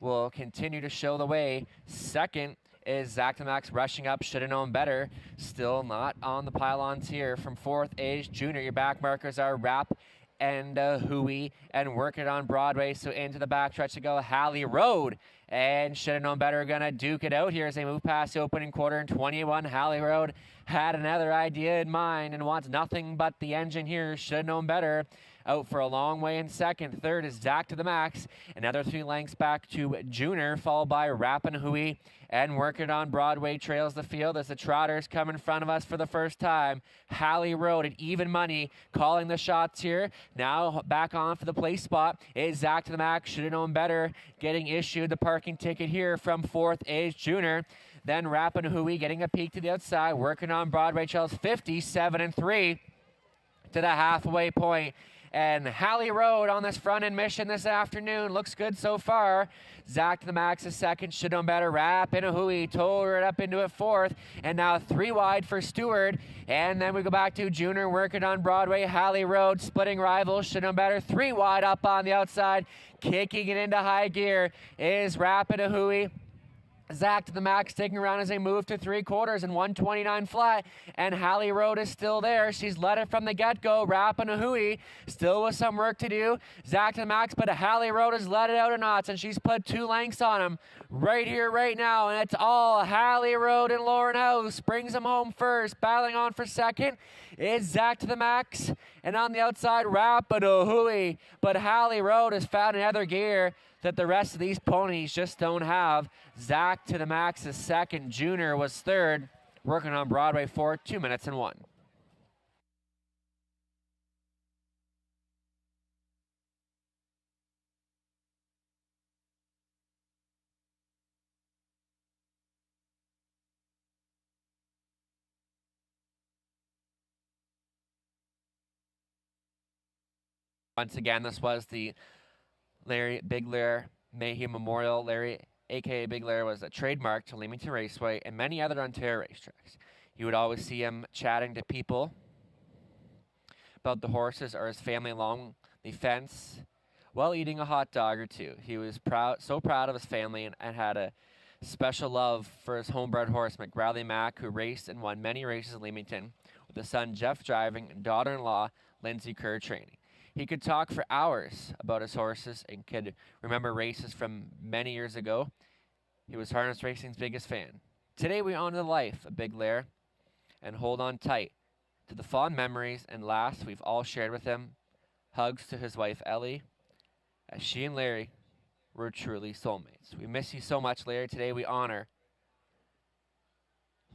will continue to show the way. Second is Zach to the Max rushing up, should have known better. Still not on the pylons here. From 4th is Junior. Your back markers are Wrap and Hooey and working on Broadway. So into the backstretch to go Hallie Road. And should have known better, gonna duke it out here as they move past the opening quarter in 21. Hallie Road had another idea in mind and wants nothing but the engine here. Should have known better. Out for a long way in second. Third is Zach to the Max. Another 3 lengths back to Junior, followed by Rappin' Hooey. And working on Broadway trails the field as the Trotters come in front of us for the first time. Hallie Road at even money, calling the shots here. Now back on for the place spot is Zach to the Max. Should have known better. Getting issued the parking ticket here from 4th is Junior. Then Rappin' Hooey getting a peek to the outside. Working on Broadway trails 57-3 to the halfway point. And Hallie Road on this front-end mission this afternoon. Looks good so far. Zach to the Max is second. Should know better. Rappin' Hooey tore it up into it 4th. And now 3 wide for Stewart. And then we go back to Junior working on Broadway. Hallie Road splitting rivals. Should know better. 3 wide up on the outside. Kicking it into high gear is Rappin' Hooey. Zach to the Max taking around as they move to 3/4 and 129 flat. And Hallie Road is still there. She's led it from the get-go. Rappin' a hooey. Still with some work to do. Zach to the Max, but Hallie Road has let it out of knots, and she's put 2 lengths on him right here, right now. And it's all Hallie Road and Lauren House. Brings them home first. Battling on for second is Zach to the Max. And on the outside, Rappin' a hooey. But Hallie Road has found another gear that the rest of these ponies just don't have. Zach to the Max is second. Junior was third. Working on Broadway for 2 minutes and 1. Once again, this was the Larry Big Lair Mayhew Memorial. Larry, a.k.a. Big Lair, was a trademark to Leamington Raceway and many other Ontario racetracks. You would always see him chatting to people about the horses or his family along the fence while eating a hot dog or two. He was so proud of his family and had a special love for his homebred horse, McGradley Mac, who raced and won many races in Leamington, with his son Jeff driving and daughter-in-law Lindsay Kerr training. He could talk for hours about his horses and could remember races from many years ago. He was harness racing's biggest fan. Today we honor the life of Big Lair and hold on tight to the fond memories and laughs we've all shared with him. Hugs to his wife Ellie, as she and Larry were truly soulmates. We miss you so much, Larry. Today we honor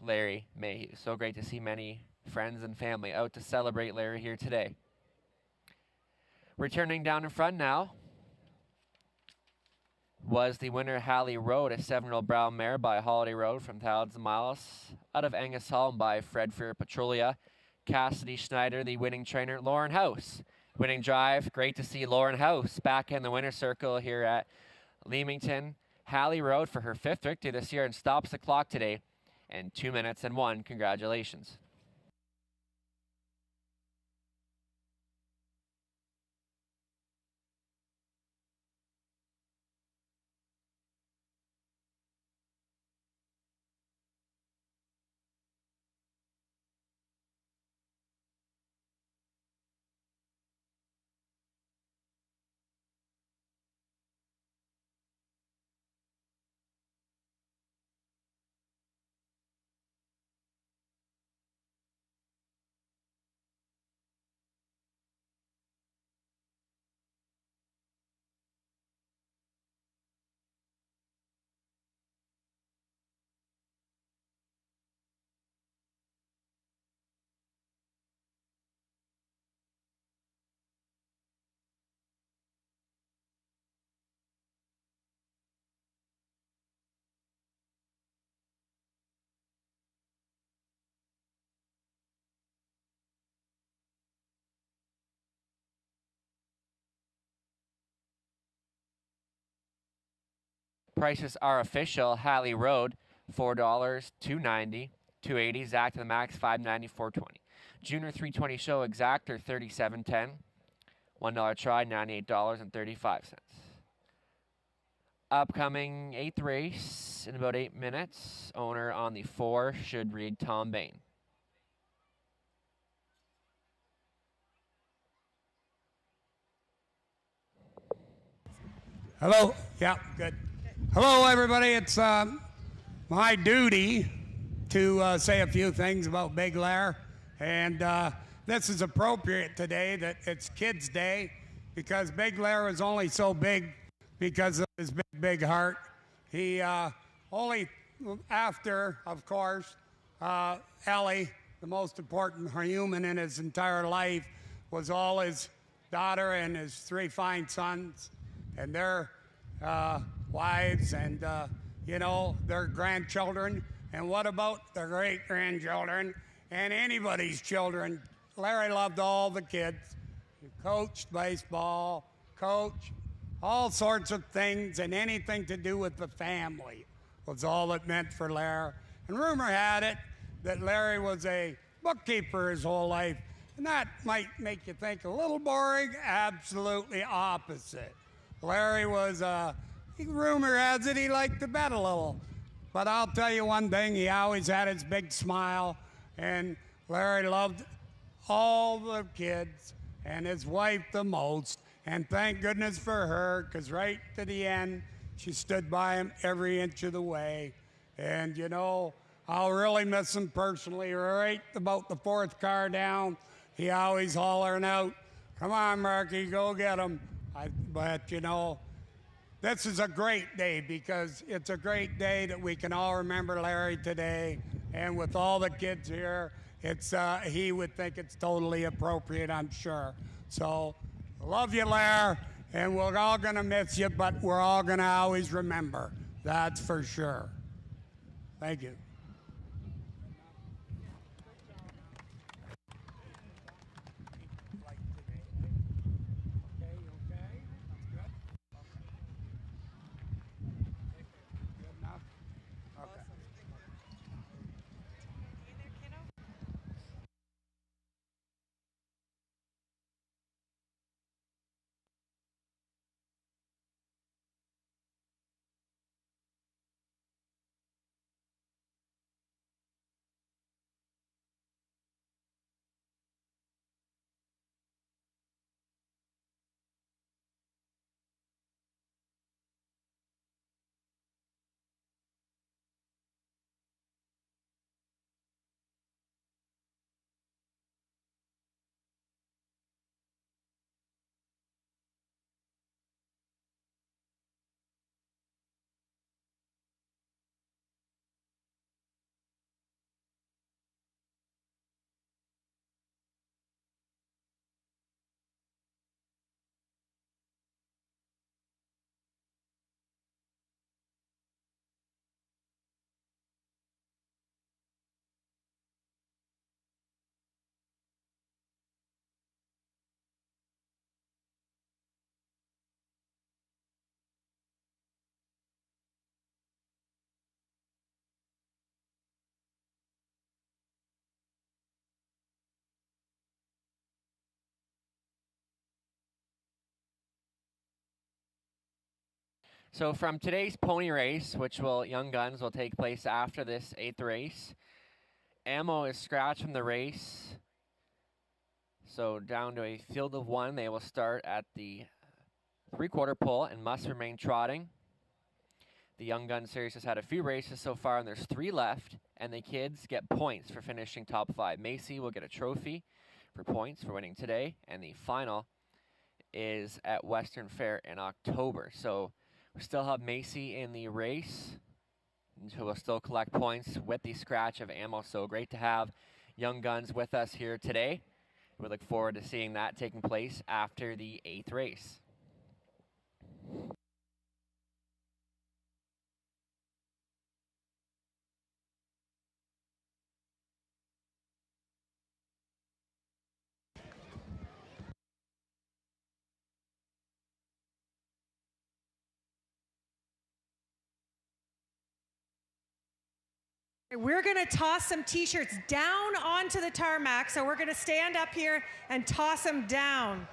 Larry Mayhew. So great to see many friends and family out to celebrate Larry here today. Returning down in front now was the winner Hallie Road, a 7-year-old brown mare by Holiday Road from Thousands of Miles out of Angus Holm by Fred Fear Petrolia. Cassidy Schneider, the winning trainer. Lauren House, winning drive. Great to see Lauren House back in the winner's circle here at Leamington. Hallie Road for her 5th victory this year and stops the clock today in 2 minutes and 1. Congratulations. Prices are official. Hallie Road, $4, $2.90, $2.80. Zach to the max, $5.90, $4.20. Junior 320 show exactor, $37.10. $1 try, $98.35. Upcoming 8th race in about 8 minutes. Owner on the 4 should read Tom Bain. Hello. Yeah, good. Hello, everybody. It's my duty to say a few things about Big Lair. And this is appropriate today that it's Kids' Day because Big Lair is only so big because of his big, big heart. He only after, of course, Ellie, the most important human in his entire life, was all his daughter and his 3 fine sons and their wives and, their grandchildren. And what about their great-grandchildren and anybody's children? Larry loved all the kids. He coached baseball, coached all sorts of things, and anything to do with the family was all it meant for Larry. And rumor had it that Larry was a bookkeeper his whole life. And that might make you think a little boring. Absolutely opposite. Larry was, rumor has it he liked to bet a little. But I'll tell you one thing, he always had his big smile. And Larry loved all the kids and his wife the most. And thank goodness for her, because right to the end, she stood by him every inch of the way. And, I'll really miss him personally. Right about the 4th car down, he always hollering out, "Come on, Marky, go get him." But this is a great day because it's a great day that we can all remember Larry today. And with all the kids here, he would think it's totally appropriate, I'm sure. So, love you, Larry, and we're all going to miss you, but we're all going to always remember. That's for sure. Thank you. So from today's pony race, which Young Guns will take place after this 8th race, ammo is scratched from the race. So down to a field of 1, they will start at the 3/4 pole and must remain trotting. The Young Gun Series has had a few races so far, and there's 3 left, and the kids get points for finishing top 5. Macy will get a trophy for points for winning today, and the final is at Western Fair in October. So we still have Macy in the race, who will still collect points with the scratch of ammo. So great to have Young Guns with us here today. We look forward to seeing that taking place after the 8th race. We're going to toss some t-shirts down onto the tarmac, so we're going to stand up here and toss them down.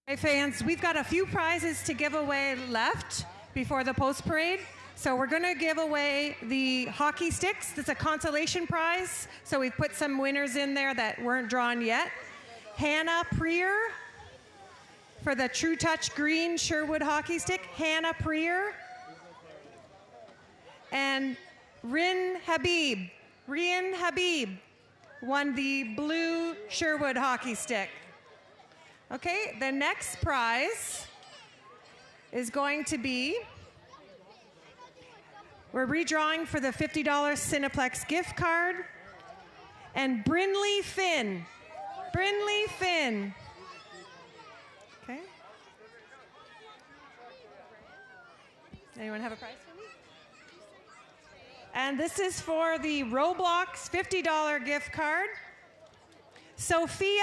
Hey fans, we've got a few prizes to give away left before the post parade. So we're going to give away the hockey sticks. That's a consolation prize. So we've put some winners in there that weren't drawn yet. Hannah Prier for the True Touch Green Sherwood hockey stick. Hannah Prier. And Rin Habib won the blue Sherwood hockey stick. Okay, the next prize is going to be, we're redrawing for the $50 Cineplex gift card, and Brinley Finn. Okay. Anyone have a prize for me? And this is for the Roblox $50 gift card. Sophia,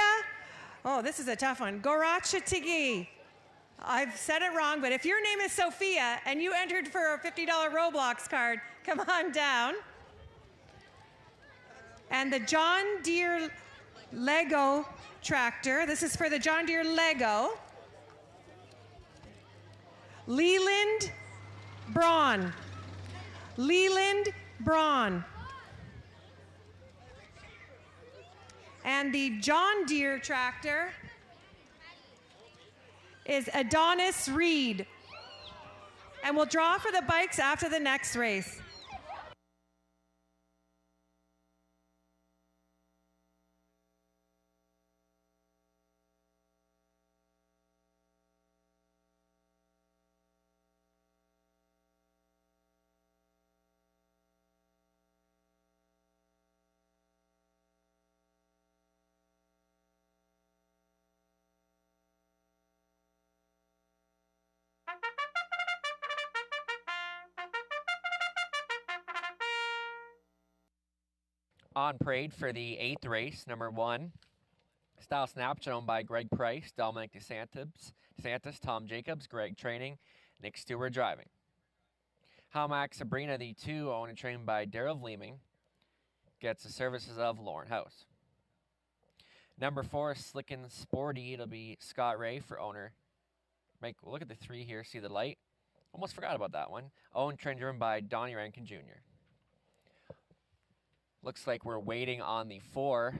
oh, this is a tough one. Gorachatigi. I've said it wrong, but if your name is Sophia and you entered for a $50 Roblox card, come on down. And the John Deere Lego tractor. This is for the John Deere Lego. Leland Braun. And the John Deere tractor is Adonis Reed. And we'll draw for the bikes after the next race. On parade for the 8th race, number 1, Style Snapshot owned by Greg Price, Dominic DeSantis, Santos, Tom Jacobs, Greg training, Nick Stewart driving. Hamac Sabrina, the 2, owned and trained by Daryl Vleeming, gets the services of Lauren House. Number 4, Slickin' Sporty. It'll be Scott Ray for owner. Look at the 3 here. See the light? Almost forgot about that one. Owned, trained, driven by Donnie Rankin Jr. Looks like we're waiting on the 4.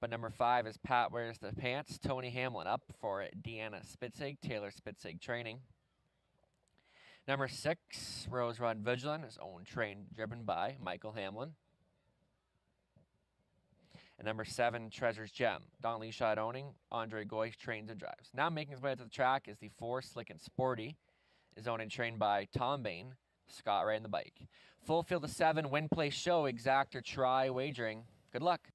But number 5 is Pat Wears the Pants. Tony Hamlin up for it. Deanna Spitzig, Taylor Spitzig training. Number 6, Rose Run Vigilant is owned, trained, driven by Michael Hamlin. And number 7, Treasure's Gem. Don Leashot owning. Andre Goy trains and drives. Now making his way to the track is the 4, Slickin' Sporty. Is owned and trained by Tom Bain. Scott Ray on the bike. Full field of 7, win, play, show, exact or try wagering. Good luck.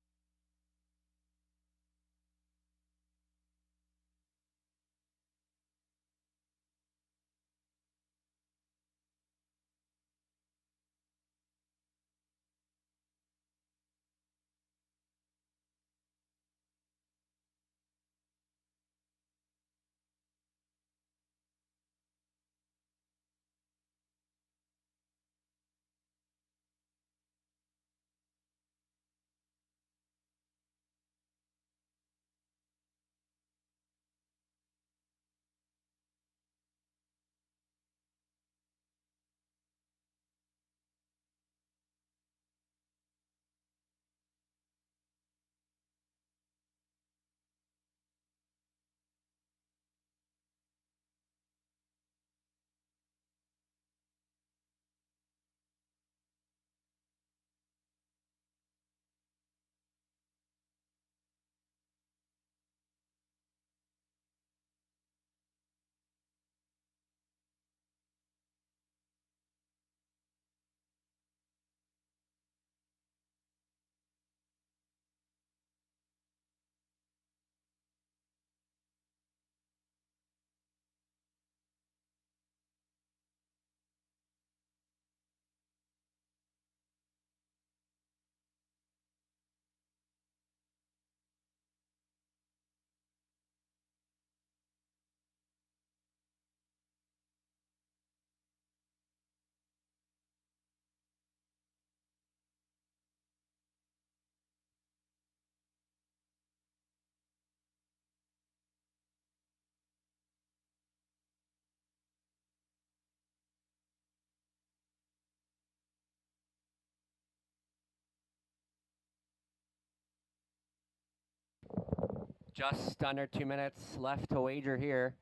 Just under 2 minutes left to wager here.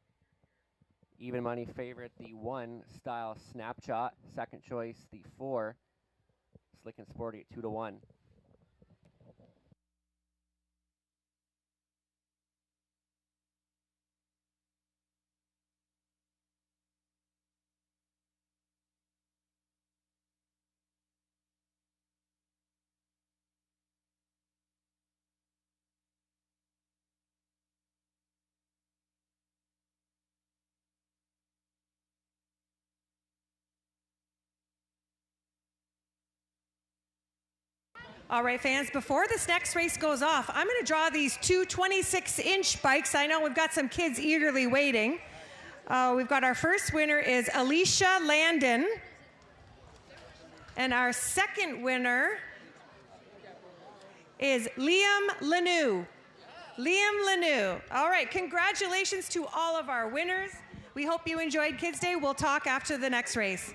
Even money favorite, the 1, Style Snapshot. Second choice, the 4, Slickin' Sporty at 2-1. All right, fans, before this next race goes off, I'm going to draw these 2 26-inch bikes. I know we've got some kids eagerly waiting. We've got our first winner is Alicia Landon. And our second winner is Liam Lanou. Liam Lanou. All right, congratulations to all of our winners. We hope you enjoyed Kids Day. We'll talk after the next race.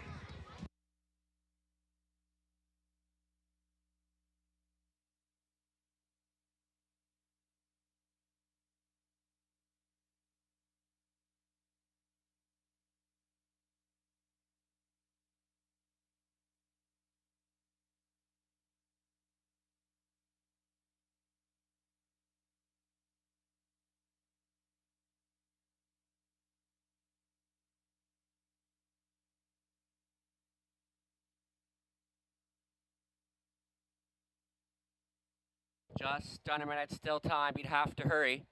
Just under a minute, still time. You'd have to hurry.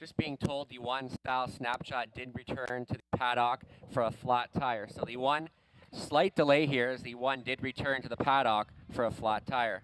Just being told the one style snapshot did return to the paddock for a flat tire. So the one slight delay here is the one did return to the paddock for a flat tire.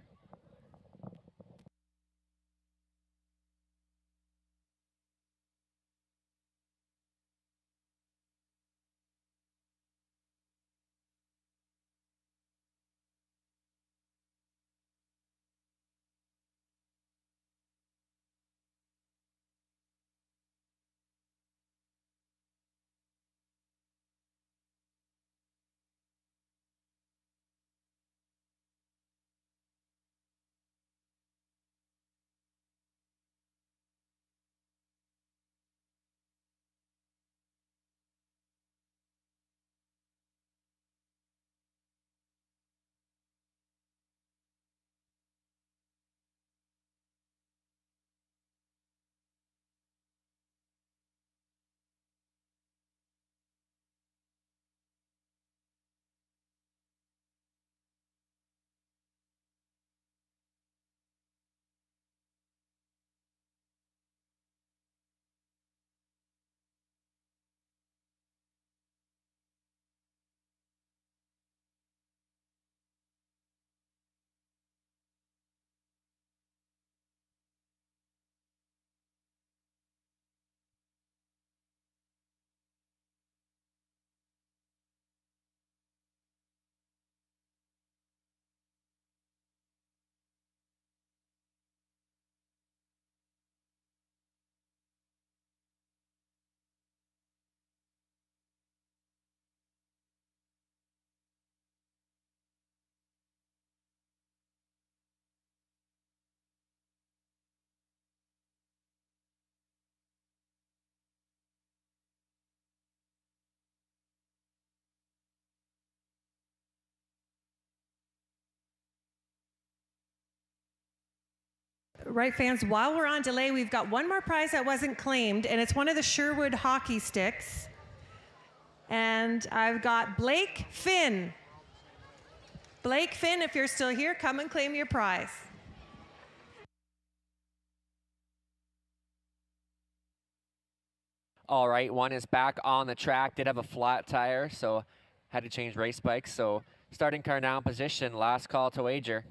Right, fans, while we're on delay, we've got one more prize that wasn't claimed, and it's one of the Sherwood hockey sticks. And I've got Blake Finn. Blake Finn, if you're still here, come and claim your prize. All right, one is back on the track. Did have a flat tire, so had to change race bikes. So starting car now in position. Last call to wager.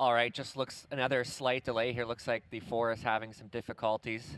All right, just looks another slight delay here. Looks like the 4 is having some difficulties.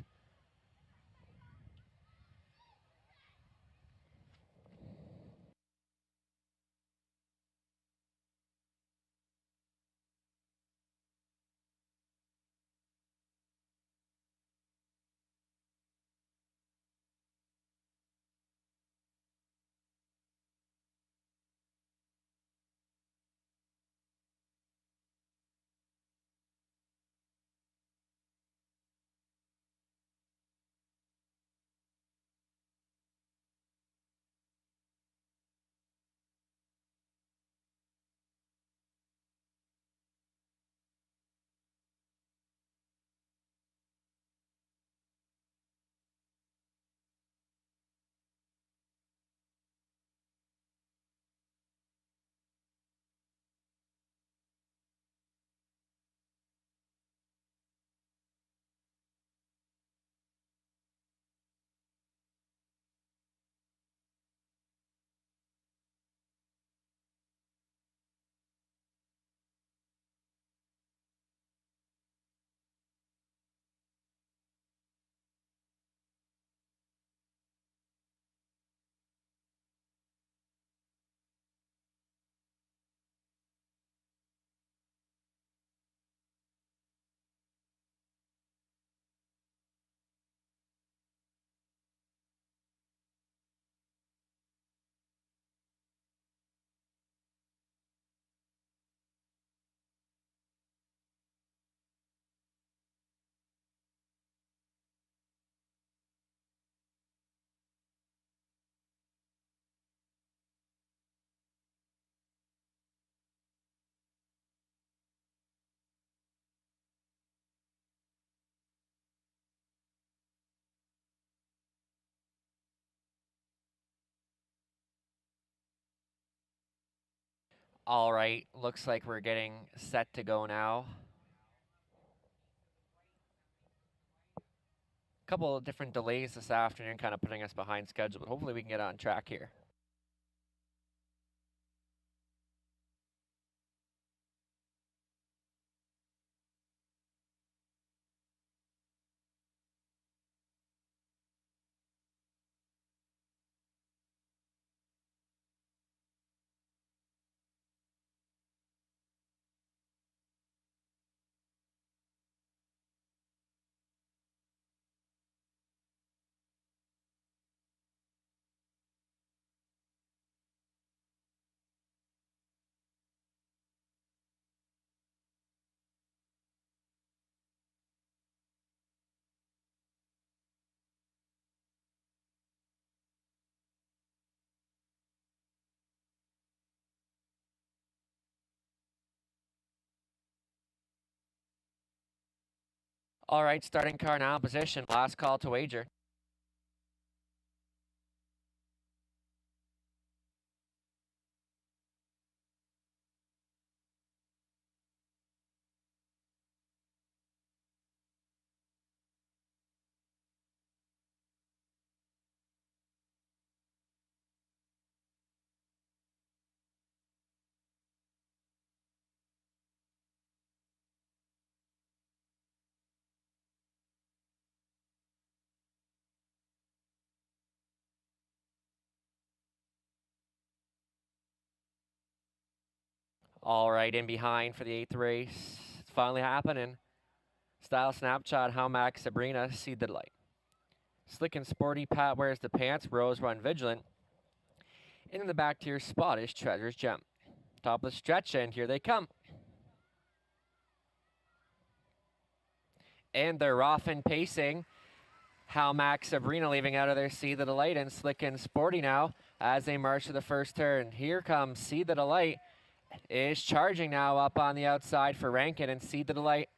All right, looks like we're getting set to go now. Couple of different delays this afternoon, kind of putting us behind schedule, but hopefully we can get on track here. All right, starting car now in position. Last call to wager. All right, in behind for the 8th race. It's finally happening. Style Snapshot, How Max Sabrina, See the Light. Slick and Sporty, Pat Wears the Pants, Rose Run Vigilant. In the back tier spot is Treasure's Gem. Top of the stretch, and here they come. And they're off and pacing. How Max Sabrina leaving out of their See the Delight, and Slick and Sporty now as they march to the first turn. Here comes See the Delight. Is charging now up on the outside for Rankin, and See the Delight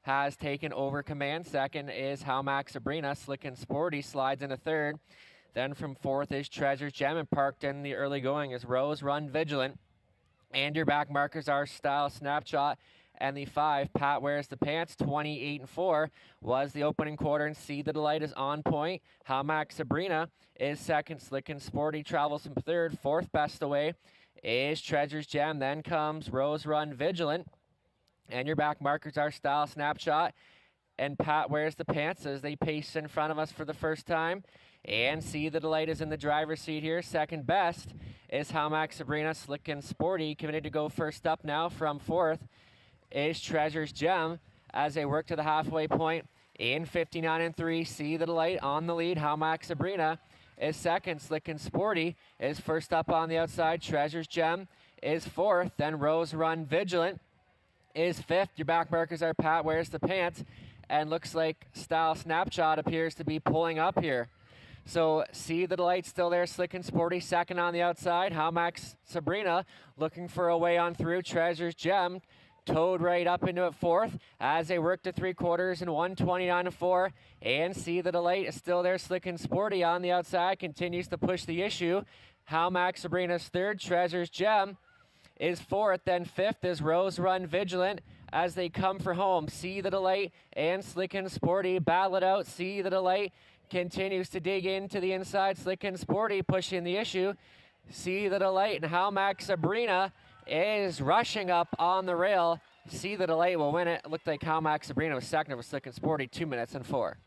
has taken over command. Second is How Max Sabrina. Slick and Sporty slides into third. Then from fourth is Treasure's Gem, and parked in the early going is Rose Run Vigilant. And your back markers are Style Snapshot and the 5, Pat Wears the Pants. 28-4 was the opening quarter, and See the Delight is on point. How Max Sabrina is second. Slick and Sporty travels in third. Fourth best away is Treasure's Gem. Then comes Rose Run Vigilant. And your back markers are Style Snapshot and Pat Wears the Pants as they pace in front of us for the first time. And See the Delight is in the driver's seat here. Second best is How Max Sabrina. Slick and Sporty committed to go first up now. From fourth is Treasure's Gem as they work to the halfway point. In 59-3, See the Delight on the lead. How Max Sabrina is second. Slick and Sporty is first up on the outside. Treasure's Gem is fourth. Then Rose Run Vigilant is fifth. Your back markers are Pat Wears the Pants. And looks like Style Snapshot appears to be pulling up here. So See the Delight still there. Slick and Sporty second on the outside. How Max Sabrina looking for a way on through. Treasure's Gem towed right up into it fourth as they work to three quarters in 129-4. And See the Delight is still there. Slick and Sporty on the outside continues to push the issue. How Max Sabrina's third. Treasure's Gem is fourth. Then fifth is Rose Run Vigilant as they come for home. See the Delight and Slick and Sporty battle it out. See the Delight continues to dig into the inside. Slick and Sporty pushing the issue. See the Delight and How Max Sabrina is rushing up on the rail. See the Delight will win it. It looked like How Max Sabrina was second over Slick and Sporty, 2 minutes and 4.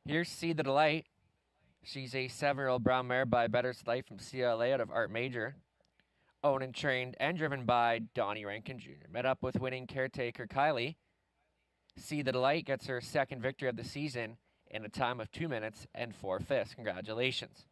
Here's See the Delight. She's a 7-year-old brown mare by Better's Life from CLA out of Art Major. Owned and trained and driven by Donnie Rankin Jr. Met up with winning caretaker Kylie. See the Delight gets her second victory of the season in a time of 2 minutes and 4/5. Congratulations.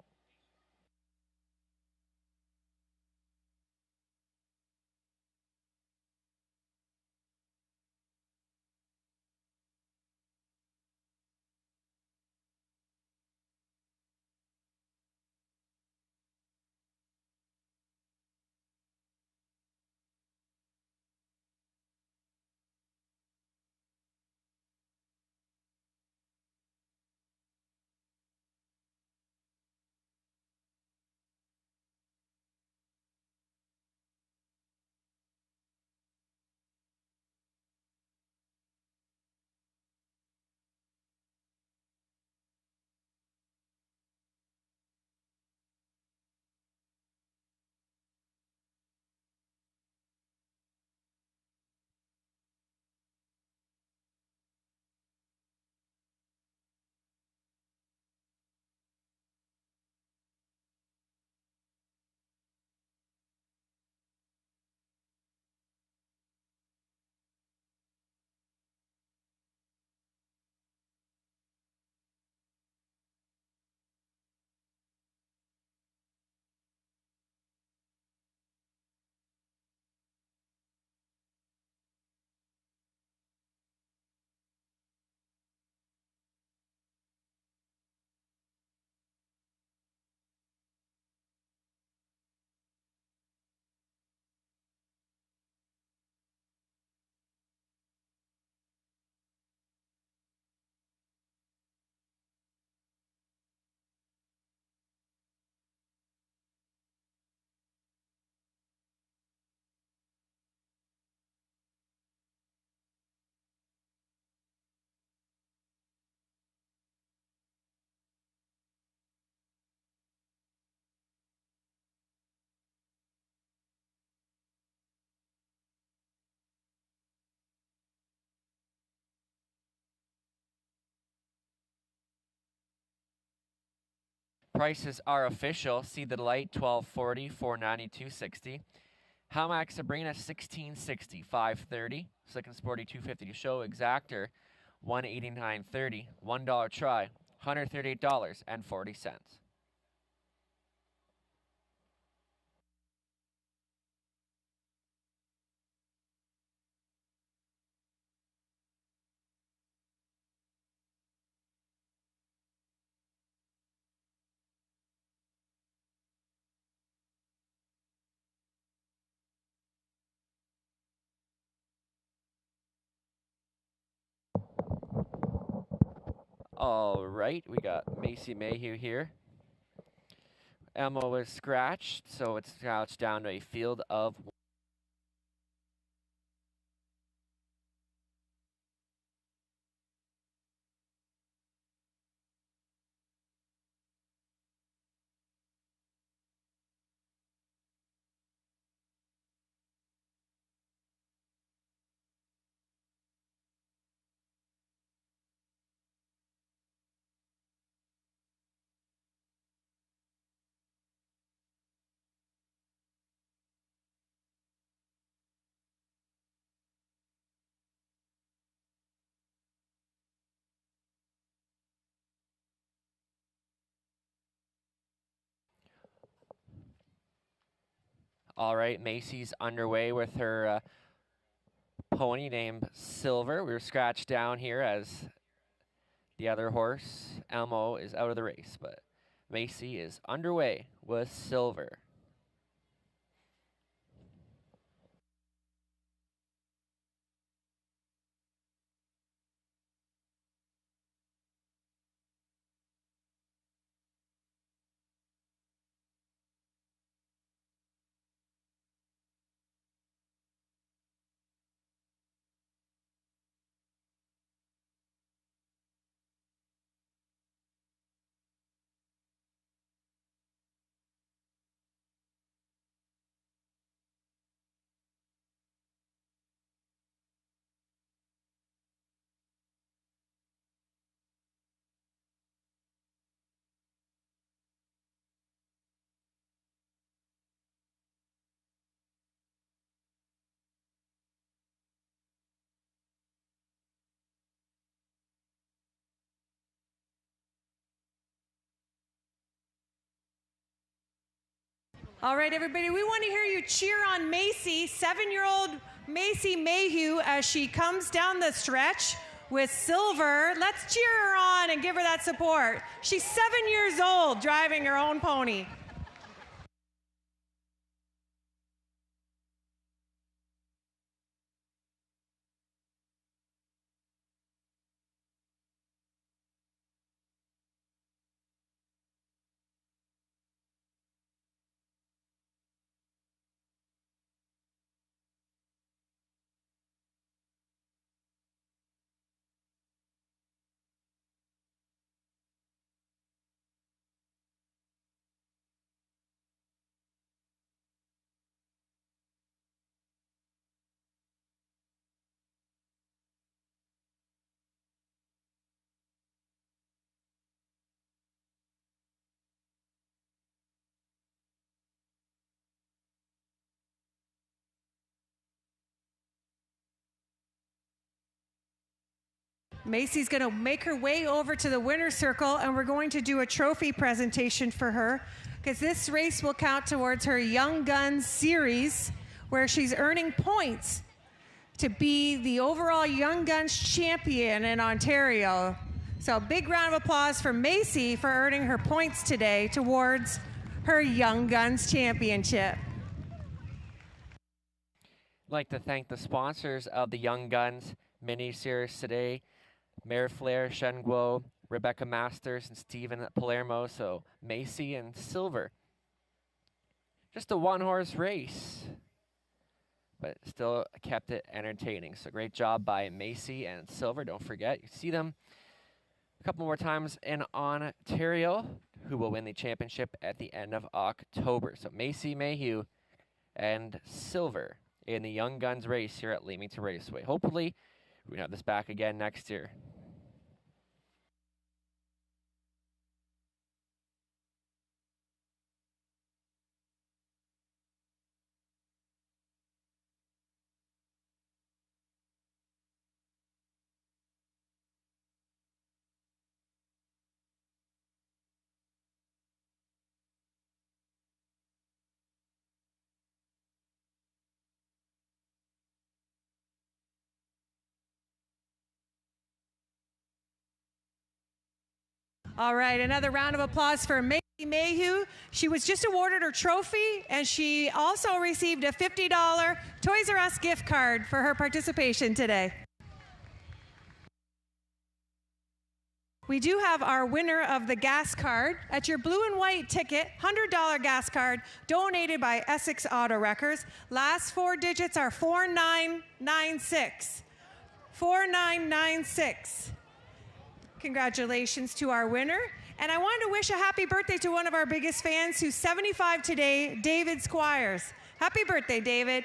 Prices are official. See the Delight 1240, 490, 260. Hamac Sabrina 1660, 530. Slick and Sporty 250 to show. Exactor 189.30. $1 try, $138.40. All right, we got Macy Mayhew here. Emma was scratched, so it's now it's down to a field of All right, Macy's underway with her pony named Silver. We were scratched down here as the other horse, Elmo, is out of the race, but Macy is underway with Silver. All right, everybody, we want to hear you cheer on Macy, 7-year-old Macy Mayhew, as she comes down the stretch with silver. Let's cheer her on and give her that support. She's 7 years old, driving her own pony. Macy's going to make her way over to the winner's circle, and we're going to do a trophy presentation for her, because this race will count towards her Young Guns series, where she's earning points to be the overall Young Guns champion in Ontario. So a big round of applause for Macy for earning her points today towards her Young Guns championship. I'd like to thank the sponsors of the Young Guns mini-series today, Mare Flair, Shen Guo, Rebecca Masters, and Stephen Palermo, so Macy and Silver. Just a one-horse race, but still kept it entertaining. So great job by Macy and Silver. Don't forget, you see them a couple more times in Ontario, who will win the championship at the end of October. So Macy Mayhew and Silver in the Young Guns race here at Leamington Raceway. Hopefully, we have this back again next year. All right, another round of applause for Macy Mayhew. She was just awarded her trophy, and she also received a $50 Toys R Us gift card for her participation today. We do have our winner of the gas card. At your blue and white ticket, $100 gas card donated by Essex Auto Wreckers. Last 4 digits are 4996. 4996. Congratulations to our winner. And I wanted to wish a happy birthday to one of our biggest fans who's 75 today, David Squires. Happy birthday, David.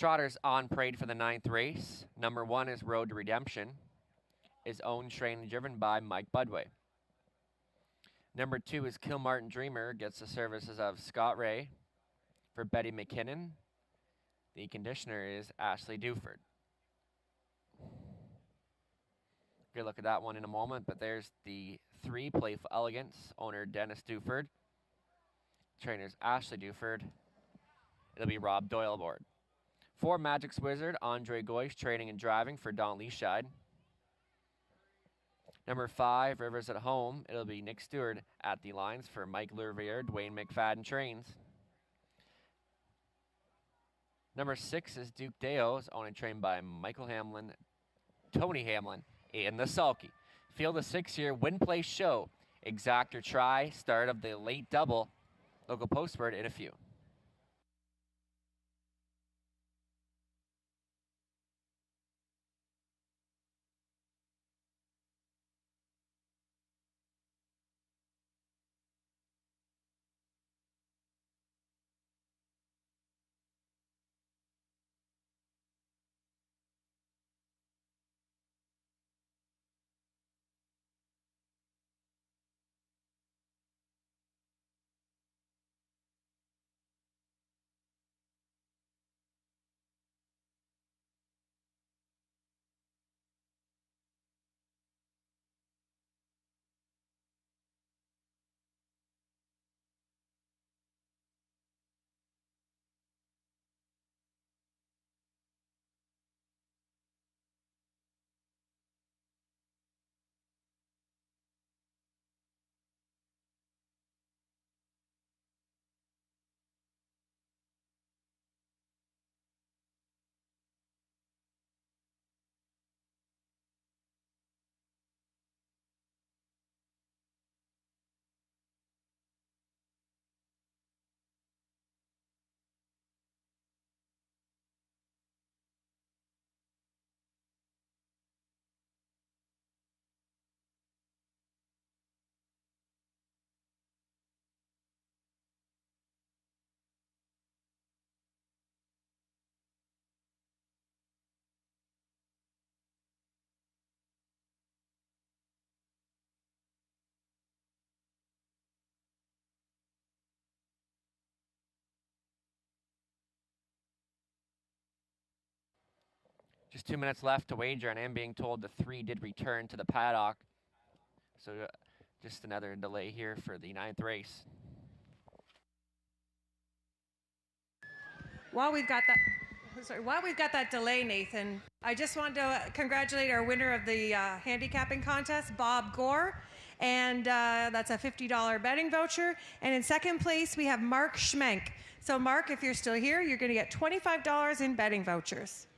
Trotters on parade for the 9th race. Number 1 is Road to Redemption, is owned, trained, and driven by Mike Budway. Number 2 is Kilmartin Dreamer, gets the services of Scott Ray. For Betty McKinnon, the conditioner is Ashley Duford. We'll look at that one in a moment, but there's the 3, Playful Elegance, owner Dennis Duford. Trainers Ashley Duford. It'll be Rob Doyle aboard. 4, Magic's Wizard, Andre Goyce, training and driving for Don Leashide. Number 5, Rivers at Home. It'll be Nick Stewart at the lines for Mike Lurvier, Dwayne McFadden trains. Number 6 is Duke Deos, owned and trained by Michael Hamlin, Tony Hamlin, in the sulky. Field a 6-year win place show. Exact or try, start of the late double. Local post word in a few. Just 2 minutes left to wager, and I'm being told the 3 did return to the paddock. So just another delay here for the 9th race. While we've got that delay, Nathan, I just wanted to congratulate our winner of the handicapping contest, Bob Gore, and that's a $50 betting voucher. And in second place, we have Mark Schmenk. So Mark, if you're still here, you're going to get $25 in betting vouchers.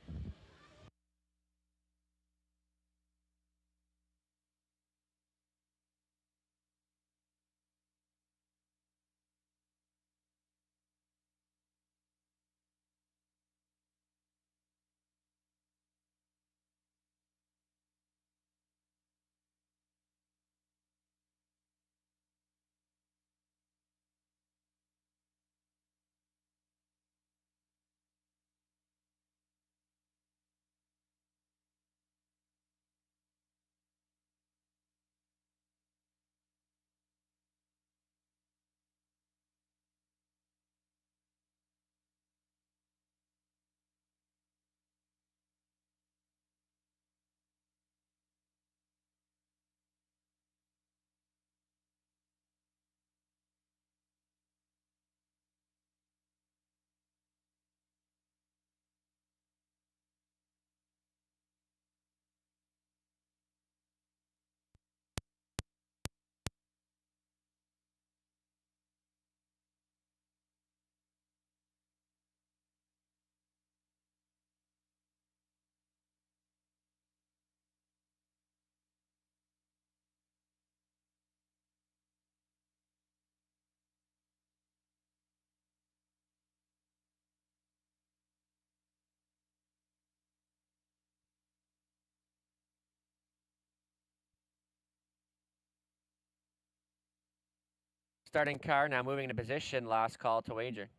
Starting car now moving into position, last call to wager.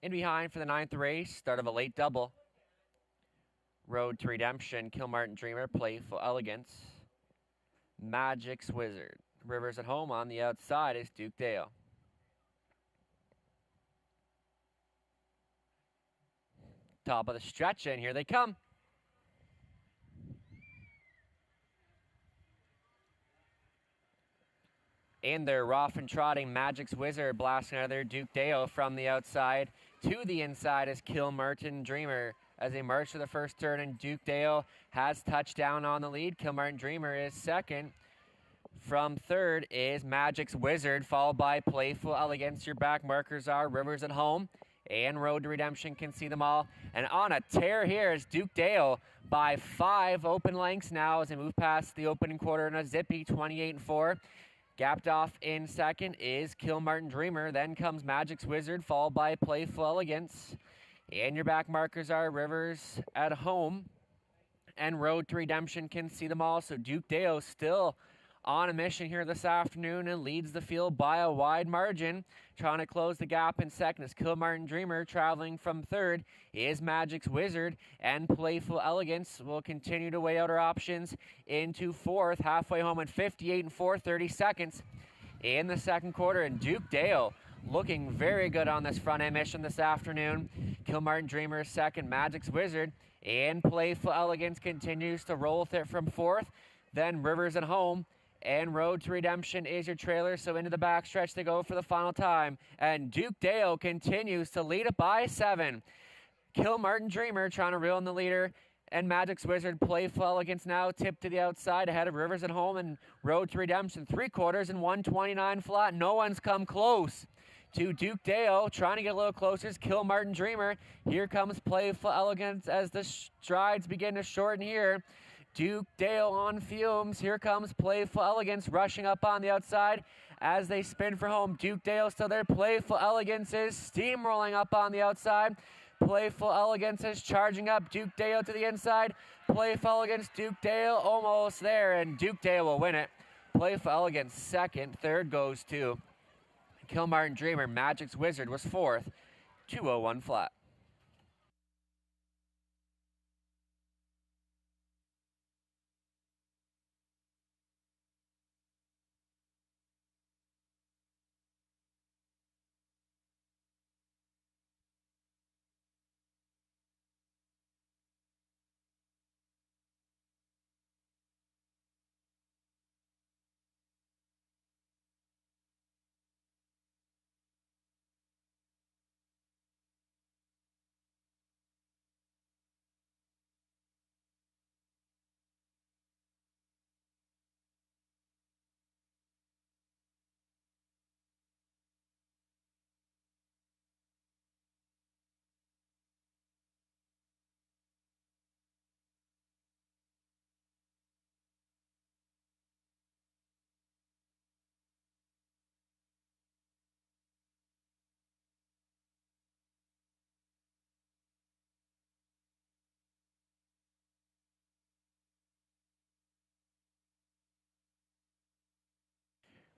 In behind for the 9th race, start of a late double. Road to Redemption, Kilmartin Dreamer, Playful Elegance, Magic's Wizard. Rivers at home on the outside is Duke Dale. Top of the stretch, and here they come. And they're rough and trotting. Magic's Wizard blasting out of there. Duke Dale from the outside. To the inside is Kilmartin Dreamer as they march to the first turn, and Duke Dale has touchdown on the lead. Kilmartin Dreamer is second. From third is Magic's Wizard, followed by Playful Elegance. Your back markers are Rivers at home and Road to Redemption can see them all. And on a tear here is Duke Dale by 5 open lengths now as they move past the opening quarter in a zippy 28-4. Gapped off in second is Kilmartin Dreamer. Then comes Magic's Wizard, followed by Playful Elegance. And your back markers are Rivers at home and Road to Redemption can see them all. So Duke Dale still on a mission here this afternoon and leads the field by a wide margin. Trying to close the gap in second is Kilmartin Dreamer. Traveling from third is Magic's Wizard, and Playful Elegance will continue to weigh out our options into fourth. Halfway home in 58 and 30 seconds in the second quarter, and Duke Dale looking very good on this front end mission this afternoon. Kilmartin Dreamer second, Magic's Wizard, and Playful Elegance continues to roll with it from fourth. Then Rivers at home and Road to Redemption is your trailer. So into the backstretch they go for the final time. And Duke Dale continues to lead it by 7. Kilmartin Dreamer trying to reel in the leader. And Magic's Wizard, Playful Elegance now tipped to the outside ahead of Rivers at home and Road to Redemption. 3/4 and 129 flat. No one's come close to Duke Dale. Trying to get a little closer is Kilmartin Dreamer. Here comes Playful Elegance as the strides begin to shorten here. Duke Dale on fumes. Here comes Playful Elegance rushing up on the outside as they spin for home. Duke Dale still there. Playful Elegance is steamrolling up on the outside. Playful Elegance is charging up. Duke Dale to the inside. Playful Elegance, Duke Dale almost there, and Duke Dale will win it. Playful Elegance second. Third goes to Kilmartin Dreamer. Magic's Wizard was fourth. 2:01 flat.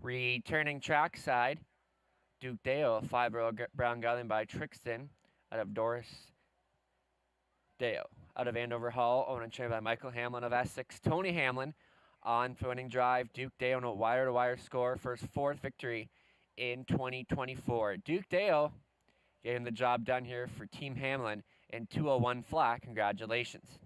Returning trackside, Duke Dale, 5-year-old brown gelding by Trixton out of Doris Dale. Out of Andover Hall, owned and trained by Michael Hamlin of Essex. Tony Hamlin on for winning drive. Duke Dale in a wire-to-wire score for his 4th victory in 2024. Duke Dale getting the job done here for Team Hamlin in 2:01 flat. Congratulations.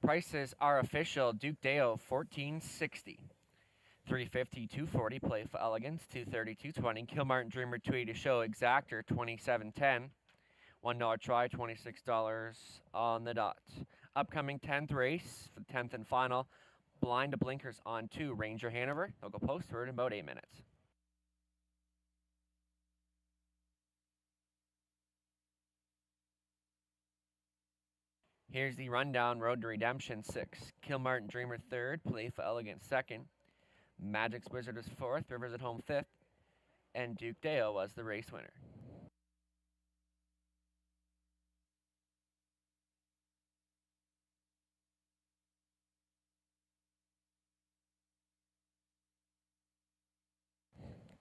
Prices are official. Duke Dale, $14.60. $350, $240, Playful Elegance, $230, $220. Kilmartin Dreamer, 280 Show, Exactor, $27.10. $1 try, $26 on the dot. Upcoming 10th race, the 10th and final, blind to blinkers on 2, Ranger Hanover. They'll go post for it in about 8 minutes. Here's the rundown. Road to Redemption 6, Kilmartin Dreamer 3rd, Playful Elegance 2nd, Magic's Wizard was 4th, Rivers at Home 5th, and Duke Dale was the race winner.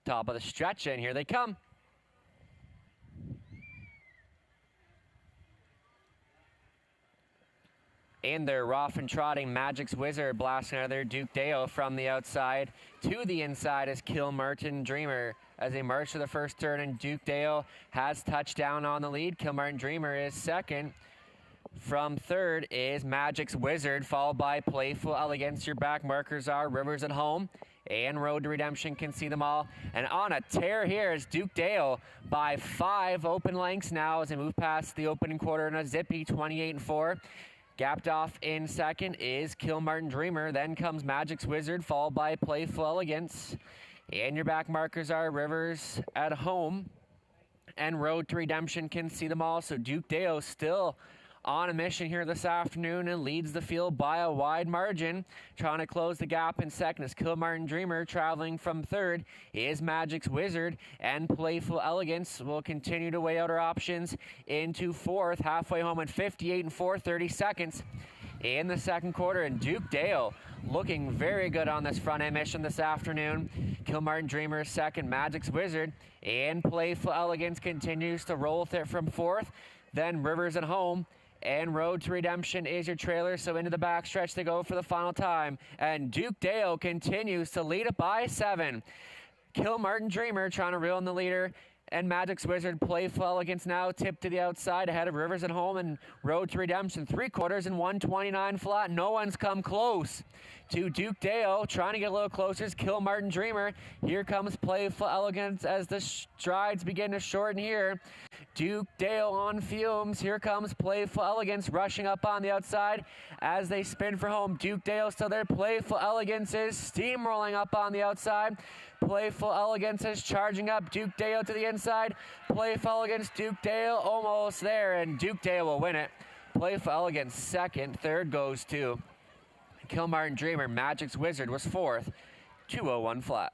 Top of the stretch, and here they come. And they're rough and trotting. Magic's Wizard blasting out of there. Duke Dale from the outside. To the inside is Kilmartin Dreamer as they march to the first turn, and Duke Dale has touchdown on the lead. Kilmartin Dreamer is second. From third is Magic's Wizard, followed by Playful Elegance. Your back markers are Rivers at Home and Road to Redemption can see them all. And on a tear here is Duke Dale by 5 open lengths now as they move past the opening quarter in a zippy 28-4. Gapped off in second is Kilmartin Dreamer. Then comes Magic's Wizard, followed by Playful Elegance. And your back markers are Rivers at Home and Road to Redemption can see them all. So Duke Dale still on a mission here this afternoon and leads the field by a wide margin. Trying to close the gap in second is Kilmartin Dreamer. Traveling from third is Magic's Wizard, and Playful Elegance will continue to weigh out her options into fourth. Halfway home at 58-4, 30 seconds in the second quarter, and Duke Dale looking very good on this front end mission this afternoon. Kilmartin Dreamer second, Magic's Wizard, and Playful Elegance continues to roll with it from fourth. Then Rivers at Home and Road to Redemption is your trailer, so into the backstretch they go for the final time. And Duke Dale continues to lead it by 7. Kilmartin Dreamer trying to reel in the leader, and Magic's Wizard, Playful Elegance now tipped to the outside ahead of Rivers at Home and Road to Redemption. 3 quarters and 129 flat. No one's come close to Duke Dale. Trying to get a little closer is Kilmartin Dreamer. Here comes Playful Elegance as the strides begin to shorten here. Duke Dale on fumes. Here comes Playful Elegance rushing up on the outside as they spin for home. Duke Dale still there. Playful Elegance is steamrolling up on the outside. Playful Elegance is charging up. Duke Dale to the inside. Playful Elegance, Duke Dale almost there, and Duke Dale will win it. Playful Elegance second. Third goes to Kilmartin Dreamer. Magic's Wizard was fourth. 2:01 flat.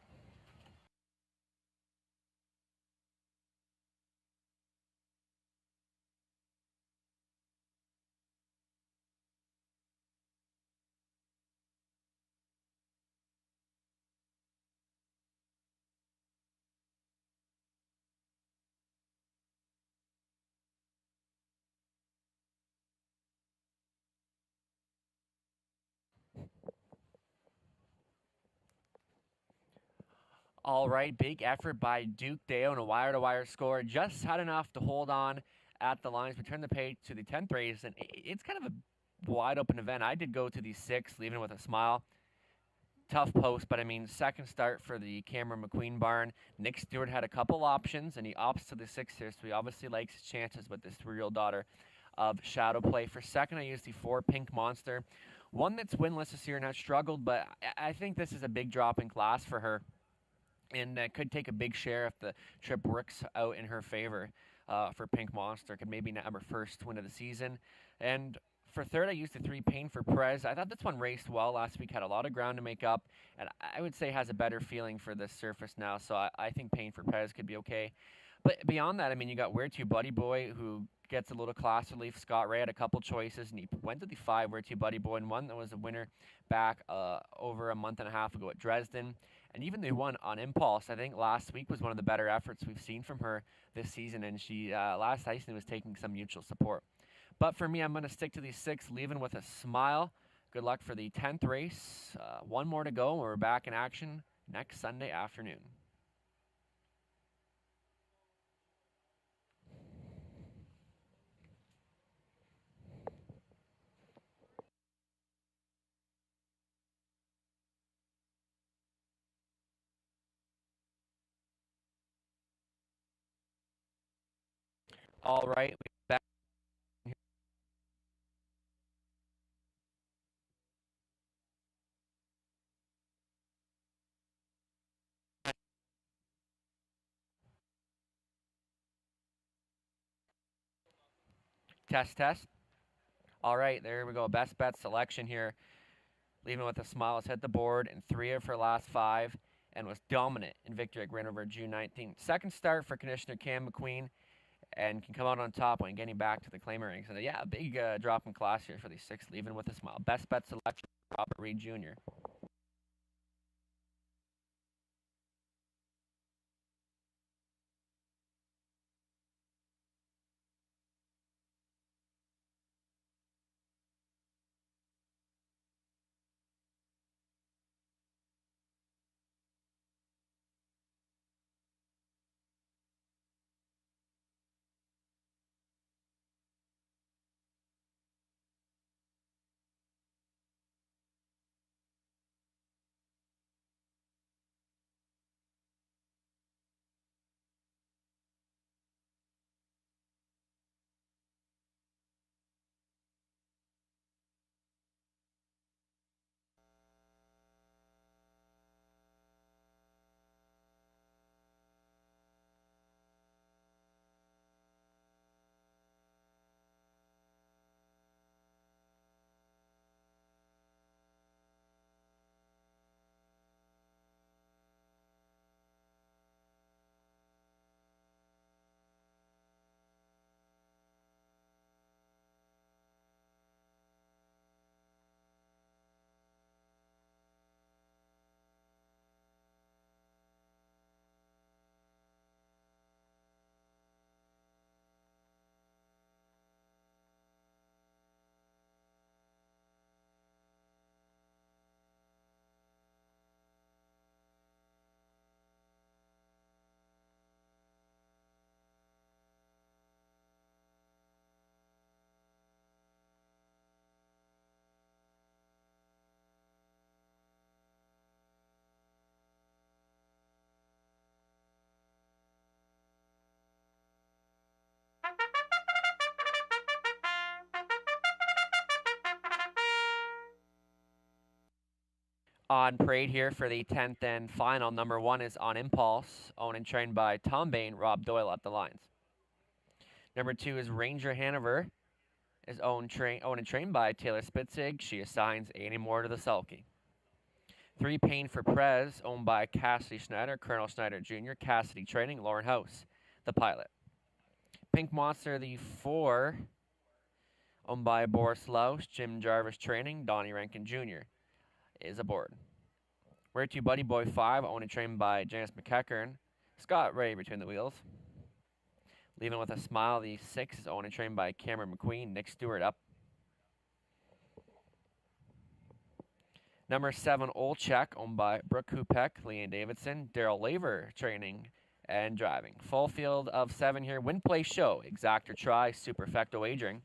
All right, big effort by Duke Dale and a wire-to-wire score. Just had enough to hold on at the lines. We turn the page to the 10th race, and it's kind of a wide-open event. I did go to the 6th, leaving with a smile. Tough post, but I mean, second start for the Cameron McQueen barn. Nick Stewart had a couple options, and he opts to the 6th here, so he obviously likes his chances with this 3-year-old daughter of Shadow Play. For second, I used the 4 Pink Monster. One that's winless this year and has struggled, but I think this is a big drop in class for her, and could take a big share if the trip works out in her favor. For Pink Monster, could maybe nab her first win of the season. And for third, I used the 3 Pain for Perez. I thought this one raced well last week, had a lot of ground to make up, and I would say has a better feeling for this surface now, so I think Pain for Perez could be okay. But beyond that, I mean, you got Where To Buddy Boy, who gets a little class relief. Scott Ray had a couple choices, and he went to the 5 Where To Buddy Boy, and one that was a winner back over a month and a half ago at Dresden. And even the one on Impulse, I think last week was one of the better efforts we've seen from her this season, and she last Tyson was taking some mutual support. But for me, I'm going to stick to the 6, leaving with a smile. Good luck for the 10th race. One more to go, and we're back in action next Sunday afternoon. All right, Test, test. All right, there we go. Best bet selection here. Leaving with a smile, has hit the board in 3 of her last 5 and was dominant in victory at Grand River June 19th. Second start for Commissioner Cam McQueen and can come out on top when getting back to the claimer ranks. And yeah, a big drop in class here for these 6, leaving with a smile. Best bet selection, Robert Reed Jr. On parade here for the 10th and final. Number 1 is On Impulse, owned and trained by Tom Bain, Rob Doyle at the lines. Number 2 is Ranger Hanover, is owned and trained by Taylor Spitzig. She assigns Annie Moore to the sulky. 3, Pain for Prez, owned by Cassidy Schneider, Colonel Schneider Jr., Cassidy Training, Lauren House, the pilot. Pink Monster, the 4, owned by Boris Laus, Jim Jarvis Training, Donnie Rankin Jr., is aboard. Where to Buddy Boy 5, owned and trained by Janice McEachern, Scott Ray between the wheels. Leaving with a smile, the 6 is owned and trained by Cameron McQueen, Nick Stewart up. Number 7, Old Check, owned by Brooke Kupek, Leanne Davidson, Daryl Laver training and driving. Full field of 7 here. Win, play, show. Exact or try. Superfecto wagering.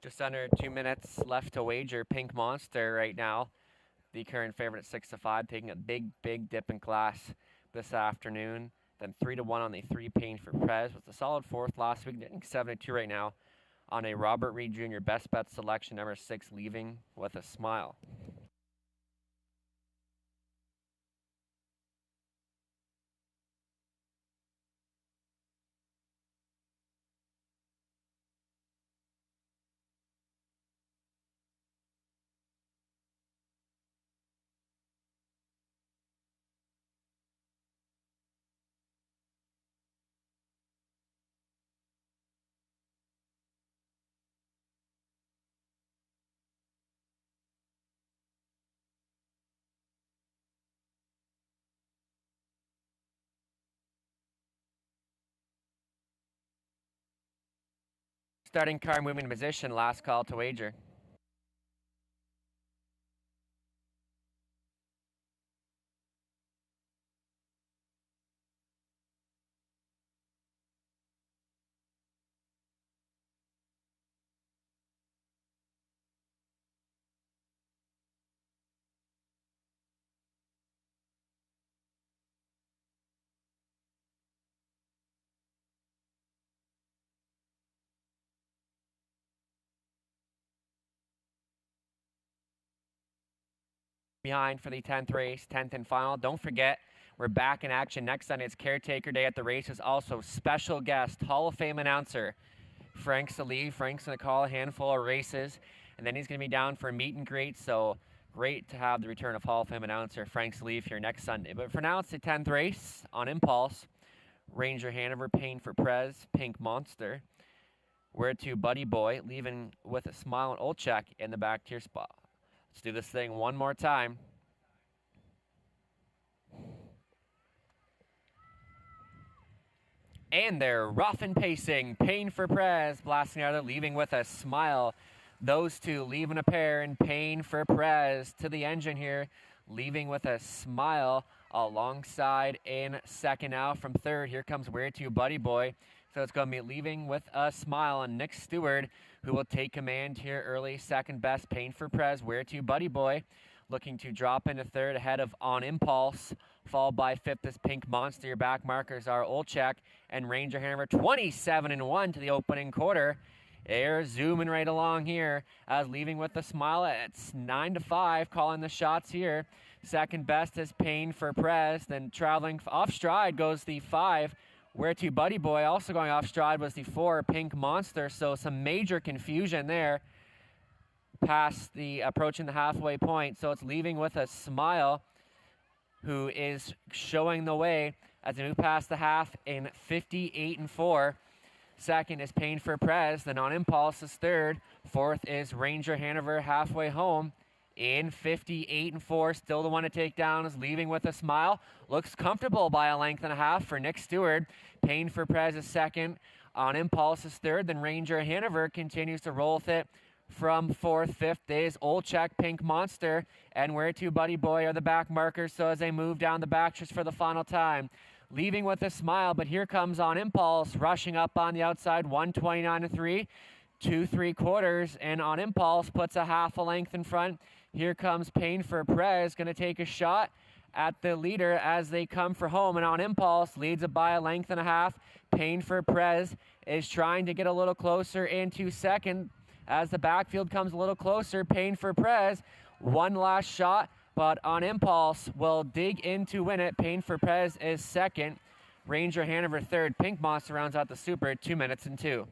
Just under 2 minutes left to wager. Pink Monster right now, the current favorite at 6-5, taking a big dip in class this afternoon. Then 3-1 on the 3 Pain for Prez with a solid fourth last week, getting 72 right now on a Robert Reed Jr. best bet selection, number 6, Leaving with a Smile. Starting car moving position, last call to wager. Behind for the 10th race, 10th and final. Don't forget, we're back in action next Sunday. It's Caretaker Day at the races. Also, special guest, Hall of Fame announcer, Frank Sallee. Frank's going to call a handful of races, and then he's going to be down for a meet and greet. So great to have the return of Hall of Fame announcer Frank Sallee here next Sunday. But for now, it's the 10th race on Impulse. Ranger Hanover, Pain for Prez, Pink Monster. Where to Buddy Boy, Leaving with a Smile, and Olchek in the back tier spot. Let's do this thing one more time. And they're rough and pacing. Pain for Prez, blasting out of there, Leaving with a Smile. Those two leaving a pair, and Pain for Prez to the engine here. Leaving with a Smile alongside in second now from third. Here comes Where to Buddy Boy. So it's going to be Leaving with a Smile, and Nick Stewart, who will take command here early. Second best, Pain for Prez. Where to Buddy Boy, looking to drop into third ahead of On Impulse, followed by fifth is Pink Monster. Your back markers are Olchek and Ranger Hanover. 27-1 to the opening quarter. They're zooming right along here as Leaving with a Smile. It's 9-5, calling the shots here. Second best is Pain for Prez. Then traveling off stride goes the 5. Where to Buddy Boy, also going off stride, was the 4, Pink Monster. So some major confusion there past the approaching the halfway point. So it's Leaving with a Smile, who is showing the way as they move past the half in 58-4. Second is Pain for Prez. Then On Impulse is third. Fourth is Ranger Hanover, halfway home in 58-4. Still the one to take down is Leaving with a Smile. Looks comfortable by a length and a half for Nick Stewart. Pain for Prez is second. On Impulse is third. Then Ranger Hanover continues to roll with it from fourth. Fifth is Olchek, Pink Monster, and Where to Buddy Boy are the back markers. So as they move down the back just for the final time, Leaving with a Smile, but here comes On Impulse rushing up on the outside. 129-3, 2 3/4, and On Impulse puts a half a length in front. Here comes Pain for Prez, going to take a shot at the leader as they come for home, and On Impulse leads it by a length and a half. Pain for Prez is trying to get a little closer into second as the backfield comes a little closer. Pain for Prez, one last shot, but On Impulse will dig in to win it. Pain for Prez is second. Ranger Hanover third. Pink Monster rounds out the super, 2 minutes and 2.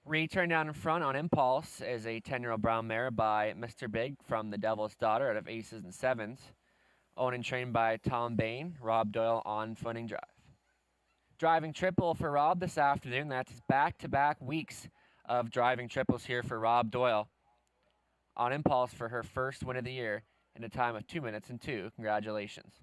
Return down in front on Impulse is a 10-year-old brown mare by Mr. Big from the Devil's Daughter out of Aces and Sevens. Owned and trained by Tom Bain, Rob Doyle on Footing Drive. Driving triple for Rob this afternoon. That's his back-to-back weeks of driving triples here for Rob Doyle. On Impulse for her first win of the year in a time of 2 minutes and 2. Congratulations.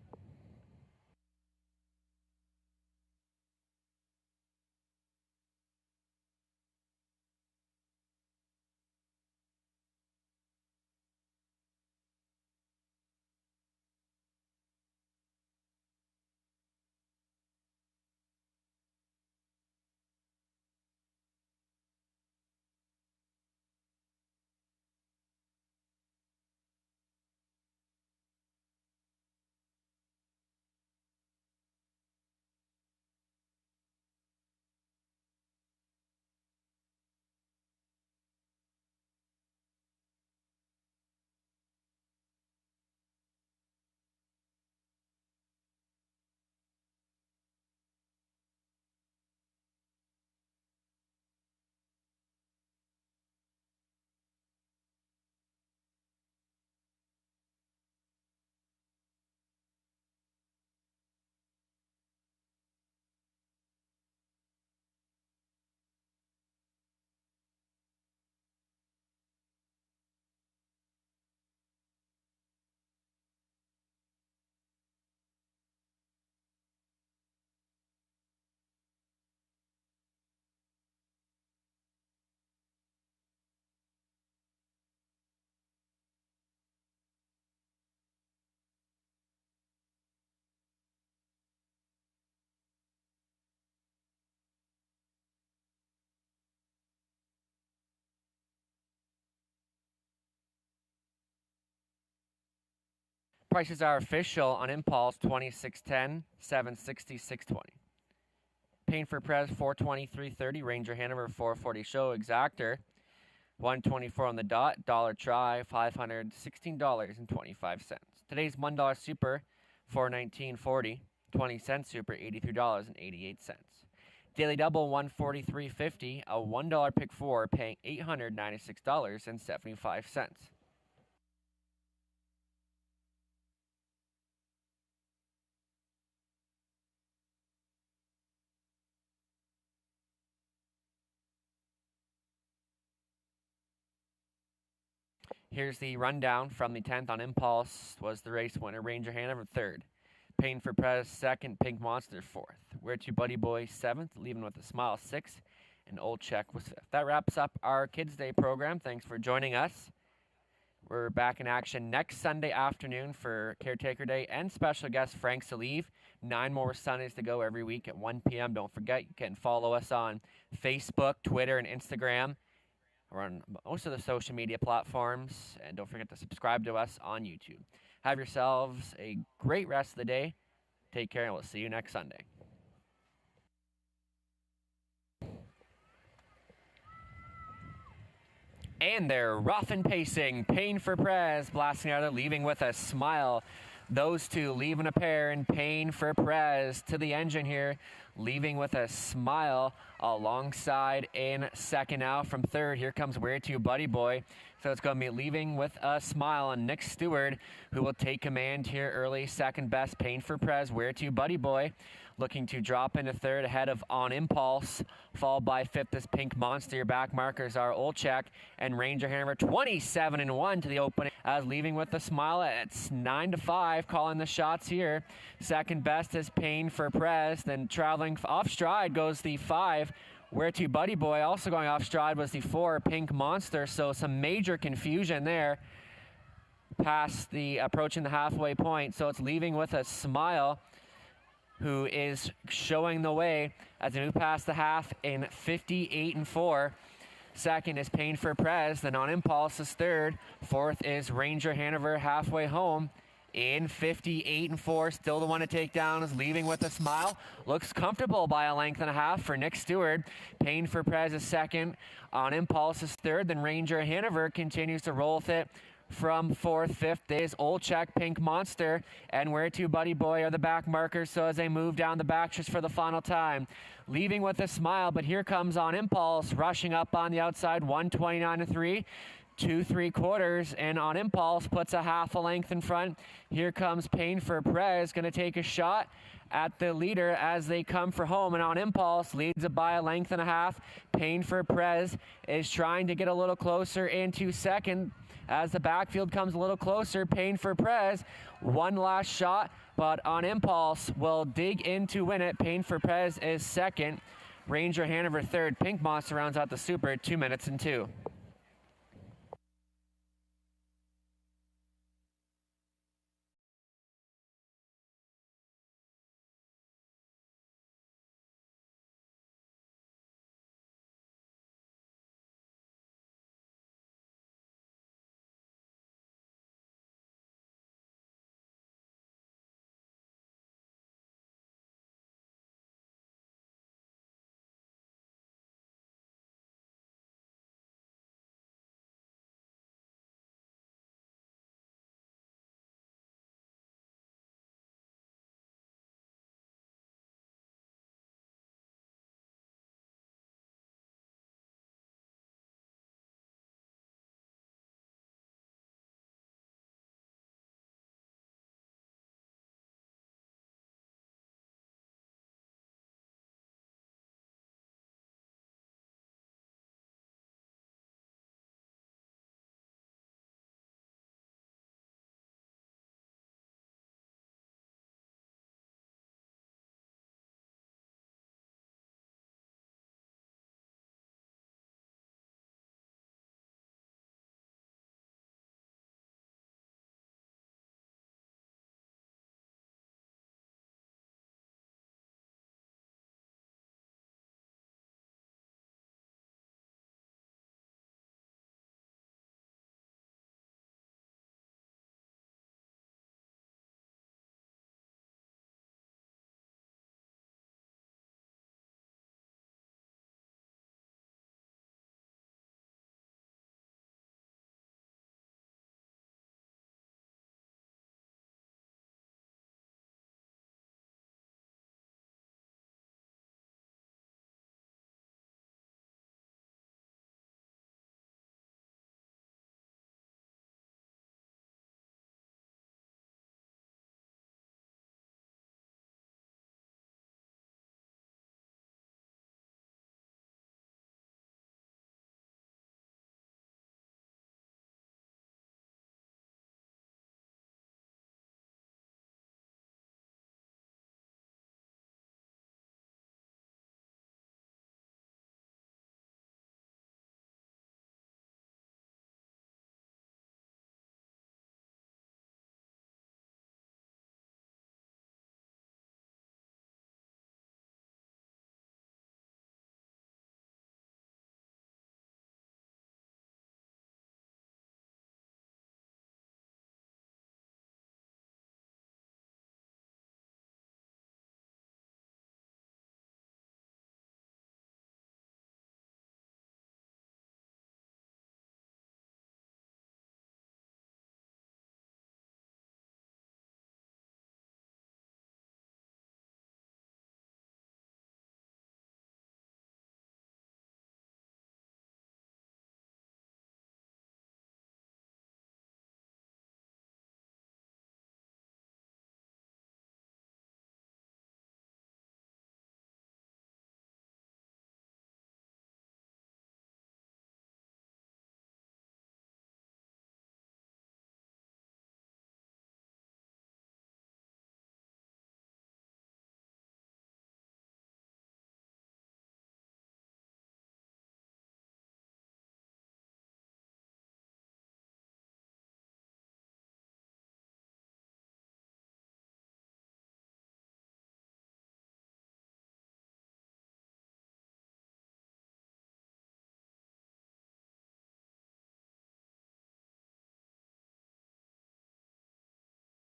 Prices are official on Impulse 2610, 760, 620. Payne for Prez 420, 330. Ranger Hanover 440. Show Exactor 124 on the dot. Dollar Try $516.25. Today's $1 Super 419.40. 20-cent Super $83.88. Daily Double 143.50. A $1 pick 4 paying $896.75. Here's the rundown from the 10th on Impulse. Was the race winner, Ranger Hanover 3rd. Payne for Prez 2nd, Pink Monster 4th. Where to Buddy Boy 7th, Leaving with a Smile 6th, and Old Check was 5th. That wraps up our Kids Day program. Thanks for joining us. We're back in action next Sunday afternoon for Caretaker Day and special guest Frank Salive. 9 more Sundays to go every week at 1 p.m. Don't forget, you can follow us on Facebook, Twitter, and Instagram. We're on most of the social media platforms, and don't forget to subscribe to us on YouTube. Have yourselves a great rest of the day. Take care, and we'll see you next Sunday. And they're rough and pacing. Payne for Prez, blasting out of Leaving with a Smile. Those two leaving a pair, and Payne for Prez to the engine here. Leaving with a Smile alongside in second now from third. Here comes Where to Buddy Boy. So it's going to be Leaving with a Smile and Nick Stewart, who will take command here early. Second best, Payne for Prez. Where to Buddy Boy, looking to drop into third ahead of On Impulse, followed by fifth is Pink Monster. Your back markers are Olchek and Ranger Hanover 27-1 to the opening, as Leaving with a Smile. It's 9-5, calling the shots here. Second best is Payne for Prez. Then traveling off stride goes the 5. Where to Buddy Boy, also going off stride, was the 4, Pink Monster. So some major confusion there past the approaching the halfway point. So it's Leaving with a Smile, who is showing the way as they move past the half in 58-4. Second is Payne for Prez. Then On Impulse is third. Fourth is Ranger Hanover halfway home in 58-4. Still the one to take down is Leaving with a Smile. Looks comfortable by a length and a half for Nick Stewart. Payne for Prez is second. On Impulse is third. Then Ranger Hanover continues to roll with it From fourth, fifth is Olchek, Pink Monster, and Where To Buddy Boy are the back markers, so as they move down the back just for the final time. Leaving with a smile, but here comes On Impulse, rushing up on the outside, 129-3. 2 3/4, and On Impulse puts a half a length in front. Here comes Pain for Perez, going to take a shot at the leader as they come for home, and On Impulse leads it by a length and a half. Pain for Perez is trying to get a little closer into second as the backfield comes a little closer. Pain for Perez, one last shot, but On Impulse will dig in to win it. Pain for Perez is second. Ranger Hanover third. Pink Monster rounds out the super at 2 minutes and 2.